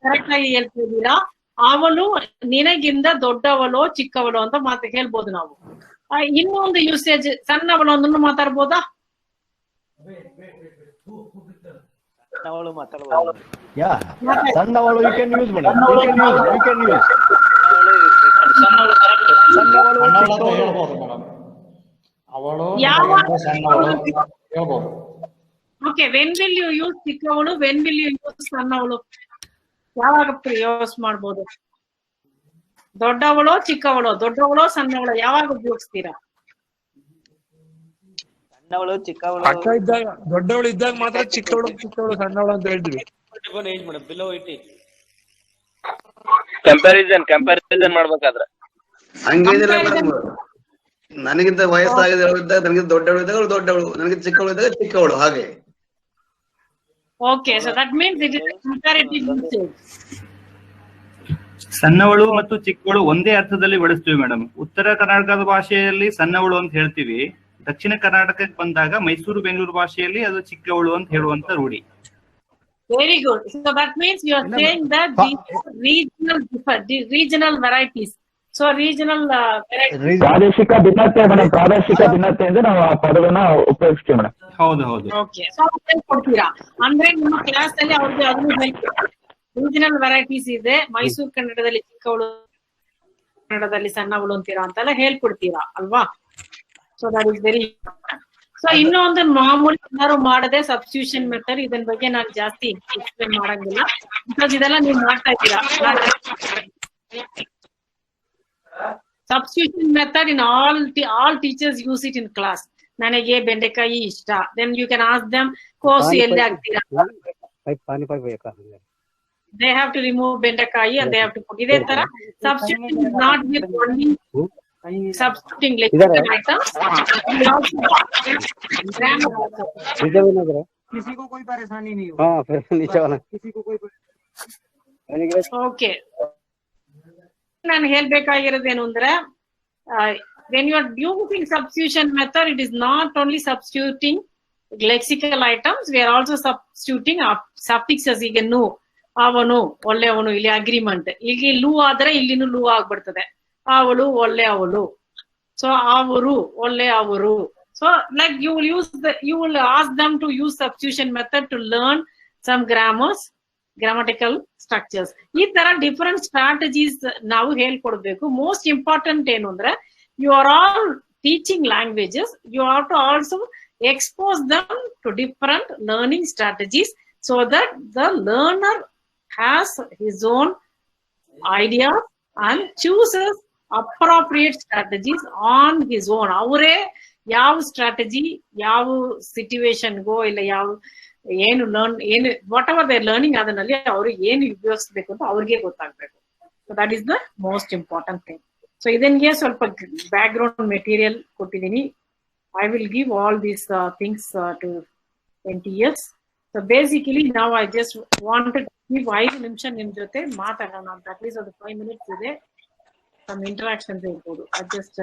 ಕರೆಕ್ಟ್ ಆಗಿ ಹೇಳ್ತಿದ್ದೀರಾ. ಅವಳು ನಿನಗಿಂದ ದೊಡ್ಡವಳೋ ಚಿಕ್ಕವಳೋ ಅಂತ ಮಾತು ಹೇಳ್ಬೋದು ನಾವು. ಇನ್ನೊಂದು ಯೂಸೇಜ್, ಸಣ್ಣವಳು ಅಂದ್ರೂ ಮಾತಾಡ್ಬೋದಾ? ಸಣ್ಣವಳು you can use madam. You can use okay. When will you use ಚಿಕ್ಕವಳು, ವೆನ್ ವಿಲ್ ಯು ಯೂಸ್ ಸಣ್ಣವಳು? ಯಾವಾಗ ಯೂಸ್ ಮಾಡ್ಬೋದು? ದೊಡ್ಡವಳೋ ಚಿಕ್ಕವಳೋ, ದೊಡ್ಡವಳೋ ಸಣ್ಣವಳೋ, ಯಾವಾಗ ಉಪಯೋಗಿಸ್ತೀರಾ? ಸಣ್ಣವಳು, ಚಿಕ್ಕವಳು. ಅಕ್ಕ ಇದ್ದಾಗ, ದೊಡ್ಡವಳು ಇದ್ದಾಗ ಮಾತ್ರ ಚಿಕ್ಕವಳು, ಸಣ್ಣವಳು ಅಂತ ಹೇಳ್ತೀವಿ. ಕಂಪ್ಯಾರಿಸನ್ ಮಾಡ್ಬೇಕಾದ್ರೆ ಹಂಗೇನಿಲ್ಲ ಮೇಡಮ್. ನನಗಿಂತ ವಯಸ್ಸಾಗಿದ್ದವಳು ಇದ್ದಾಗ, ನನಗಿಂತ ದೊಡ್ಡವಳು ಇದ್ದಾಗ ಅವಳು ದೊಡ್ಡವಳು, ನನಗಿಂತ ಚಿಕ್ಕವಳು ಇದ್ದಾಗ ಚಿಕ್ಕವಳು, ಹಾಗೆ. Okay, so that means it is a comparative usage. ಸಣ್ಣವಳು ಮತ್ತು ಚಿಕ್ಕವಳು ಒಂದೇ ಅರ್ಥದಲ್ಲಿ ಬಳಸ್ತೀವಿ ಮೇಡಮ್. ಉತ್ತರ ಕರ್ನಾಟಕದ ಭಾಷೆಯಲ್ಲಿ ಸಣ್ಣವಳು ಅಂತ ಹೇಳ್ತೀವಿ, ದಕ್ಷಿಣ ಕರ್ನಾಟಕಕ್ಕೆ ಬಂದಾಗ ಮೈಸೂರು ಬೆಂಗಳೂರು ಭಾಷೆಯಲ್ಲಿ ಅದು ಚಿಕ್ಕವಳು ಅಂತ ಹೇಳುವಂತ ರೂಢಿ. Very good. So that means you are saying that these regional varieties. So regional varieties. ಪ್ರಾದೇಶಿಕ ಭಿನ್ನತೆ ಮೇಡಮ್, ಪ್ರಾದೇಶಿಕ ಭಿನ್ನತೆ ಅಂದ್ರೆ ನಾವು ಆ ಪದವನ್ನ ಉಪಯೋಗಿಸ್ತೀವಿ ಮೇಡಮ್. ಹೌದು ಹೌದು. Okay. So ಕೊಡ್ತೀರಾ ಅಂದ್ರೆ ನಿಮ್ಮ ಕ್ಲಾಸ್ ಅಲ್ಲಿ ಅವ್ರಿಗೆ ಅದನ್ನು ರೀಜನಲ್ ವೆರೈಟೀಸ್ ಇದೆ, ಮೈಸೂರು ಕನ್ನಡದಲ್ಲಿ ಚಿಕ್ಕವಳು, ಕನ್ನಡದಲ್ಲಿ ಸಣ್ಣವಳು ಅಂತೀರಾ ಅಂತೆಲ್ಲ ಹೇಳ್ಕೊಡ್ತೀರಾ ಅಲ್ವಾ? So that is very. So ಇನ್ನೊಂದು ಮಾಮೂಲಿ ಏನಾದ್ರು ಮಾಡದೆ ಸಬ್ಸ್ಟಿಟ್ಯೂಷನ್ ಮೆಥಡ್, ಇದನ್ ಬಗ್ಗೆ ನಾನು ಜಾಸ್ತಿ ಎಕ್ಸ್ಪ್ಲೇನ್ ಮಾಡಂಗಿಲ್ಲ ಬಿಕಾಸ್ ಇದೆಲ್ಲ ನೀವು ಮಾಡ್ತಾ ಇದ್ದೀರಾ. Substitution method in all teachers use it in class. ನನಗೆ ಬೆಂಡೆಕಾಯಿ ಇಷ್ಟ, then you can ask them ಕೋಸು ಎಲ್ಲಿ ಹಾಕ್ತೀರಾ, they have to remove ಬೆಂಡೆಕಾಯಿ and they have to put. ಇದೇ ತರ substituting is not with only substituting lexical items. किसी को कोई परेशानी नहीं हो. हाँ नीचे वाला किसी को कोई. Okay, ನಾನು ಹೇಳ್ಬೇಕಾಗಿರೋದೇನು ಅಂದ್ರೆ when you are using substitution method, it is not only substituting lexical items, we are also substituting suffixes. ಈಗ ನು, ಅವನು, ಒಳ್ಳೆಯವನು, ಇಲ್ಲಿ ಅಗ್ರಿಮೆಂಟ್, ಈಗ ಲೂ ಆದ್ರೆ ಇಲ್ಲಿನೂ ಲೂ ಆಗ್ಬಿಡ್ತದೆ. ಅವಳು, ಒಳ್ಳೆ ಅವಳು. ಸೊ ಅವರು, ಒಳ್ಳೆ ಅವರು. So like you will ask them to use substitution method to learn some grammatical structures. ಈ ತರ ಡಿಫರೆಂಟ್ ಸ್ಟ್ರಾಟಜೀಸ್ ನಾವು ಹೇಳ್ಕೊಡ್ಬೇಕು. ಮೋಸ್ಟ್ ಇಂಪಾರ್ಟೆಂಟ್ ಏನು ಅಂದ್ರೆ, you are all teaching languages, you have to also expose them to different learning strategies so that the learner has his own idea and chooses appropriate strategies on his own. ಅವರೇ ಯಾವ ಸ್ಟ್ರಾಟಜಿ, ಯಾವ ಸಿಚುವೇಶನ್ ಗೋ ಇಲ್ಲ ಯಾವ ಏನು ವಾಟ್ ಎವರ್ ದೇ ಲರ್ನಿಂಗ್ ಅದನ್ನಲ್ಲಿ ಅವ್ರಿಗೆ ಏನು ಉಪಯೋಗಿಸ್ಬೇಕು ಅಂತ ಅವ್ರಿಗೆ ಗೊತ್ತಾಗ್ಬೇಕು. So that is the most important thing. So ಇದನ್ಗೆ ಸ್ವಲ್ಪ ಬ್ಯಾಕ್ ಗ್ರೌಂಡ್ ಮೆಟೀರಿಯಲ್ ಕೊಟ್ಟಿದ್ದೀನಿ. I will give all these things to NTS. So basically now I just wanted to give 5 ನಿಮಿಷ ನಿಮ್ ಜೊತೆ ಮಾತಾಡೋಣ ಅಂತ. ಅಟ್ಲೀಸ್ಟ್ ಅದು 5 minutes ಇದೆ, some interactions ಇರ್ಬೋದು. I just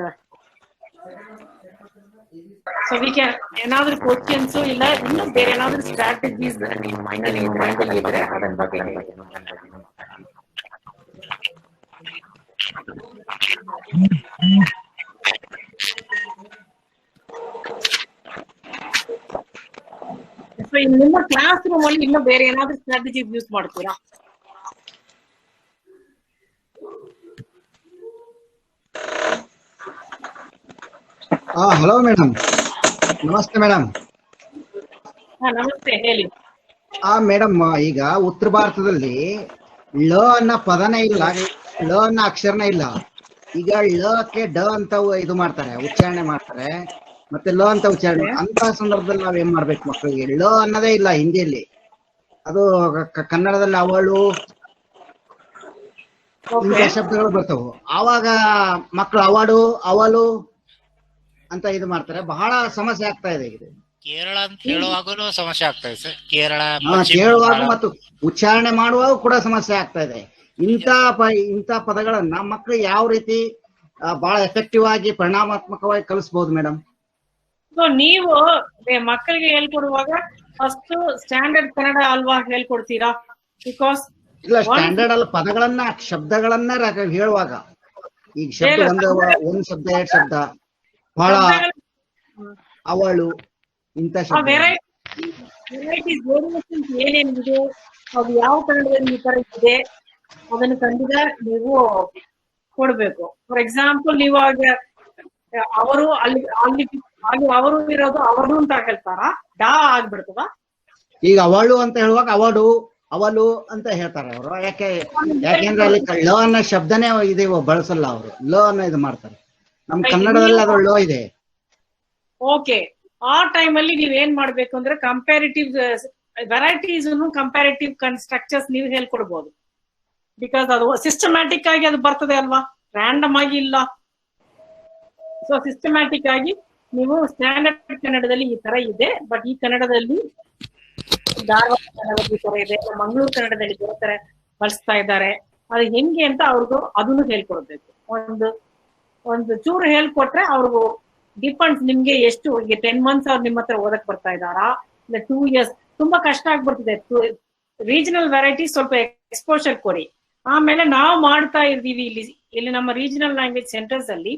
so we can ಏನಾದ್ರೂ questions ಇಲ್ಲ ಇನ್ನು ಬೇರೆ ಏನಾದ್ರೂ strategies ನಿಮ್ಮ ಮೈಂಡ್ ಅಲ್ಲಿ ಇದ್ರೆ ಅದನ್ನ ಬಗ್ಗೆ ಸೊ ನಿಮ್ಮ ಕ್ಲಾಸ್ ರೂಮ್ ಅಲ್ಲಿ ಇನ್ನು ಬೇರೆ ಏನಾದ್ರೂ ಸ್ಟ್ರಾಟಜಿ ಯೂಸ್ ಮಾಡ್ತೀರಾ? ಹಲೋ ಮೇಡಮ್, ನಮಸ್ತೆ ಮೇಡಮ್. ನಮಸ್ತೆ, ಹೇಳಿ. ಮೇಡಮ್, ಈಗ ಉತ್ತರ ಭಾರತದಲ್ಲಿ ಳ ಅನ್ನೋ ಪದನೇ ಇಲ್ಲ, ಳ ಅನ್ನೋ ಅಕ್ಷರನೇ ಇಲ್ಲ. ಈಗ ಳಕ್ಕೆ ಡ ಅಂತ ಇದು ಮಾಡ್ತಾರೆ, ಉಚ್ಚಾರಣೆ ಮಾಡ್ತಾರೆ, ಮತ್ತೆ ಲ ಅಂತ ಉಚ್ಚಾರಣೆ. ಅಂತ ಸಂದರ್ಭದಲ್ಲಿ ನಾವ್ ಏನ್ ಮಾಡ್ಬೇಕು? ಮಕ್ಕಳಿಗೆ ಳ ಅನ್ನೋದೇ ಇಲ್ಲ ಹಿಂದಿಯಲ್ಲಿ, ಅದು ಕನ್ನಡದಲ್ಲಿ ಅವಳು ಇಂಥ ಶಬ್ದಗಳು ಬರ್ತಾವು. ಆವಾಗ ಮಕ್ಕಳು ಅವಳು ಅವಳು ಅಂತ ಇದು ಮಾಡ್ತಾರೆ. ಬಹಳ ಸಮಸ್ಯೆ ಆಗ್ತಾ ಇದೆ. ಇದು ಕೇರಳ ಅಂತ ಹೇಳುವಾಗಲೂ ಸಮಸ್ಯೆ ಆಗ್ತಾ ಇದೆ ಸರ್. ಕೇರಳ ಕೇಳುವಾಗ ಮತ್ತು ಉಚ್ಚಾರಣೆ ಮಾಡುವಾಗ ಕೂಡ ಸಮಸ್ಯೆ ಆಗ್ತಾ ಇದೆ. ಇಂಥ ಪದಗಳನ್ನ ಮಕ್ಕಳು ಯಾವ ರೀತಿ ಬಹಳ ಎಫೆಕ್ಟಿವ್ ಆಗಿ ಪರಿಣಾಮಾತ್ಮಕವಾಗಿ ಕಲಿಸಬಹುದು ಮೇಡಮ್? ಸೊ ನೀವು ಮಕ್ಕಳಿಗೆ ಹೇಳ್ಕೊಡುವಾಗ ಫಸ್ಟ್ ಸ್ಟ್ಯಾಂಡರ್ಡ್ ಕನ್ನಡ ಅಲ್ವಾ ಹೇಳ್ಕೊಡ್ತೀರಾ? ಬಿಕಾಸ್ ಇಲ್ಲ, ಸ್ಟ್ಯಾಂಡರ್ಡ್ ಅಲ್ಲ, ಪದಗಳನ್ನ ಶಬ್ದಗಳನ್ನ ಹೇಳುವಾಗ ಈಗ ಶಬ್ದ ಒಂದ್ ಶಬ್ದ ಎರಡ್ ಶಬ್ದ ಬಹಳ ಅವಳು ಇಂಥ ಶಬ್ದ ವೆರೈಟೀಸ್ ವೇರಿಯೇಷನ್ಸ್ ಏನೇನಿದೆ, ಅದು ಯಾವ ಕನ್ನಡದಲ್ಲಿ ಈ ತರ ಇದೆ ಅದನ್ನು ಖಂಡಿತ ನೀವು ಕೊಡ್ಬೇಕು. ಫಾರ್ ಎಕ್ಸಾಂಪಲ್, ನೀವು ಅವರು ಅಲ್ಲಿ ಅವರು ಇರೋದು ಅವರು ಅಂತ ಹೇಳ್ತಾರ, ಡಾ ಆಗ್ಬಿಡ್ತದ. ಈಗ ಅವಳು ಅಂತ ಹೇಳುವಾಗ ಅವಳು ಅಂತ ಹೇಳ್ತಾರೆ ಅವರು. ಯಾಕೆಂದ್ರೆ ಅಲ್ಲಿ ಲ ಅನ್ನೋ ಶಬ್ದನೇ ಇದೆ ಬಳಸಲ್ಲ ಅವರು, ಲ ಅನ್ನೋ ಇದು ಮಾಡ್ತಾರೆ. ನಮ್ ಕನ್ನಡದಲ್ಲಿ ಅದು ಲ ಇದೆ. ಓಕೆ, ಆ ಟೈಮ್ ಅಲ್ಲಿ ನೀವ್ ಏನ್ ಮಾಡ್ಬೇಕು ಅಂದ್ರೆ ಕಂಪ್ಯಾರಿಟಿವ್ ವೆರೈಟೀಸ್ ಕಂಪ್ಯಾರಿಟಿವ್ ಸ್ಟ್ರಕ್ಚರ್ಸ್ ನೀವು ಹೇಳ್ಕೊಡ್ಬೋದು. ಬಿಕಾಸ್ ಅದು ಸಿಸ್ಟಮ್ಯಾಟಿಕ್ ಆಗಿ ಅದು ಬರ್ತದೆ ಅಲ್ವಾ, ರ್ಯಾಂಡಮ್ ಆಗಿ ಇಲ್ಲ. ಸೊ ಸಿಸ್ಟಮ್ಯಾಟಿಕ್ ಆಗಿ ನೀವು ಸ್ಟ್ಯಾಂಡರ್ಡ್ ಕನ್ನಡದಲ್ಲಿ ಈ ತರ ಇದೆ, ಬಟ್ ಈ ಕನ್ನಡದಲ್ಲಿ ಧಾರವಾಡ ಕನ್ನಡದಲ್ಲಿ ಈ ತರ ಇದೆ, ಮಂಗಳೂರು ಕನ್ನಡದಲ್ಲಿ ಬೇರೆ ತರ ಬಳಸ್ತಾ ಇದ್ದಾರೆ. ಅದು ಹೆಂಗೆ ಅಂತ ಅವ್ರಿಗೂ ಅದನ್ನು ಹೇಳ್ಕೊಡ್ಬೇಕು. ಒಂದು ಚೂರು ಹೇಳ್ಕೊಟ್ರೆ ಅವ್ರಿಗೂ ಡಿಪೆಂಡ್ಸ್ ನಿಮ್ಗೆ ಎಷ್ಟು, ಈಗ 10 months ಅವ್ರು ನಿಮ್ಮ ಹತ್ರ ಓದಕ್ ಬರ್ತಾ ಇದ್ದಾರಾ, ಇಲ್ಲ 2 years. ತುಂಬಾ ಕಷ್ಟ ಆಗ್ಬಿಡ್ತಿದೆ. ರೀಜನಲ್ ವೆರೈಟೀಸ್ ಸ್ವಲ್ಪ ಎಕ್ಸ್ಪೋಷರ್ ಕೊಡಿ. ಆಮೇಲೆ ನಾವು ಮಾಡ್ತಾ ಇದ್ದೀವಿ ಇಲ್ಲಿ ನಮ್ಮ ರೀಜನಲ್ ಲ್ಯಾಂಗ್ವೇಜ್ ಸೆಂಟರ್ಸ್ ಅಲ್ಲಿ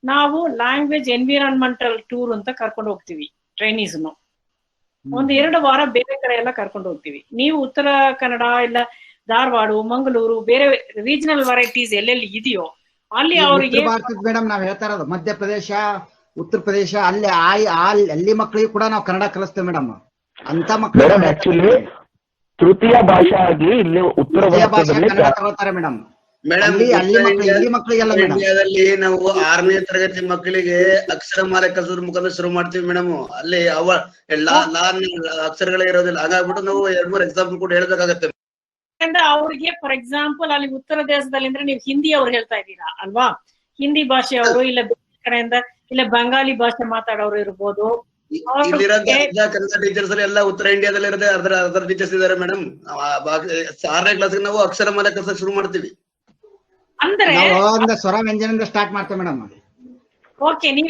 ನಾವು ಲ್ಯಾಂಗ್ವೇಜ್ ಎನ್ವಿರಾನ್ಮೆಂಟಲ್ ಟೂರ್ ಅಂತ ಕರ್ಕೊಂಡು ಹೋಗ್ತೀವಿ ಟ್ರೈನೀಸ್ನು. 1-2 ವಾರ ಬೇರೆ ಕಡೆ ಎಲ್ಲ ಕರ್ಕೊಂಡು ಹೋಗ್ತೀವಿ. ನೀವು ಉತ್ತರ ಕನ್ನಡ ಇಲ್ಲ ಧಾರವಾಡ, ಮಂಗಳೂರು, ಬೇರೆ ರೀಜನಲ್ ವೆರೈಟೀಸ್ ಎಲ್ಲೆಲ್ಲಿ ಇದೆಯೋ ಅಲ್ಲಿ ಅವರಿಗೆ ಮೇಡಮ್ ನಾವ್ ಹೇಳ್ತಾ ಇರೋದು ಮಧ್ಯಪ್ರದೇಶ, ಉತ್ತರ ಪ್ರದೇಶ, ಅಲ್ಲಿ ಅಲ್ಲಿ ಮಕ್ಕಳಿಗೆ ಕೂಡ ನಾವು ಕನ್ನಡ ಕಲಿಸ್ತೇವೆ ಮೇಡಮ್. ಅಂತ ಮಕ್ಕಳು ಆಕ್ಚುಲಿ ತೃತೀಯ ಭಾಷೆ ಆಗಿ ಇಲ್ಲಿ ಉತ್ತರ ಭಾರತದಲ್ಲಿ ತಗೊಳ್ತಾರೆ ಮೇಡಮ್. ಇಂಡಿಯಾದಲ್ಲಿ ನಾವು 6ನೇ ತರಗತಿ ಮಕ್ಕಳಿಗೆ ಅಕ್ಷರಮಾಲೆ ಕಲಿಸೋದ್ರ ಮುಖಾಂತರ ಶುರು ಮಾಡ್ತೀವಿ ಮೇಡಮ್. ಅಲ್ಲಿ ಅಕ್ಷರಗಳೇ ಇರೋದಿಲ್ಲ. ಹಾಗಾಗ್ಬಿಟ್ಟು ನಾವು 2-3 ಎಕ್ಸಾಂಪಲ್ ಕೂಡ ಹೇಳ್ಬೇಕಾಗತ್ತೆ. ಅವ್ರಿಗೆ ಫಾರ್ ಎಕ್ಸಾಂಪಲ್ ಅಲ್ಲಿ ಉತ್ತರ ದೇಶದಲ್ಲಿ ಅಂದ್ರೆ ನೀವು ಹಿಂದಿ ಅವ್ರು ಹೇಳ್ತಾ ಇದ್ದೀರಾ ಅಲ್ವಾ, ಹಿಂದಿ ಭಾಷೆ ಅವರು ಇಲ್ಲ ಬೇರೆ ಕಡೆಯಿಂದ ಇಲ್ಲ ಬಂಗಾಲಿ ಭಾಷೆ ಮಾತಾಡೋರು ಇರ್ಬೋದು. ಕನ್ನಡ ಟೀಚರ್ಸ್ ಅಲ್ಲಿ ಎಲ್ಲ ಉತ್ತರ ಇಂಡಿಯಾದಲ್ಲಿ ಇರೋದೇ ಅದರ ಟೀಚರ್ಸ್ ಇದಾರೆ ಮೇಡಮ್. 6ನೇ ಕ್ಲಾಸ್ಗೆ ನಾವು ಅಕ್ಷರಮಾಲೆ ಕಲಿಸಕ್ ಶುರು ಮಾಡ್ತೀವಿ. ಅಂದ್ರೆ ಸ್ವರ ವ್ಯಂಜನದಿಂದ ಸ್ಟಾರ್ಟ್ ಮಾಡ್ತೇವೆ ಮೇಡಮ್. ಓಕೆ, ನೀವು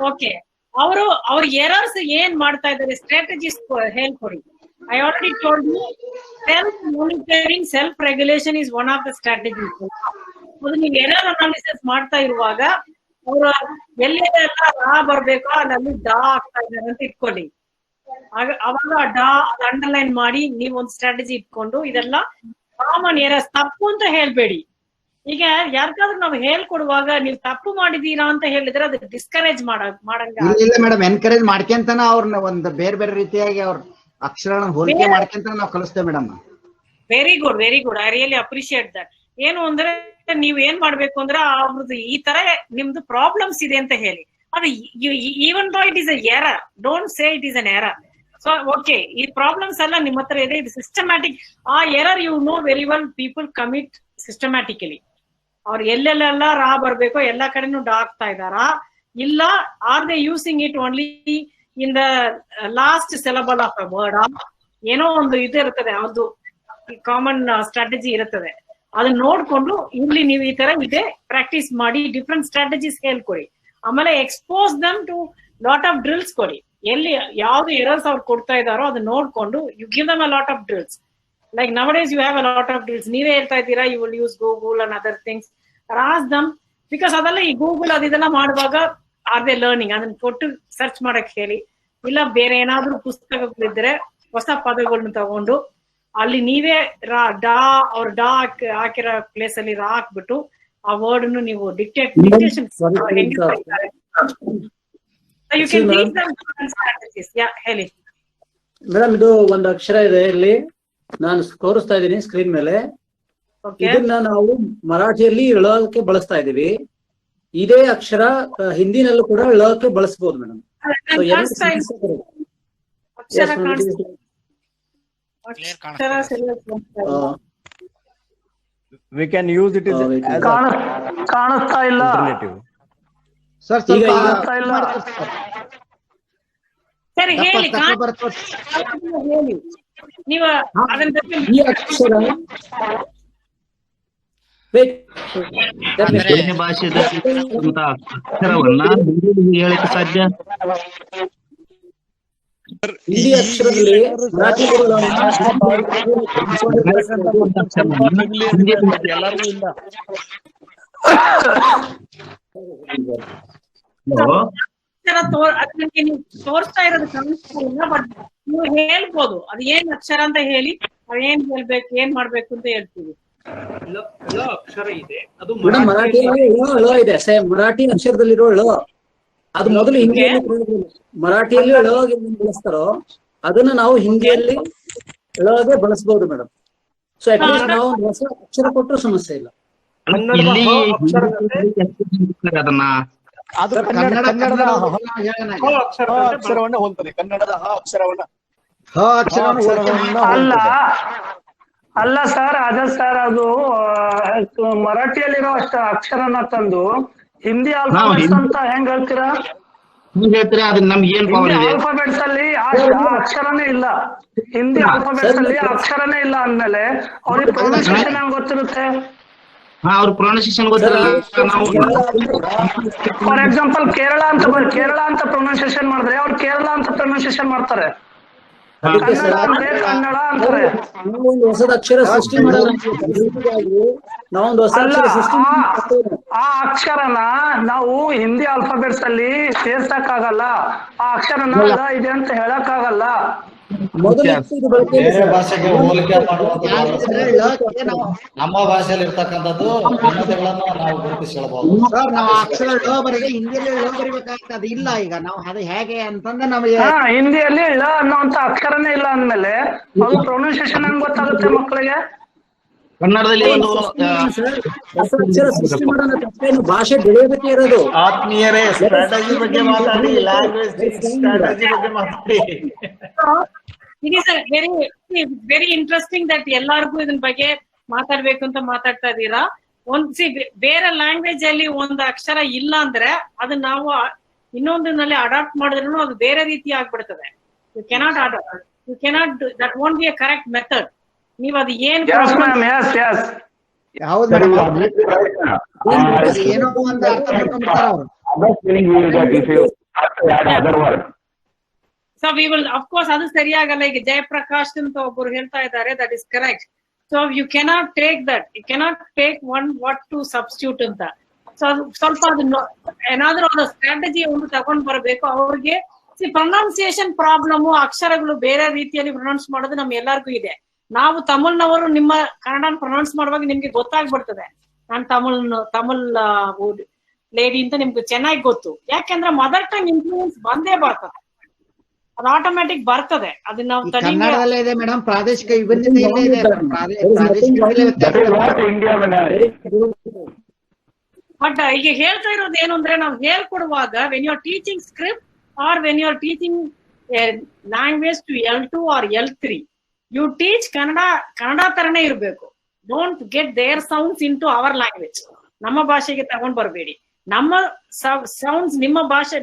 ಓಕೆ, ಅವ್ರ ಎರರ್ಸ್ ಏನ್ ಮಾಡ್ತಾ ಇದ್ದಾರೆ ಸ್ಟ್ರಾಟಜಿಸ್ ಹೇಳ್ಕೊಡಿ. I already told you self-monitoring, self-regulation is one of the strategies. ನೀವು ಎರರ್ ಅನಾಲಿಸಿಸ್ ಮಾಡ್ತಾ ಇರುವಾಗ ಅವರು ಎಲ್ಲೆಲ್ಲ ರಾ ಬರ್ಬೇಕೋ ಅಲ್ಲಿ ಡಾ ಆಗ್ತಾ ಇದ್ದಾರೆ ಅಂತ ಇಟ್ಕೊಳ್ಳಿ. ಅವಾಗ ಡಾ ಅಂಡರ್ಲೈನ್ ಮಾಡಿ ನೀವು ಒಂದು ಸ್ಟ್ರಾಟಜಿ ಇಟ್ಕೊಂಡು ಇದೆಲ್ಲ ಕಾಮನ್ ಎರರ್ಸ್, ತಪ್ಪು ಅಂತ ಹೇಳ್ಬೇಡಿ. ಈಗ ಯಾರಿಗಾದ್ರೂ ನಾವು ಹೇಳ್ಕೊಡುವಾಗ ನೀವು ತಪ್ಪು ಮಾಡಿದೀರಾ ಅಂತ ಹೇಳಿದ್ರೆ ಅದು ಡಿಸ್ಕರೇಜ್ ಮಾಡಂಗ ಇಲ್ಲ ಮೇಡಮ್. ಎನ್ಕರೇಜ್ ಮಾಡ್ಕೊಂತಾನ ಅವ್ರನ್ನ ಒಂದು ಬೇರೆ ಬೇರೆ ರೀತಿಯಾಗಿ ಅವ್ರ ಅಕ್ಷರ ಹೋಲಿಕೆ ಮಾಡ್ಕೊಂತ ನಾವು ಕಲಿಸ್ತೇವೆ madam. Very good, very good. I really appreciate that. ಏನು ಅಂದ್ರೆ ನೀವ್ ಏನ್ ಮಾಡ್ಬೇಕು ಅಂದ್ರೆ ಅವ್ರದ್ದು ಈ ತರ ನಿಮ್ದು ಪ್ರಾಬ್ಲಮ್ಸ್ ಇದೆ ಅಂತ ಹೇಳಿ. ಅದು even though it is a error, don't say it is an error. So okay, ಈ ಪ್ರಾಬ್ಲಮ್ಸ್ ಎಲ್ಲ ನಿಮ್ಮ ಹತ್ರ ಇದೆ, ಇದು ಸಿಸ್ಟಮ್ಯಾಟಿಕ್. ಆ error you know very well, people commit systematically. ಅವ್ರು ಎಲ್ಲೆಲ್ಲೆಲ್ಲ ರಾ ಬರ್ಬೇಕೋ ಎಲ್ಲಾ ಕಡೆನೂ ಡಾ ಆಗ್ತಾ ಇದಾರಾ, ಇಲ್ಲ are they using it only in the last syllable of a word. ಏನೋ ಒಂದು ಇದು ಇರ್ತದೆ, ಅದು ಕಾಮನ್ ಸ್ಟ್ರಾಟಜಿ ಇರುತ್ತದೆ. ಅದನ್ನ ನೋಡ್ಕೊಂಡು ಇಲ್ಲಿ ನೀವು ಈ ತರ ಇದೆ ಪ್ರಾಕ್ಟೀಸ್ ಮಾಡಿ, ಡಿಫ್ರೆಂಟ್ ಸ್ಟ್ರಾಟಜೀಸ್ ಹೇಳ್ಕೊಡಿ. ಆಮೇಲೆ expose them to lot of drills ಕೊಡಿ. ಎಲ್ಲಿ ಯಾವ್ದು ಎರರ್ಸ್ ಅವ್ರು ಕೊಡ್ತಾ ಇದಾರೋ ಅದನ್ನ ನೋಡ್ಕೊಂಡು you give them a lot of drills. Like nowadays you have a lot of drills. ನೀವೇ ಹೇಳ್ತಾ ಇದ್ದೀರಾ you will use Google and other things. ರಾಸ್ ದಮ್, ಬಿಕಾಸ್ ಅದೆಲ್ಲ ಈ ಗೂಗಲ್ ಅದೆಲ್ಲ ಮಾಡುವಾಗ ಆರ್ ದೇ ಲರ್ನಿಂಗ್. ಅದನ್ನ ಕೊಟ್ಟು ಸರ್ಚ್ ಮಾಡಕ್ ಹೇಳಿ, ಇಲ್ಲ ಬೇರೆ ಏನಾದ್ರೂ ಪುಸ್ತಕಗಳಿದ್ರೆ ಹೊಸ ಪದಗಳನ್ನ ತಗೊಂಡು ಅಲ್ಲಿ ನೀವೇ ಡಾ ಅವ್ರ ಡಾ ಹಾಕಿರೋ ಪ್ಲೇಸ್ ಅಲ್ಲಿ ರಾ ಹಾಕ್ಬಿಟ್ಟು ಆ ವರ್ಡ್ ನೀವು ಡಿಕ್ಟೇಷನ್ ಹೇಳಿ. ಮೇಡಮ್ ಇದು ಒಂದು ಅಕ್ಷರ ಇದೆ ಇಲ್ಲಿ, ನಾನು ತೋರಿಸ್ತಾ ಇದ್ದೀನಿ ಸ್ಕ್ರೀನ್ ಮೇಲೆ. ಇದನ್ನ ನಾವು ಮರಾಠಿಯಲ್ಲಿ ಳಕ್ಕೆ ಬಳಸ್ತಾ ಇದೀವಿ. ಇದೇ ಅಕ್ಷರ ಹಿಂದಿನಲ್ಲೂ ಕೂಡ ಳಕ್ಕೆ ಬಳಸಬಹುದು madam. We can use it as ಕಾಣಿಸ್ತಾ ಇಲ್ಲ ಸರ್. ಸರಿ ಹೇಳಿ, ನೀವು ಈ ಅಕ್ಷರ ಅಕ್ಷರವನ್ನ ಹೇಳಕ್ಕೆ ಸಾಧ್ಯ. ಹಿಂದಿ ಅಕ್ಷರದಲ್ಲಿ ಎಲ್ಲರಿಗೂ ಇಲ್ಲ. ಅದಕ್ಕೆ ನೀವು ತೋರಿಸ್ತಾ ಇರೋದು ಕಾಣಿಸ್ತಾ ಇಲ್ಲ, ಬಟ್ ನೀವು ಹೇಳ್ಬೋದು ಅದು ಏನ್ ಅಕ್ಷರ ಅಂತ ಹೇಳಿ, ಅದೇನ್ ಹೇಳ್ಬೇಕು ಏನ್ ಮಾಡ್ಬೇಕು ಅಂತ ಹೇಳ್ತೀವಿ. ಅಕ್ಷರ ಇದೆ, ಅದು ಮರಾಠಿಯಲ್ಲಿ ಳ ಇದೆ. ಸೇಮ್ ಮರಾಠಿ ಅಕ್ಷರದಲ್ಲಿರೋ ಳ, ಅದು ಮೊದಲು ಹಿಂದಿಯಲ್ಲಿ ಮರಾಠಿಯಲ್ಲಿ ಳಗೆ ಬಳಸ್ತಾರೋ ಅದನ್ನ ನಾವು ಹಿಂದಿಯಲ್ಲಿ ಳಗೆ ಬಳಸಬಹುದು ಮೇಡಮ್. ಸೊ ಅಟ್ಲೀಸ್ಟ್ ನಾವು ಒಂದು ಹೊಸ ಅಕ್ಷರ ಕೊಟ್ಟರು ಸಮಸ್ಯೆ ಇಲ್ಲ. ಅದನ್ನ ಅದು ಕನ್ನಡದ ಅಕ್ಷರವನ್ನ ಹೋಲ್ತದೆ. ಕನ್ನಡದ ಅಕ್ಷರವನ್ನ ಅಲ್ಲ ಸರ್, ಅದ ಸರ್ ಅದು ಮರಾಠಿಯಲ್ಲಿರೋ ಅಷ್ಟು ಅಕ್ಷರನ ತಂದು ಹಿಂದಿ ಆಲ್ಫಾಬೆಟ್ಸ್ ಅಂತ ಹೆಂಗ್ ಹೇಳ್ತೀರಾ? ನೀವ್ ಹೇಳ್ತೀರಾ ಅದನ್ನ ನಮ್ಗೆ ಏನ್ ಪವರ್ ಹಿಂದಿ ಇದೆ? ಆಲ್ಫಾಬೆಟ್ಸ್ ಅಲ್ಲಿ ಆ ಅಕ್ಷರನೇ ಇಲ್ಲ. ಹಿಂದಿ ಆಲ್ಫಾಬೆಟ್ಸ್ ಅಲ್ಲಿ ಆ ಅಕ್ಷರನೇ ಇಲ್ಲ ಅಂದ್ಮೇಲೆ ಅವ್ರಿಗೆ ಪ್ರೊನೌನ್ಸಿಯೇಷನ್ ಹೆಂಗ್ ಗೊತ್ತಿರುತ್ತೆ? ಅವ್ರ ಪ್ರೊನೌನ್ಸಿಯೇಷನ್ ಗೊತ್ತಿಲ್ಲ. ನಾವು ಫಾರ್ ಎಕ್ಸಾಂಪಲ್ ಕೇರಳ ಅಂತ ಪ್ರೊನೌನ್ಸಿಯೇಷನ್ ಮಾಡಿದ್ರೆ ಅವ್ರು ಕೇರಳ ಅಂತ ಪ್ರೊನೌನ್ಸಿಯೇಷನ್ ಮಾಡ್ತಾರೆ, ಕನ್ನಡ ಅಂದ್ರೆ ಕನ್ನಡ ಅಂತಾರೆ. ನಾವೊಂದು ಹೊಸದ ಅಕ್ಷರ ಸೃಷ್ಟಿ ಮಾಡಲ್ಲ, ನಾವೊಂದು ಹೊಸ ಅಕ್ಷರ ಸೃಷ್ಟಿ ಆ ಅಕ್ಷರನ ನಾವು ಹಿಂದಿ ಆಲ್ಫಾಬೆಟ್ಸ್ ಅಲ್ಲಿ ಸೇರ್ಸಕ್ಕಾಗಲ್ಲ, ಆ ಅಕ್ಷರನ ಇದೆ ಅಂತ ಹೇಳಕ್ ಆಗಲ್ಲ. ಮೊದಲು ಬೇರೆ ಭಾಷೆಗೆ ಹೋಲಿಕೆ ಮಾಡುವಂತ ನಮ್ಮ ಭಾಷೆಯಲ್ಲಿ ಇರ್ತಕ್ಕಂಥದ್ದು ಭಿನ್ನತೆಗಳನ್ನ ನಾವು ಗುರುತಿಸಿ ಹೇಳ್ಬಹುದು. ಸರ್ ನಾವು ಅಕ್ಷರ ಳ ಬರೆಗೆ ಹಿಂದಿಯಲ್ಲಿ ಳ ಬರಿಬೇಕಾಗ್ತದೆ, ಅದು ಇಲ್ಲ ಈಗ. ನಾವು ಅದು ಹೇಗೆ ಅಂತಂದ್ರೆ ನಮಗೆ ಹಿಂದಿಯಲ್ಲಿ ಳ ಅನ್ನೋಂತ ಅಕ್ಷರನೇ ಇಲ್ಲ ಅಂದ್ಮೇಲೆ ಅದು ಪ್ರೊನೌನ್ಸಿಯೇಷನ್ ಹೆಂಗ್ ಗೊತ್ತಾಗುತ್ತೆ ಮಕ್ಕಳಿಗೆ? ಕನ್ನಡದಲ್ಲಿ ಒಂದು ಹೊಸ ಅಕ್ಷರ ಸೃಷ್ಟಿ ಮಾಡೋಣ ತಪ್ಪೇನು, ಭಾಷೆ ಬೆಳೆಯೋದಕ್ಕೆ ಇರೋದು. ಆತ್ಮೀಯರೇ, ಸ್ಟ್ರಾಟಜಿ ಬಗ್ಗೆ ಮಾತಾಡಿ, ಲ್ಯಾಂಗ್ವೇಜ್ ಸ್ಟ್ರಾಟಜಿ ಬಗ್ಗೆ ಮಾತಾಡಿ. It is very very interesting that ಎಲ್ಲಾರ್ಗು ಇದನ್ ಬಗ್ಗೆ ಮಾತಾಡ್ಬೇಕು ಅಂತ ಮಾತಾಡ್ತಾ ಇದೀರಾ. ಬೇರೆ ಲ್ಯಾಂಗ್ವೇಜ್ ಅಲ್ಲಿ ಒಂದು ಅಕ್ಷರ ಇಲ್ಲ ಅಂದ್ರೆ ಅದನ್ನ ನಾವು ಇನ್ನೊಂದರಲ್ಲಿ ಅಡಾಪ್ಟ್ ಮಾಡಿದ್ರು ಅದು ಬೇರೆ ರೀತಿ ಆಗ್ಬಿಡ್ತದೆ. You cannot adapt, you cannot, that won't be a correct method. ನೀವ್ ಅದು ಏನ್ ಯಾವ್ದು ಏನೋ ಒಂದು ಅರ್ಥ ಮಾಡ್ಕೊಂಡ್ಬಿಡ್ತಾರ ಅವ್ರು. So we will of course ಅದು ಸರಿಯಾಗಲ್ಲ. ಈಗ ಜಯಪ್ರಕಾಶ್ ಅಂತ ಒಬ್ಬರು ಹೇಳ್ತಾ ಇದ್ದಾರೆ, that is correct. So you cannot take that, you cannot take one what to substitute ಅಂತ. ಸೊ ಅದು ಸ್ವಲ್ಪ ಅದನ್ನ ಏನಾದ್ರೂ ಒಂದು ಸ್ಟ್ರಾಟಜಿ ಒಂದು ತಗೊಂಡ್ ಬರಬೇಕು ಅವ್ರಿಗೆ. ಪ್ರೊನೌನ್ಸಿಯೇಷನ್ ಪ್ರಾಬ್ಲಮ್, ಅಕ್ಷರಗಳು ಬೇರೆ ರೀತಿಯಲ್ಲಿ ಪ್ರೊನೌನ್ಸ್ ಮಾಡೋದು ನಮ್ ಎಲ್ಲರಿಗೂ ಇದೆ. ನಾವು ತಮಿಳ್ನವರು ನಿಮ್ಮ ಕನ್ನಡ ಪ್ರೊನೌನ್ಸ್ ಮಾಡುವಾಗ ನಿಮ್ಗೆ ಗೊತ್ತಾಗ್ಬಿಡ್ತದೆ ನಾನು ತಮಿಳ್ ಲೇಡಿ ಅಂತ ನಿಮ್ಗೆ ಚೆನ್ನಾಗಿ ಗೊತ್ತು. ಯಾಕೆಂದ್ರೆ ಮದರ್ ಟಂಗ್ ಇನ್ಫ್ಲೂಯೆನ್ಸ್ ಬಂದೇ ಬರ್ತದೆ, ಅದು ಆಟೋಮ್ಯಾಟಿಕ್ ಬರ್ತದೆ. ಅದನ್ನ ನಾವು ಕನ್ನಡದಲ್ಲೇ ಇದೆ ಮೇಡಮ್, ಪ್ರಾದೇಶಿಕ ವಿಭಿನ್ನತೆ ಇಲ್ಲೇ ಇದೆ. ಬಟ್ ಈಗ ಹೇಳ್ತಾ ಇರೋದು ಏನು ಅಂದ್ರೆ, ನಾವು ಹೇಳ್ಕೊಡುವಾಗ when you are teaching script or when you are teaching language to L2 or L3, you teach Kannada ತರನೇ ಇರ್ಬೇಕು. Don't get their sounds into our language. ನಮ್ಮ ಭಾಷೆಗೆ ತಗೊಂಡ್ ಬರ್ಬೇಡಿ. ನಮ್ಮ ಸೌಂಡ್ಸ್ ನಿಮ್ಮ ಭಾಷೆ